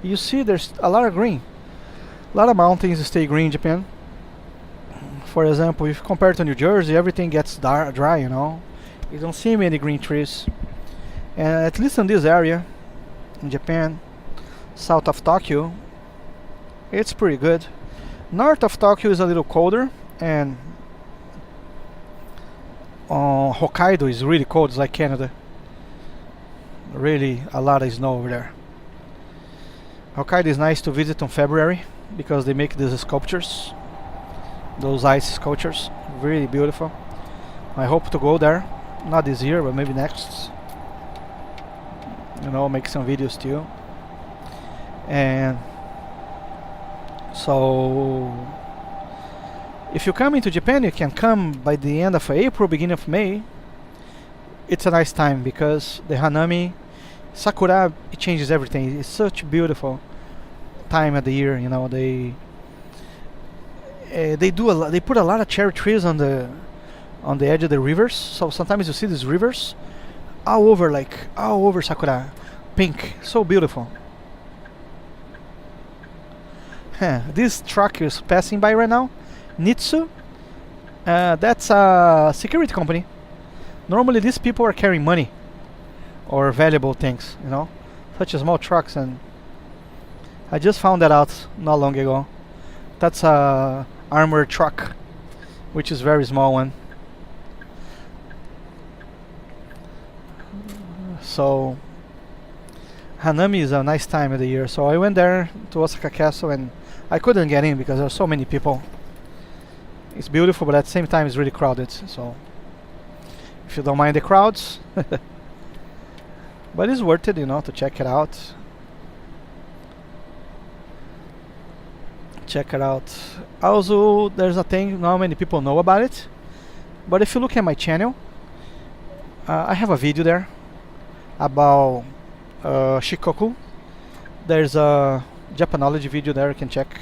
Speaker 1: you see, there's a lot of green. A lot of mountains stay green in Japan. For example, if compared to New Jersey, everything gets dry. You know, you don't see many green trees, and at least in this area in Japan, south of Tokyo, it's pretty good. North of Tokyo is a little colder, and Hokkaido is really cold. It's like Canada. Really, a lot of snow over there. Hokkaido is nice to visit in February because they make these sculptures, those ice sculptures, really beautiful. I hope to go there, not this year, but maybe next. You know, make some videos too. And so, if you come into Japan, you can come by the end of April, beginning of May. It's a nice time because the Hanami, Sakura, it changes everything. It's such a beautiful time of the year. You know, they do a lot. They put a lot of cherry trees on the edge of the rivers. So sometimes you see these rivers all over Sakura, pink, so beautiful. This truck is passing by right now, Nitsu. That's a security company. Normally these people are carrying money or valuable things, you know, such as small trucks, and I just found that out not long ago. That's a armored truck, which is very small one. So Hanami is a nice time of the year. So I went there to Osaka Castle, and I couldn't get in because there are so many people. It's beautiful, but at the same time it's really crowded. So if you don't mind the crowds, but it's worth it, you know, to check it out. Check it out. Also, there's a thing, not many people know about it, but if you look at my channel, I have a video there about Shikoku. There's a Japanology video there you can check.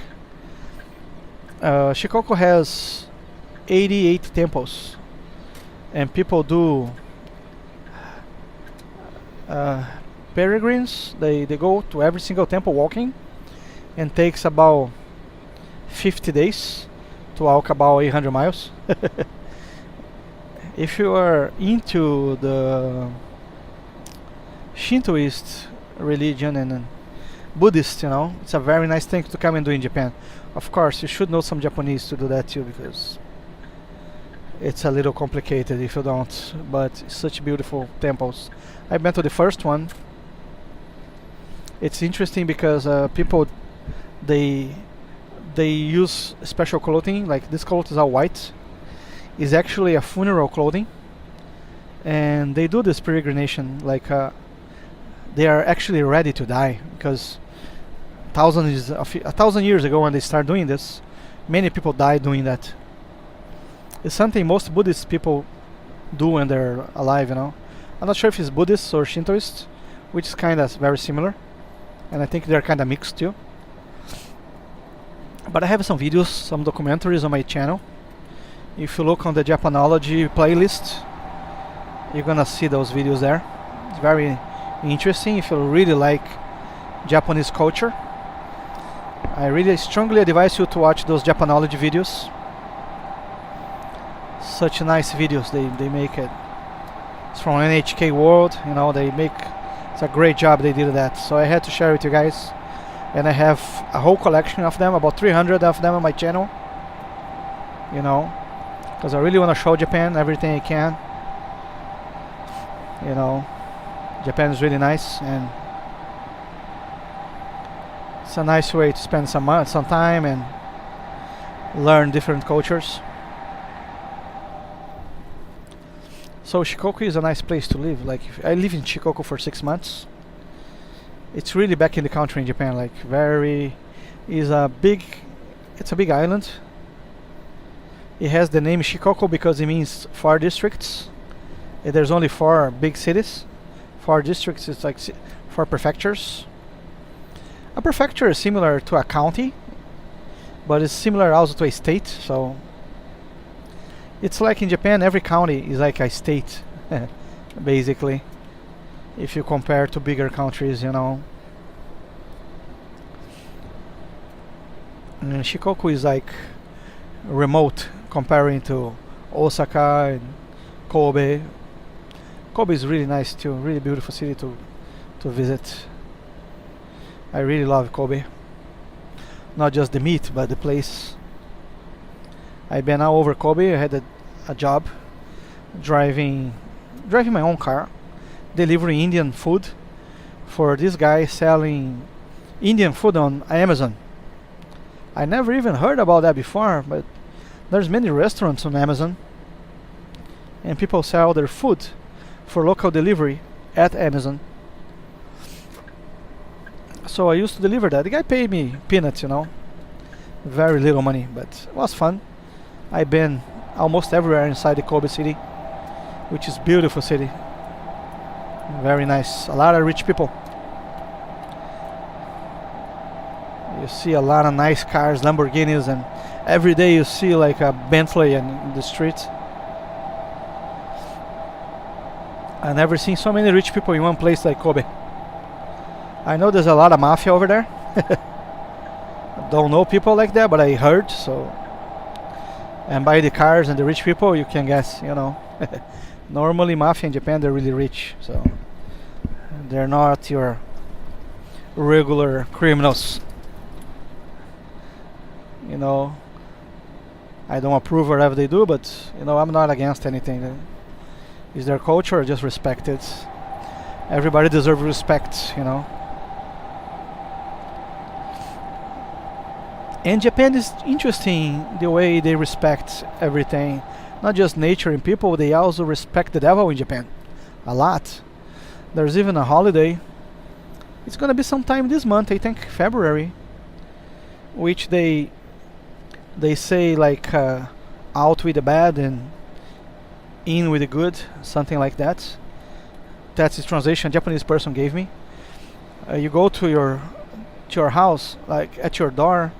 Speaker 1: Shikoku has 88 temples, and people do peregrines. They go to every single temple walking, and takes about 50 days to walk about 800 miles. If you are into the Shintoist religion and Buddhist, you know, it's a very nice thing to come and do in Japan. Of course, you should know some Japanese to do that too, because it's a little complicated if you don't, but it's such beautiful temples. I've been to the first one. It's interesting because people, they use special clothing, like this cloth is all white. It's actually a funeral clothing, and they do this peregrination like they are actually ready to die, because a thousand years ago when they start doing this, many people died doing that. It's something most Buddhist people do when they're alive, you know. I'm not sure if it's Buddhist or Shintoist, which is kind of very similar, and I think they're kind of mixed too. But I have some videos, some documentaries on my channel. If you look on the Japanology playlist, you're gonna see those videos there. It's very interesting if you really like Japanese culture. I really strongly advise you to watch those Japanology videos. Such nice videos they make it. It's from NHK World, you know, it's a great job they did that. So I had to share with you guys. And I have a whole collection of them, about 300 of them on my channel. You know, because I really want to show Japan everything I can. You know, Japan is really nice, and it's a nice way to spend some time and learn different cultures. So Shikoku is a nice place to live. Like, I live in Shikoku for 6 months. It's really back in the country in Japan. Like, it's a big island. It has the name Shikoku because it means 4 districts. There's only 4 big cities. 4 districts is like for prefectures. A prefecture is similar to a county, but it's similar also to a state. So it's like in Japan, every county is like a state, basically. If you compare to bigger countries, you know. And Shikoku is like remote comparing to Osaka and Kobe. Kobe is really nice too, really beautiful city to visit. I really love Kobe. Not just the meat, but the place. I've been all over Kobe. I had a job driving my own car, delivering Indian food for this guy selling Indian food on Amazon. I never even heard about that before, but there's many restaurants on Amazon, and people sell their food for local delivery at Amazon. So I used to deliver that. The guy paid me peanuts, you know, very little money, but it was fun. I've been almost everywhere inside the Kobe city, which is beautiful city. Very nice. A lot of rich people. You see a lot of nice cars, Lamborghinis, and every day you see like a Bentley in the streets. I've never seen so many rich people in one place like Kobe. I know there's a lot of mafia over there. Don't know people like that, but I heard so. And by the cars and the rich people, you can guess, you know. Normally, mafia in Japan, they're really rich, so they're not your regular criminals. You know, I don't approve whatever they do, but you know, I'm not against anything. It's their culture, just respect it. Everybody deserves respect, you know. And Japan is interesting the way they respect everything. Not just nature and people, they also respect the devil in Japan. A lot. There's even a holiday. It's gonna be sometime this month, I think February, which they say like out with the bad and in with the good, something like that. That's the translation a Japanese person gave me. You go to your house, like at your door,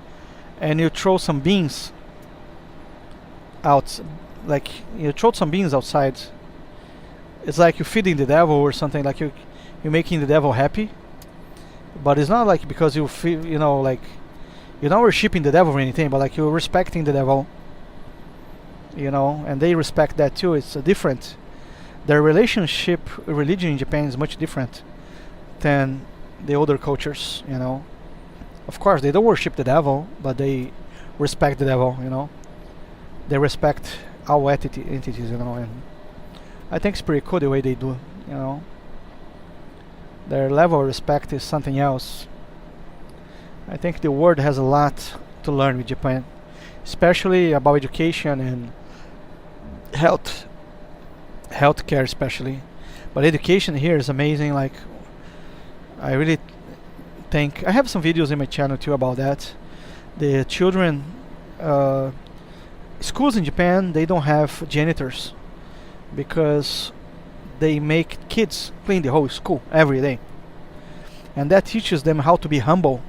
Speaker 1: and you throw some beans out, like you throw some beans outside. It's like you're feeding the devil or something, like you're making the devil happy. But it's not like because you feel, you know, like you're not worshiping the devil or anything, but like you're respecting the devil, you know, and they respect that too. It's different. Their relationship, religion in Japan is much different than the other cultures, you know. Of course, they don't worship the devil, but they respect the devil, you know. They respect all entities, you know, and I think it's pretty cool the way they do, you know. Their level of respect is something else. I think the world has a lot to learn with Japan, especially about education and healthcare especially. But education here is amazing. Like, I really think I have some videos in my channel too about that. The children, schools in Japan, they don't have janitors because they make kids clean the whole school every day, and that teaches them how to be humble,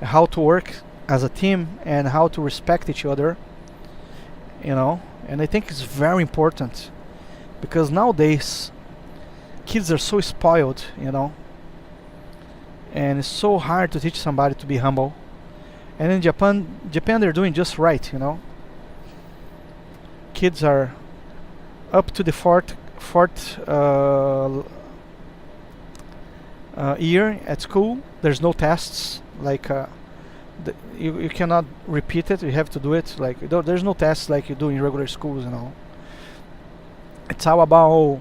Speaker 1: how to work as a team, and how to respect each other, you know. And I think it's very important because nowadays kids are so spoiled, you know, and it's so hard to teach somebody to be humble. And in Japan they're doing just right, you know. Kids are up to the fourth year at school. There's no tests, like you cannot repeat it, you have to do it. Like there's no tests like you do in regular schools, you know. It's all about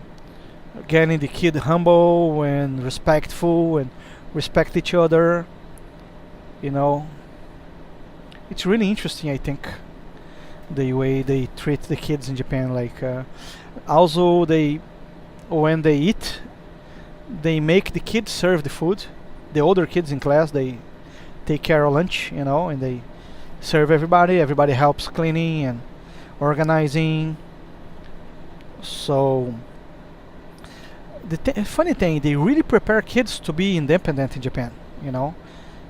Speaker 1: getting the kid humble and respectful and respect each other, you know. It's really interesting, I think, the way they treat the kids in Japan. Like also when they eat, they make the kids serve the food. The older kids in class, they take care of lunch, you know, and they serve everybody. Everybody helps cleaning and organizing. So funny thing, they really prepare kids to be independent in Japan, you know,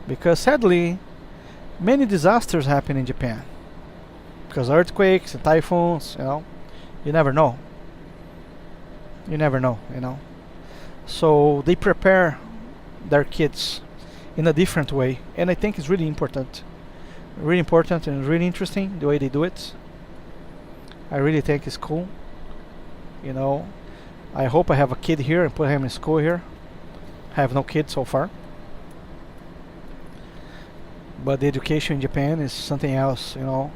Speaker 1: because sadly, many disasters happen in Japan. Because earthquakes and typhoons, you know, you never know. You never know, you know. So they prepare their kids in a different way, and I think it's really important. Really important and really interesting the way they do it. I really think it's cool. You know, I hope I have a kid here and put him in school here. I have no kids so far. But the education in Japan is something else, you know.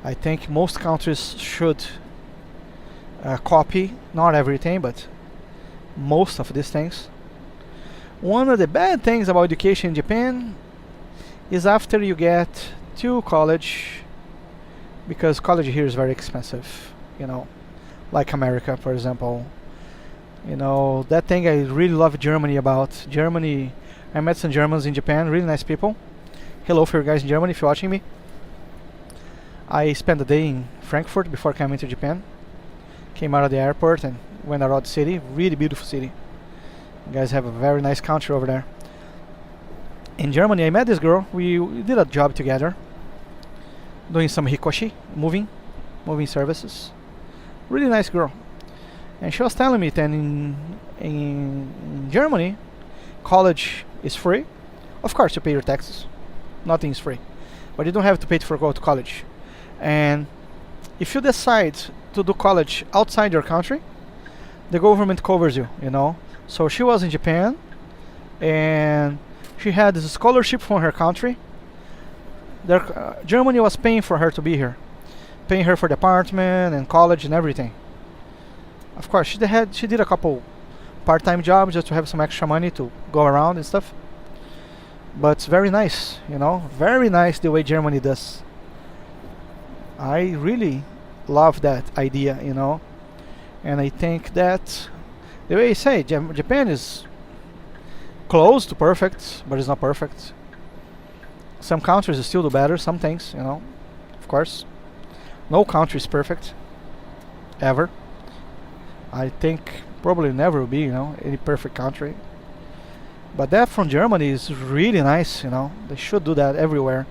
Speaker 1: I think most countries should copy, not everything, but most of these things. One of the bad things about education in Japan is after you get to college, because college here is very expensive, you know, like America, for example. You know, that thing I really love Germany about. Germany, I met some Germans in Japan, really nice people. Hello for you guys in Germany if you're watching me. I spent a day in Frankfurt before coming to Japan. Came out of the airport and went around the city. Really beautiful city. You guys have a very nice country over there. In Germany, I met this girl. We did a job together, doing some hikoshi, moving services. Really nice girl. And she was telling me that in Germany, college is free. Of course, you pay your taxes. Nothing is free, but you don't have to pay for go to college. And if you decide to do college outside your country, the government covers you, you know. So she was in Japan, and she had this scholarship from her country. Germany was paying for her to be here, paying her for the apartment and college and everything. Of course, she did a couple part-time jobs just to have some extra money to go around and stuff. But it's very nice, you know, very nice the way Germany does. I really love that idea, you know, and I think that the way I say, Japan is close to perfect, but it's not perfect. Some countries still do better, some things, you know, of course. No country is perfect, ever. I think probably never will be, you know, any perfect country. But that from Germany is really nice, you know. They should do that everywhere.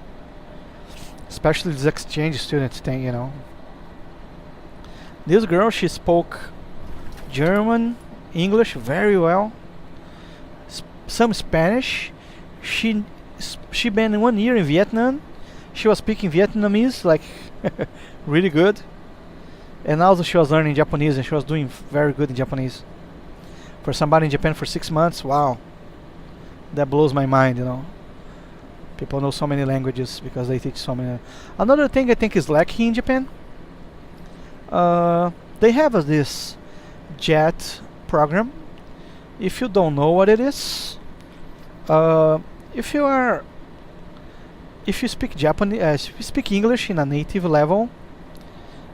Speaker 1: Especially this exchange students thing, you know. This girl, she spoke German, English very well. Some Spanish. She been 1 year in Vietnam. She was speaking Vietnamese, like, really good. And also she was learning Japanese, and she was doing very good in Japanese. For somebody in Japan for 6 months, wow. That blows my mind, you know. People know so many languages because they teach so many. Another thing I think is lacking in Japan. They have this JET program. If you don't know what it is, if you speak Japanese, if you speak English in a native level,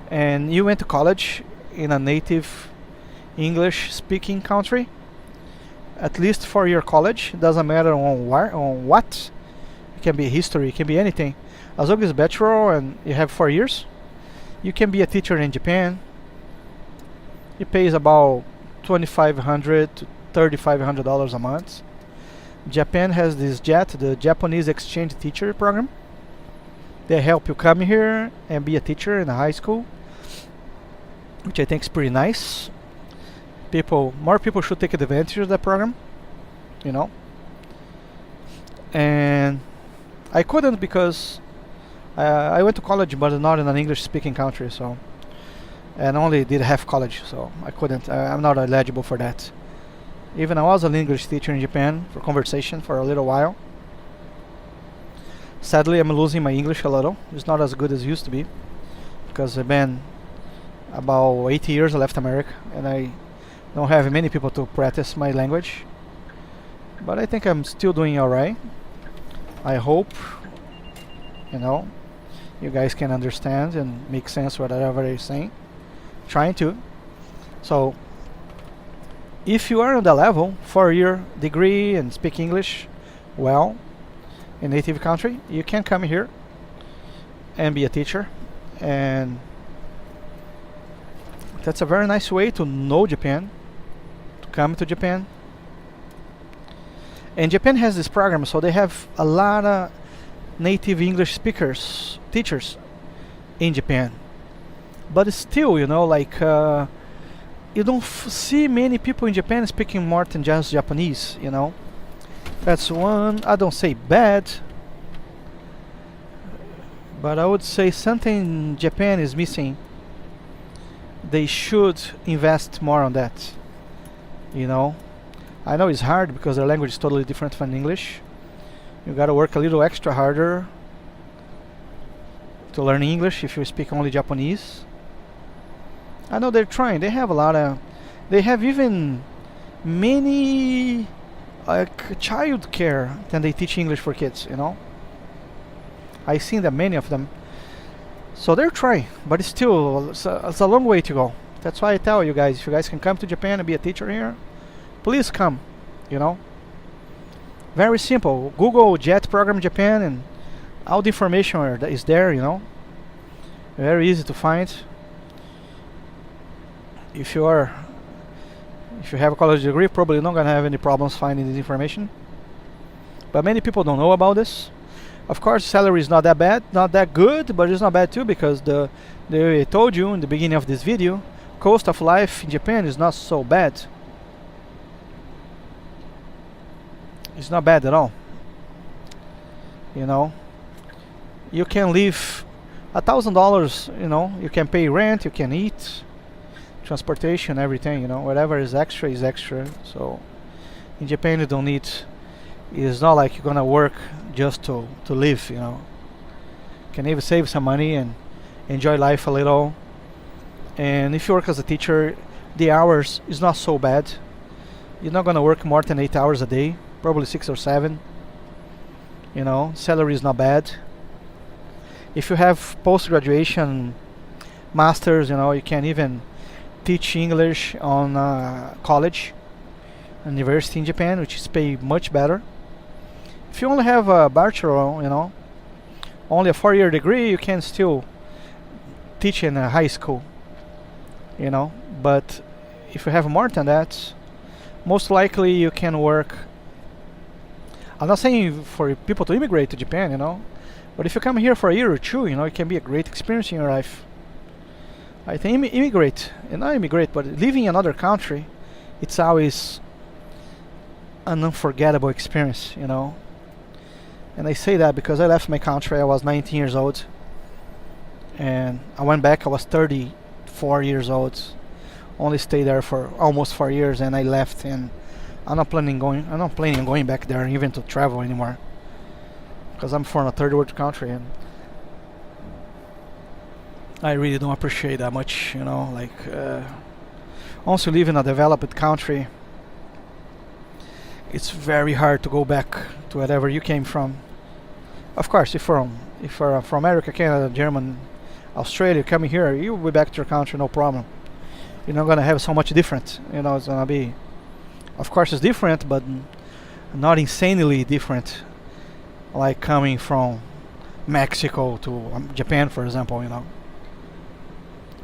Speaker 1: and you went to college in a native English-speaking country, at least for your college, doesn't matter on what. It can be history, it can be anything. As long as it's bachelor and you have 4 years, you can be a teacher in Japan. It pays about $2,500 to $3,500 a month. Japan has this JET, the Japanese Exchange Teacher Program. They help you come here and be a teacher in a high school, which I think is pretty nice. More people should take advantage of that program, you know. And I couldn't because I went to college, but not in an English-speaking country, so, and only did half college, so I couldn't. I'm not eligible for that. Even I was an English teacher in Japan for conversation for a little while. Sadly, I'm losing my English a little. It's not as good as it used to be, because I've been about 80 years I left America, and I don't have many people to practice my language. But I think I'm still doing alright. I hope, you know, you guys can understand and make sense whatever I'm saying. Trying to. So, if you are on the level, 4-year degree and speak English well in native country, you can come here and be a teacher, and that's a very nice way to know Japan, to come to Japan. And Japan has this program, so they have a lot of native English speakers, teachers in Japan. But still, you know, like you don't see many people in Japan speaking more than just Japanese, you know. That's one, I don't say bad, but I would say something Japan is missing. They should invest more on that, you know. I know it's hard because their language is totally different from English. You gotta work a little extra harder to learn English if you speak only Japanese. I know they're trying. They have a lot of... They have even many child care than they teach English for kids, you know. I've seen that many of them. So they're trying, but it's still it's a long way to go. That's why I tell you guys, if you guys can come to Japan and be a teacher here, please come, you know. Very simple. Google JET program Japan and all the information is there, you know. Very easy to find. If you have a college degree, probably not gonna have any problems finding this information. But many people don't know about this. Of course, salary is not that bad, not that good, but it's not bad too, because I told you in the beginning of this video, cost of life in Japan is not so bad. It's not bad at all. You know, you can live $1,000. You know, you can pay rent, you can eat, transportation, everything. You know, whatever is extra is extra. So in Japan, you don't need. It's not like you're gonna work just to live. You know, you can even save some money and enjoy life a little. And if you work as a teacher, the hours is not so bad. You're not gonna work more than 8 hours a day. Probably 6 or 7. You know, salary is not bad. If you have post-graduation masters, you know, you can even teach English on college, university in Japan, which is paid much better. If you only have a bachelor, you know, only a 4-year degree, you can still teach in a high school, you know. But if you have more than that, most likely you can work. I'm not saying for people to immigrate to Japan, you know, but if you come here for a year or two, you know, it can be a great experience in your life. I think not immigrate, but living in another country, it's always an unforgettable experience, you know. And I say that because I left my country, I was 19 years old, and I went back, I was 34 years old, only stayed there for almost 4 years, and I left, and I'm not planning on going back there even to travel anymore, because I'm from a third world country, and I really don't appreciate that much, you know. Like once you live in a developed country, it's very hard to go back to wherever you came from. Of course, if you're from America, Canada, Germany, Australia, coming here, you'll be back to your country, no problem. You're not gonna have so much different, you know. It's gonna be, of course, it's different, but not insanely different, like coming from Mexico to Japan, for example, you know.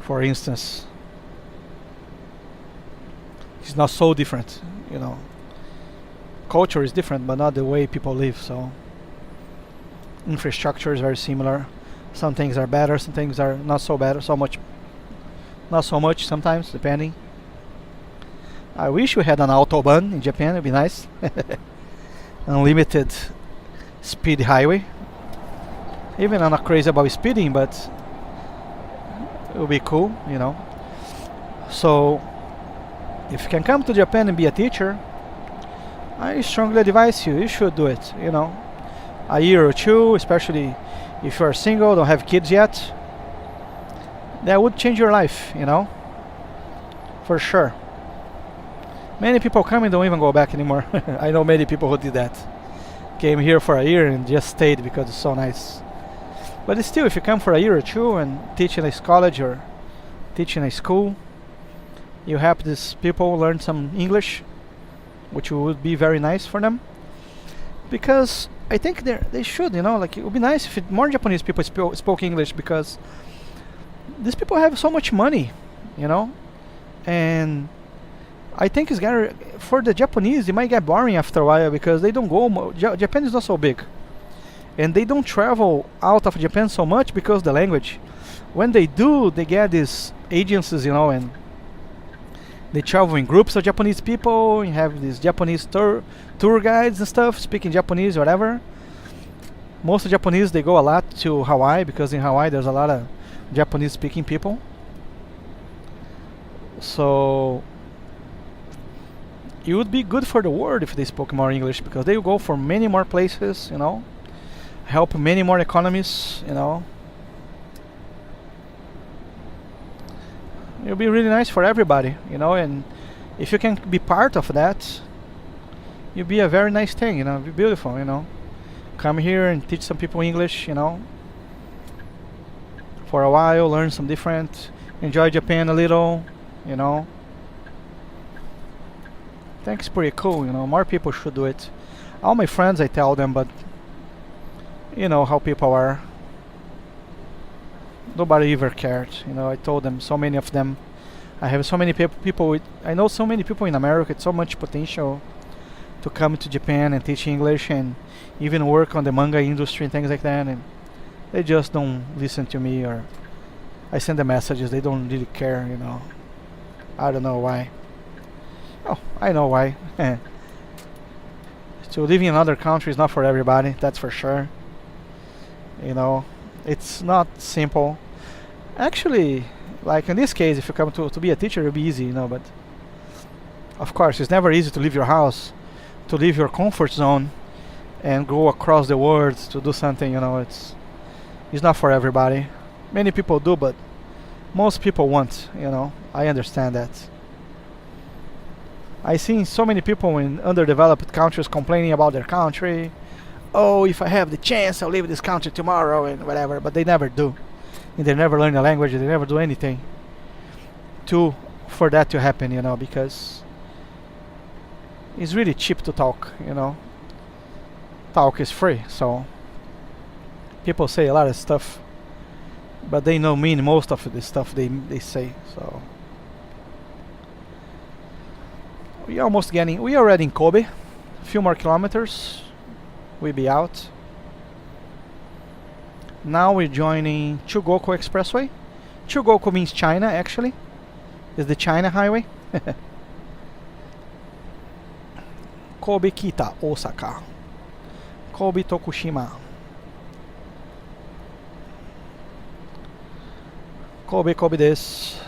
Speaker 1: For instance, it's not so different, you know. Culture is different, but not the way people live. So infrastructure is very similar. Some things are better, some things are not so better, not so much sometimes, depending. I wish we had an autobahn in Japan, it'd be nice. Unlimited speed highway. Even I'm not crazy about speeding, but it would be cool, you know. So if you can come to Japan and be a teacher, I strongly advise you should do it, you know. A year or two, especially if you're single, don't have kids yet. That would change your life, you know, for sure. Many people come and don't even go back anymore. I know many people who did that. Came here for a year and just stayed because it's so nice. But still, if you come for a year or two and teach in a college or teach in a school, you help these people learn some English, which would be very nice for them. Because I think they should, you know, like it would be nice if more Japanese people spoke English, because these people have so much money, you know, and I think it's gonna, for the Japanese, it might get boring after a while because they don't go. Japan is not so big, and they don't travel out of Japan so much because the language. When they do, they get these agencies, and they travel in groups of Japanese people. And have these Japanese tour guides and stuff speaking Japanese, whatever. Most of Japanese, they go a lot to Hawaii because in Hawaii there's a lot of Japanese speaking people. So it would be good for the world if they spoke more English because they will go for many more places, help many more economies, It'll be really nice for everybody, and if you can be part of that, it'll be a very nice thing, it'll be beautiful, Come here and teach some people English, for a while, learn some different, enjoy Japan a little, I think it's pretty cool, more people should do it. All my friends, I tell them, but you know how people are. Nobody ever cared, I told them, so many of them. I have so many people I know so many people in America with so much potential to come to Japan and teach English and even work on the manga industry and things like that, and they just don't listen to me, or I send them messages, they don't really care, I don't know why. Oh, I know why. So living in another country is not for everybody, that's for sure. It's not simple. Actually, like in this case, if you come to be a teacher, it'll be easy, but of course, it's never easy to leave your house, to leave your comfort zone, and go across the world to do something. It's not for everybody. Many people do, but most people won't. I understand that. I seen so many people in underdeveloped countries complaining about their country. Oh, if I have the chance, I'll leave this country tomorrow and whatever, but they never do. And they never learn the language, they never do anything for that to happen, because it's really cheap to talk, Talk is free, so people say a lot of stuff, but they don't mean most of the stuff they say, so. We already in Kobe, a few more kilometers, we'll be out. Now we're joining Chugoku Expressway. Chugoku means China, actually. It's the China highway. Kobe Kita, Osaka. Kobe Tokushima. Kobe desu.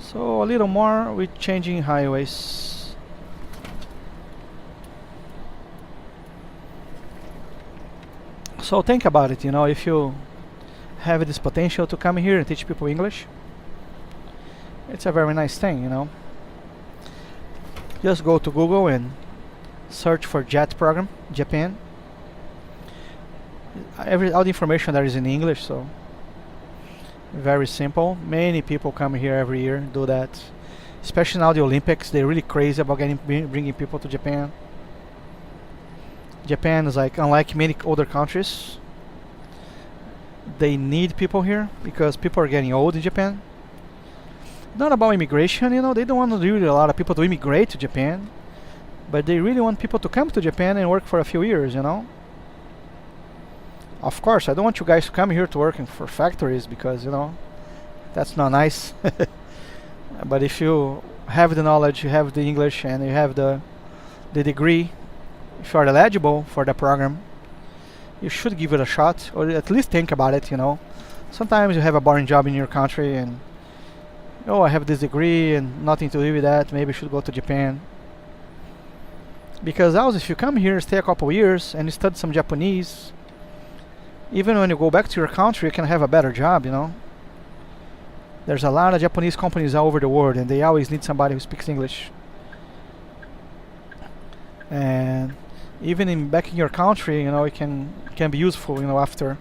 Speaker 1: So a little more, we're changing highways. So think about it, if you have this potential to come here and teach people English, it's a very nice thing, Just go to Google and search for JET program, Japan. All the information there is in English, so very simple. Many people come here every year, do that. Especially now the Olympics, they're really crazy about bringing people to Japan. Japan is unlike many other countries, they need people here because people are getting old in Japan. Not about immigration, they don't want really a lot of people to immigrate to Japan, but they really want people to come to Japan and work for a few years, Of course, I don't want you guys to come here to work for factories because, that's not nice. But if you have the knowledge, you have the English, and you have the degree, if you are eligible for the program, you should give it a shot, or at least think about it, Sometimes you have a boring job in your country and, I have this degree and nothing to do with that, maybe I should go to Japan. Because also, if you come here, stay a couple years, and you study some Japanese, even when you go back to your country, you can have a better job, There's a lot of Japanese companies all over the world, and they always need somebody who speaks English. And even back in your country, it can be useful, after.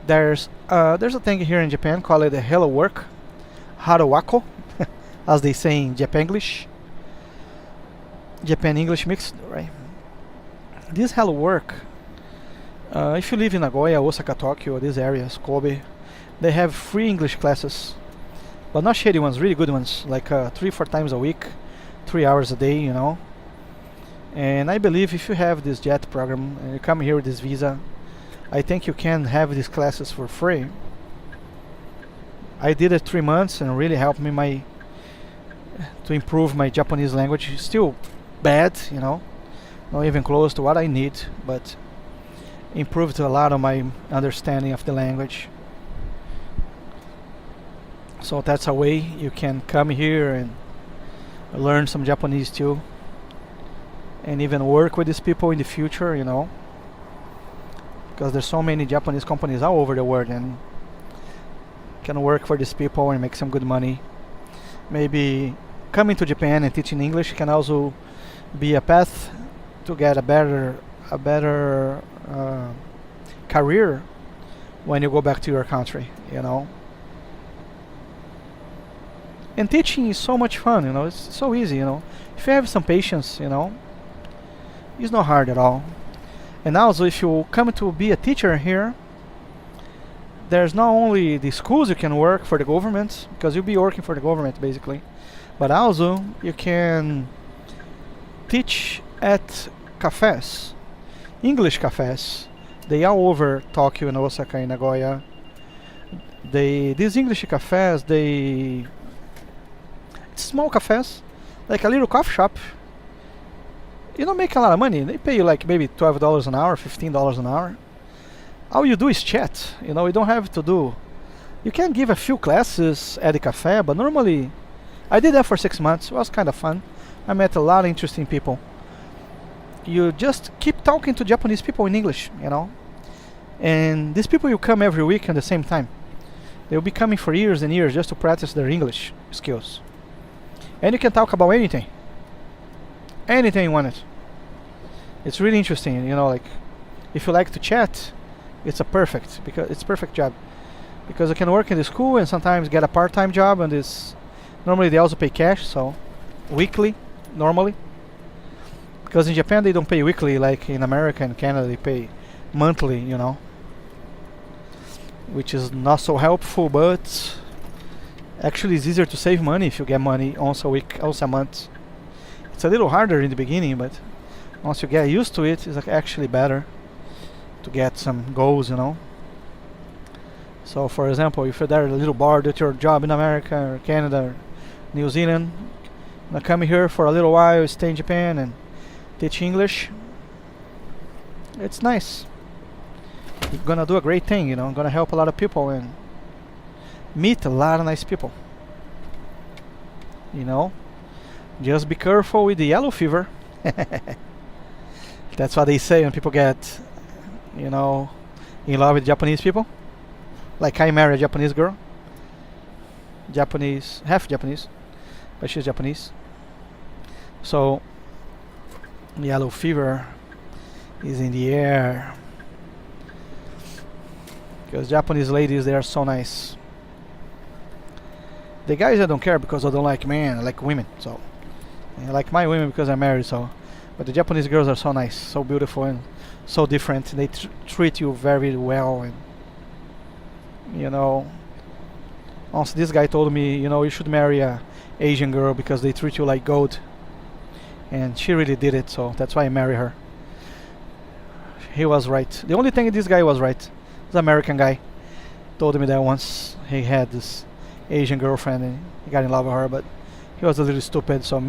Speaker 1: There's a thing here in Japan called the Hello Work, Haruwako, as they say in Japan English mixed, right? This Hello Work, if you live in Nagoya, Osaka, Tokyo, these areas, Kobe, they have free English classes. but not shady ones, really good ones, like 3-4 times a week, 3 hours a day, you know. And I believe if you have this JET program and you come here with this visa, I think you can have these classes for free. I did it 3 months and really helped me to improve my Japanese language. It's still bad, you know, not even close to what I need, but improved a lot of my understanding of the language. So that's a way you can come here and learn some Japanese too, and even work with these people in the future, you know, because there's so many Japanese companies all over the world, and can work for these people and make some good money. Maybe coming to Japan and teaching English can also be a path to get a better career when you go back to your country, you know. And teaching is so much fun, you know. It's so easy, you know. If you have some patience, you know, it's not hard at all. And also, if you come to be a teacher here, there's not only the schools you can work for the government, because you'll be working for the government basically, but also you can teach at cafes, English cafes. They are over Tokyo and Osaka and Nagoya. These English cafes, it's small cafes, like a little coffee shop. You don't make a lot of money. They pay you like maybe $12 an hour, $15 an hour. All you do is chat, you know. You don't have to do. You can give a few classes at the cafe, but normally, I did that for 6 months. It was kind of fun. I met a lot of interesting people. You just keep talking to Japanese people in English, you know. And these people you come every week at the same time. They'll be coming for years and years just to practice their English skills. And you can talk about anything. Anything you want it. It's really interesting, you know, like if you like to chat, it's perfect job, because you can work in the school and sometimes get a part-time job, and this normally they also pay cash, so weekly normally, because in Japan they don't pay weekly like in America and Canada. They pay monthly, you know, which is not so helpful, but actually it's easier to save money if you get money once a week, once a month. It's a little harder in the beginning, but once you get used to it, it's like actually better to get some goals, you know. So for example, if you're there a little bored at your job in America or Canada or New Zealand, now come here for a little while, stay in Japan and teach English. It's nice. You're gonna do a great thing, you know. I'm gonna help a lot of people and meet a lot of nice people, you know. Just be careful with the yellow fever. That's what they say when people get, you know, in love with Japanese people. Like I married a Japanese girl. Japanese, half Japanese, but she's Japanese. So, yellow fever is in the air. Because Japanese ladies, they are so nice. The guys, I don't care because I don't like men, I like women. So, I like my women because I'm married, so. But the Japanese girls are so nice, so beautiful, and so different. They treat you very well, and you know. Also, this guy told me, you know, you should marry a Asian girl because they treat you like gold, and she really did it. So that's why I married her. He was right. The only thing this guy was right. This American guy told me that once he had this Asian girlfriend and he got in love with her, but he was a little stupid, so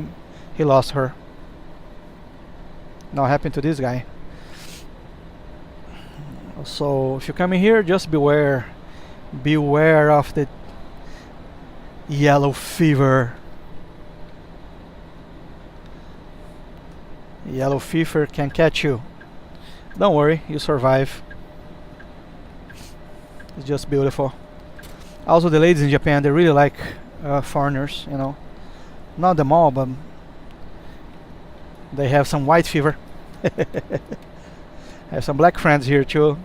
Speaker 1: he lost her. Now happened to this guy. So if you come in here, just beware of the yellow fever. Yellow fever can catch you. Don't worry, you survive. It's just beautiful. Also, the ladies in Japan, they really like foreigners, you know. Not them all, but they have some white fever. I have some black friends here too.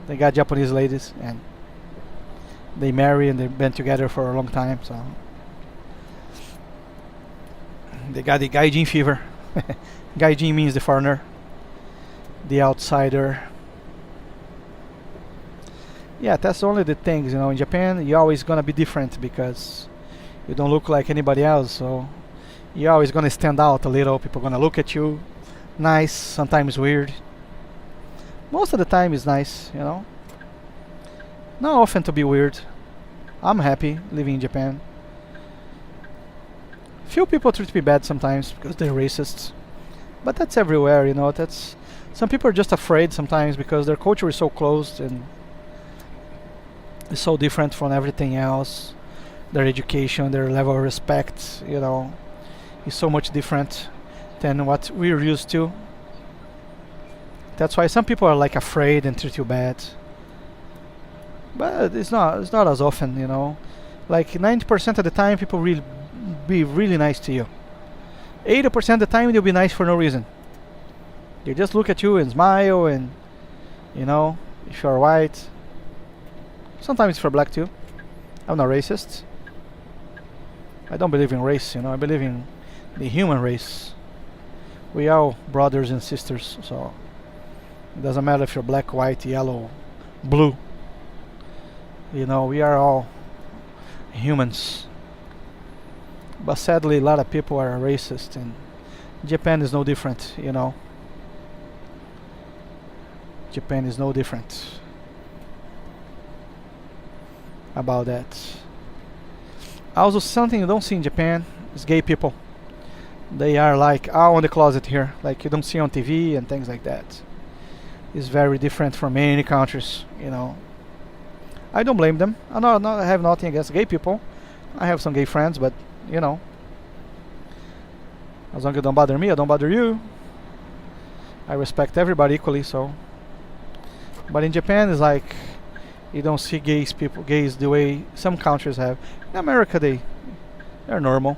Speaker 1: They got Japanese ladies and they marry and they've been together for a long time, so they got the gaijin fever. Gaijin means the foreigner, the outsider. Yeah, that's only the things, you know. In Japan, you're always gonna be different because You don't look like anybody else, so you're always gonna stand out a little. People gonna look at you. Nice, sometimes weird. Most of the time is nice, you know. Not often to be weird. I'm happy living in Japan. Few people treat me bad sometimes because they're racists. But that's everywhere, you know. That's some people are just afraid sometimes because their culture is so closed and is so different from everything else. Their education, their level of respect, you know, is so much different than what we're used to. That's why some people are like afraid and treat you bad. But it's not as often, you know. Like 90% of the time people will be really nice to you. 80% of the time they'll be nice for no reason. They just look at you and smile, and you know, if you're white. Sometimes if you're black too. I'm not racist. I don't believe in race, you know. I believe in the human race. We are all brothers and sisters, so it doesn't matter if you're black, white, yellow, blue. You know, we are all humans. But sadly, a lot of people are racist, and Japan is no different, you know. Japan is no different about that. Also, something you don't see in Japan is gay people. They are like out on the closet here, like you don't see on TV and things like that. It's very different from many countries, you know. I don't blame them. I have nothing against gay people. I have some gay friends, but you know, as long as you don't bother me, I don't bother you. I respect everybody equally, so. But in Japan, it's like you don't see gays the way some countries have. In America, they're normal,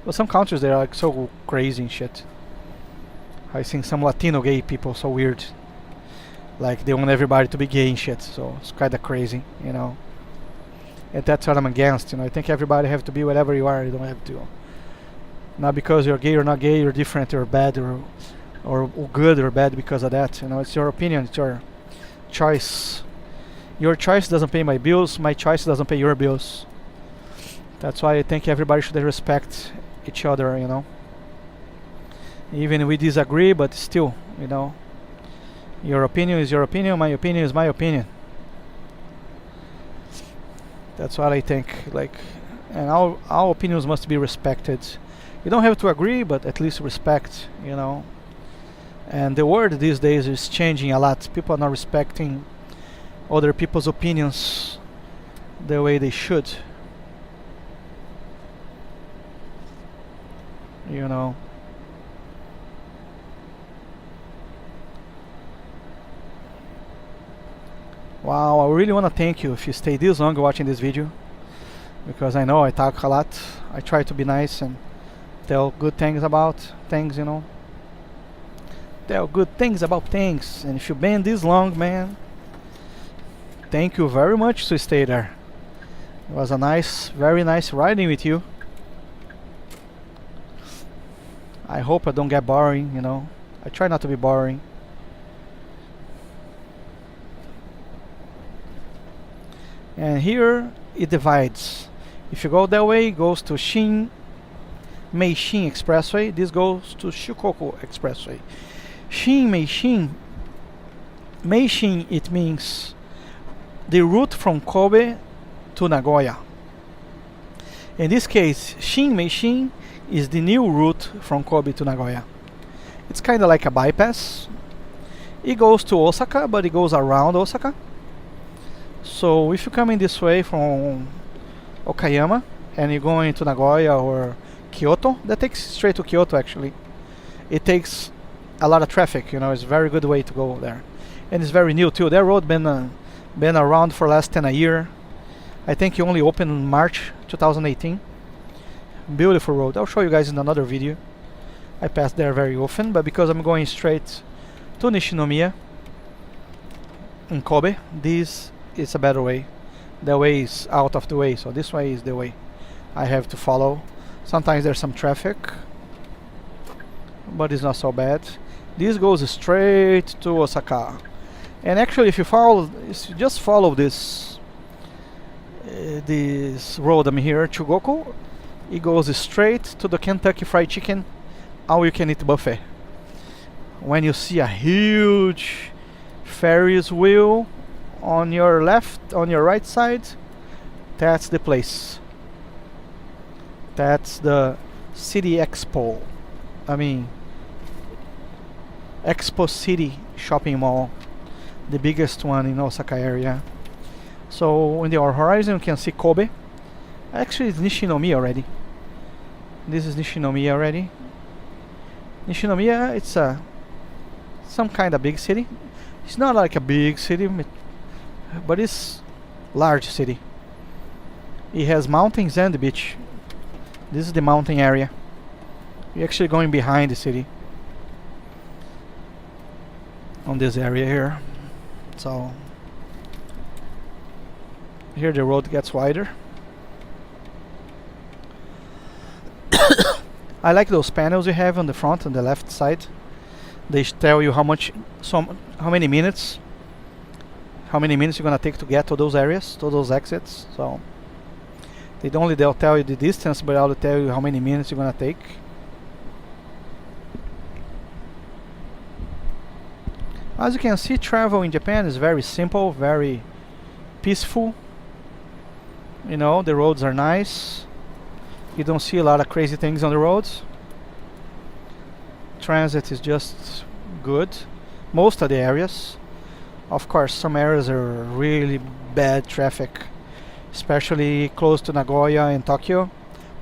Speaker 1: but some countries they're like so crazy and shit. I've seen some Latino gay people so weird. Like they want everybody to be gay and shit, so it's kind of crazy, you know. And that's what I'm against, you know. I think everybody have to be whatever you are. You don't have to. Not because you're gay or not gay, you're different or bad or good or bad because of that. You know, it's your opinion, it's your choice. Your choice doesn't pay my bills. My choice doesn't pay your bills. That's why I think everybody should respect each other, you know. Even we disagree, but still, you know. Your opinion is your opinion. My opinion is my opinion. That's what I think. Like, and our opinions must be respected. You don't have to agree, but at least respect, you know. And the world these days is changing a lot. People are not respecting other people's opinions the way they should. You know. Wow, I really want to thank you if you stay this long watching this video, because I know I talk a lot. I try to be nice and tell good things about things, you know. Tell good things about things. And if you've been this long, man, thank you very much to stay there. It was a nice, very nice riding with you. I hope I don't get boring, you know. I try not to be boring. And here it divides. If you go that way, it goes to Meishin Expressway. This goes to Shikoku Expressway. Meishin, it means the route from Kobe to Nagoya. In this case, Meishin is the new route from Kobe to Nagoya. It's kind of like a bypass. It goes to Osaka, but it goes around Osaka. So if you're coming this way from Okayama and you're going to Nagoya or Kyoto, that takes straight to Kyoto actually. It takes a lot of traffic, you know. It's a very good way to go there. And it's very new too. That road been around for less than a year. I think it only opened in March 2018. Beautiful road. I'll show you guys in another video. I pass there very often, but because I'm going straight to Nishinomiya in Kobe, this is a better way. The way is out of the way, so this way is the way I have to follow. Sometimes there's some traffic, but it's not so bad. This goes straight to Osaka. And actually, if you just follow this road I'm here, Chugoku, It goes straight to the Kentucky Fried Chicken all-you-can-eat buffet. When you see a huge Ferris wheel on your left, on your right side, that's the place. That's the City Expo. I mean, Expo City shopping mall, the biggest one in Osaka area. So in the horizon you can see Kobe. Actually it's Nishinomiya already. This is Nishinomiya already. Nishinomiya, it's some kind of big city. It's not like a big city, but it's large city. It has mountains and the beach. This is the mountain area. You're actually going behind the city on this area here. So here the road gets wider. I like those panels you have on the front and the left side. They tell you how many minutes you're gonna take to get to those areas, to those exits. So they'll tell you the distance, but they'll tell you how many minutes you're gonna take. As you can see, travel in Japan is very simple, very peaceful. You know, the roads are nice. You don't see a lot of crazy things on the roads. Transit is just good. Most of the areas. Of course, some areas are really bad traffic, especially close to Nagoya and Tokyo.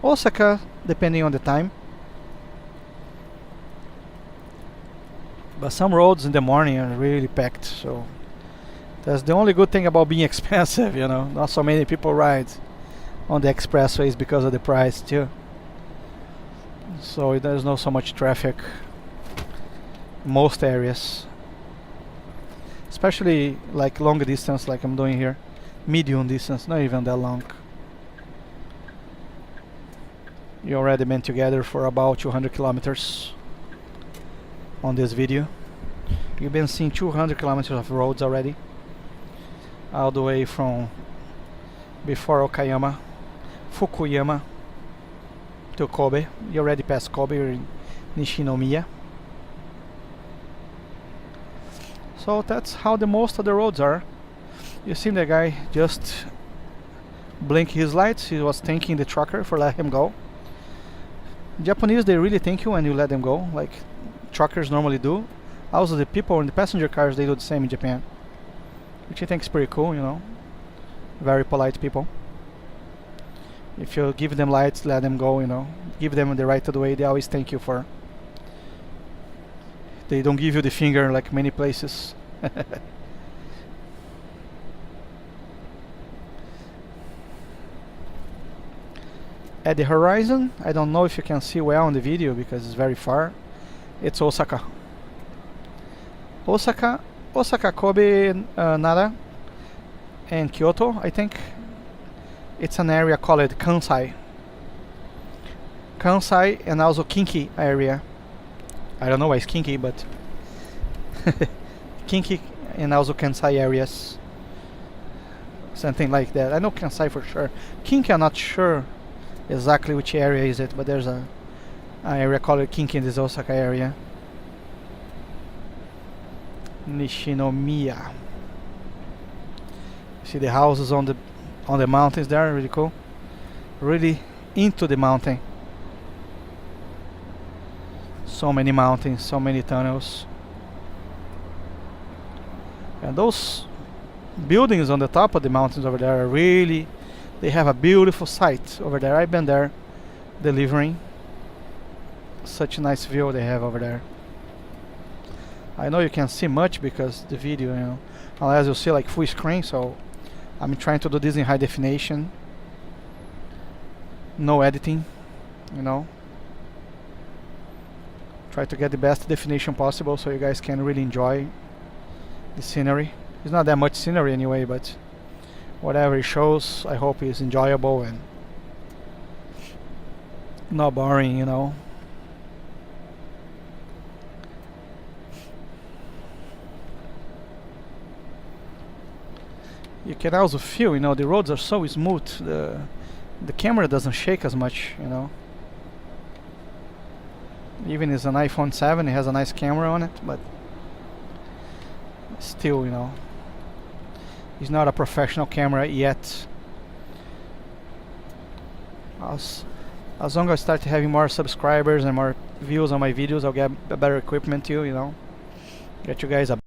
Speaker 1: Osaka, depending on the time. But some roads in the morning are really packed, so that's the only good thing about being expensive, you know. Not so many people ride on the expressways because of the price too. So there's not so much traffic in most areas. Especially like long distance like I'm doing here. Medium distance, not even that long. You already been together for about 200 kilometers on this video. You've been seeing 200 kilometers of roads already, all the way from before Okayama, Fukuyama to Kobe. You already passed Kobe, you're in Nishinomiya. So that's how the most of the roads are. You see the guy just blink his lights. He was thanking the trucker for letting him go. Japanese, they really thank you when you let them go, like truckers normally do. Also the people in the passenger cars, they do the same in Japan, which I think is pretty cool, you know. Very polite people. If you give them lights, let them go, you know. Give them the right of the way, they always thank you for. They don't give you the finger like many places. At the horizon, I don't know if you can see well on the video because it's very far. It's Osaka. Osaka, Kobe, Nara, and Kyoto, I think. It's an area called Kansai. Kansai and also Kinki area. I don't know why it's Kinki, but Kinki and also Kansai areas. Something like that. I know Kansai for sure. Kinki, I'm not sure exactly which area is it, but there's an area called Kinki in this Osaka area. Nishinomiya. See the houses on the mountains there, really cool. Really into the mountain. So many mountains, so many tunnels. And those buildings on the top of the mountains over there are really, they have a beautiful sight over there. I've been there delivering. Such a nice view they have over there. I know you can't see much because the video, you know, unless you see like full screen, so I'm trying to do this in high definition. No editing, you know. Try to get the best definition possible so you guys can really enjoy the scenery. It's not that much scenery anyway, but whatever it shows, I hope it's enjoyable and not boring, you know. You can also feel, you know, the roads are so smooth. the camera doesn't shake as much, you know. Even it's an iPhone 7, it has a nice camera on it, but still, you know, it's not a professional camera yet. As long as I start having more subscribers and more views on my videos, I'll get a better equipment too, you know. Get you guys a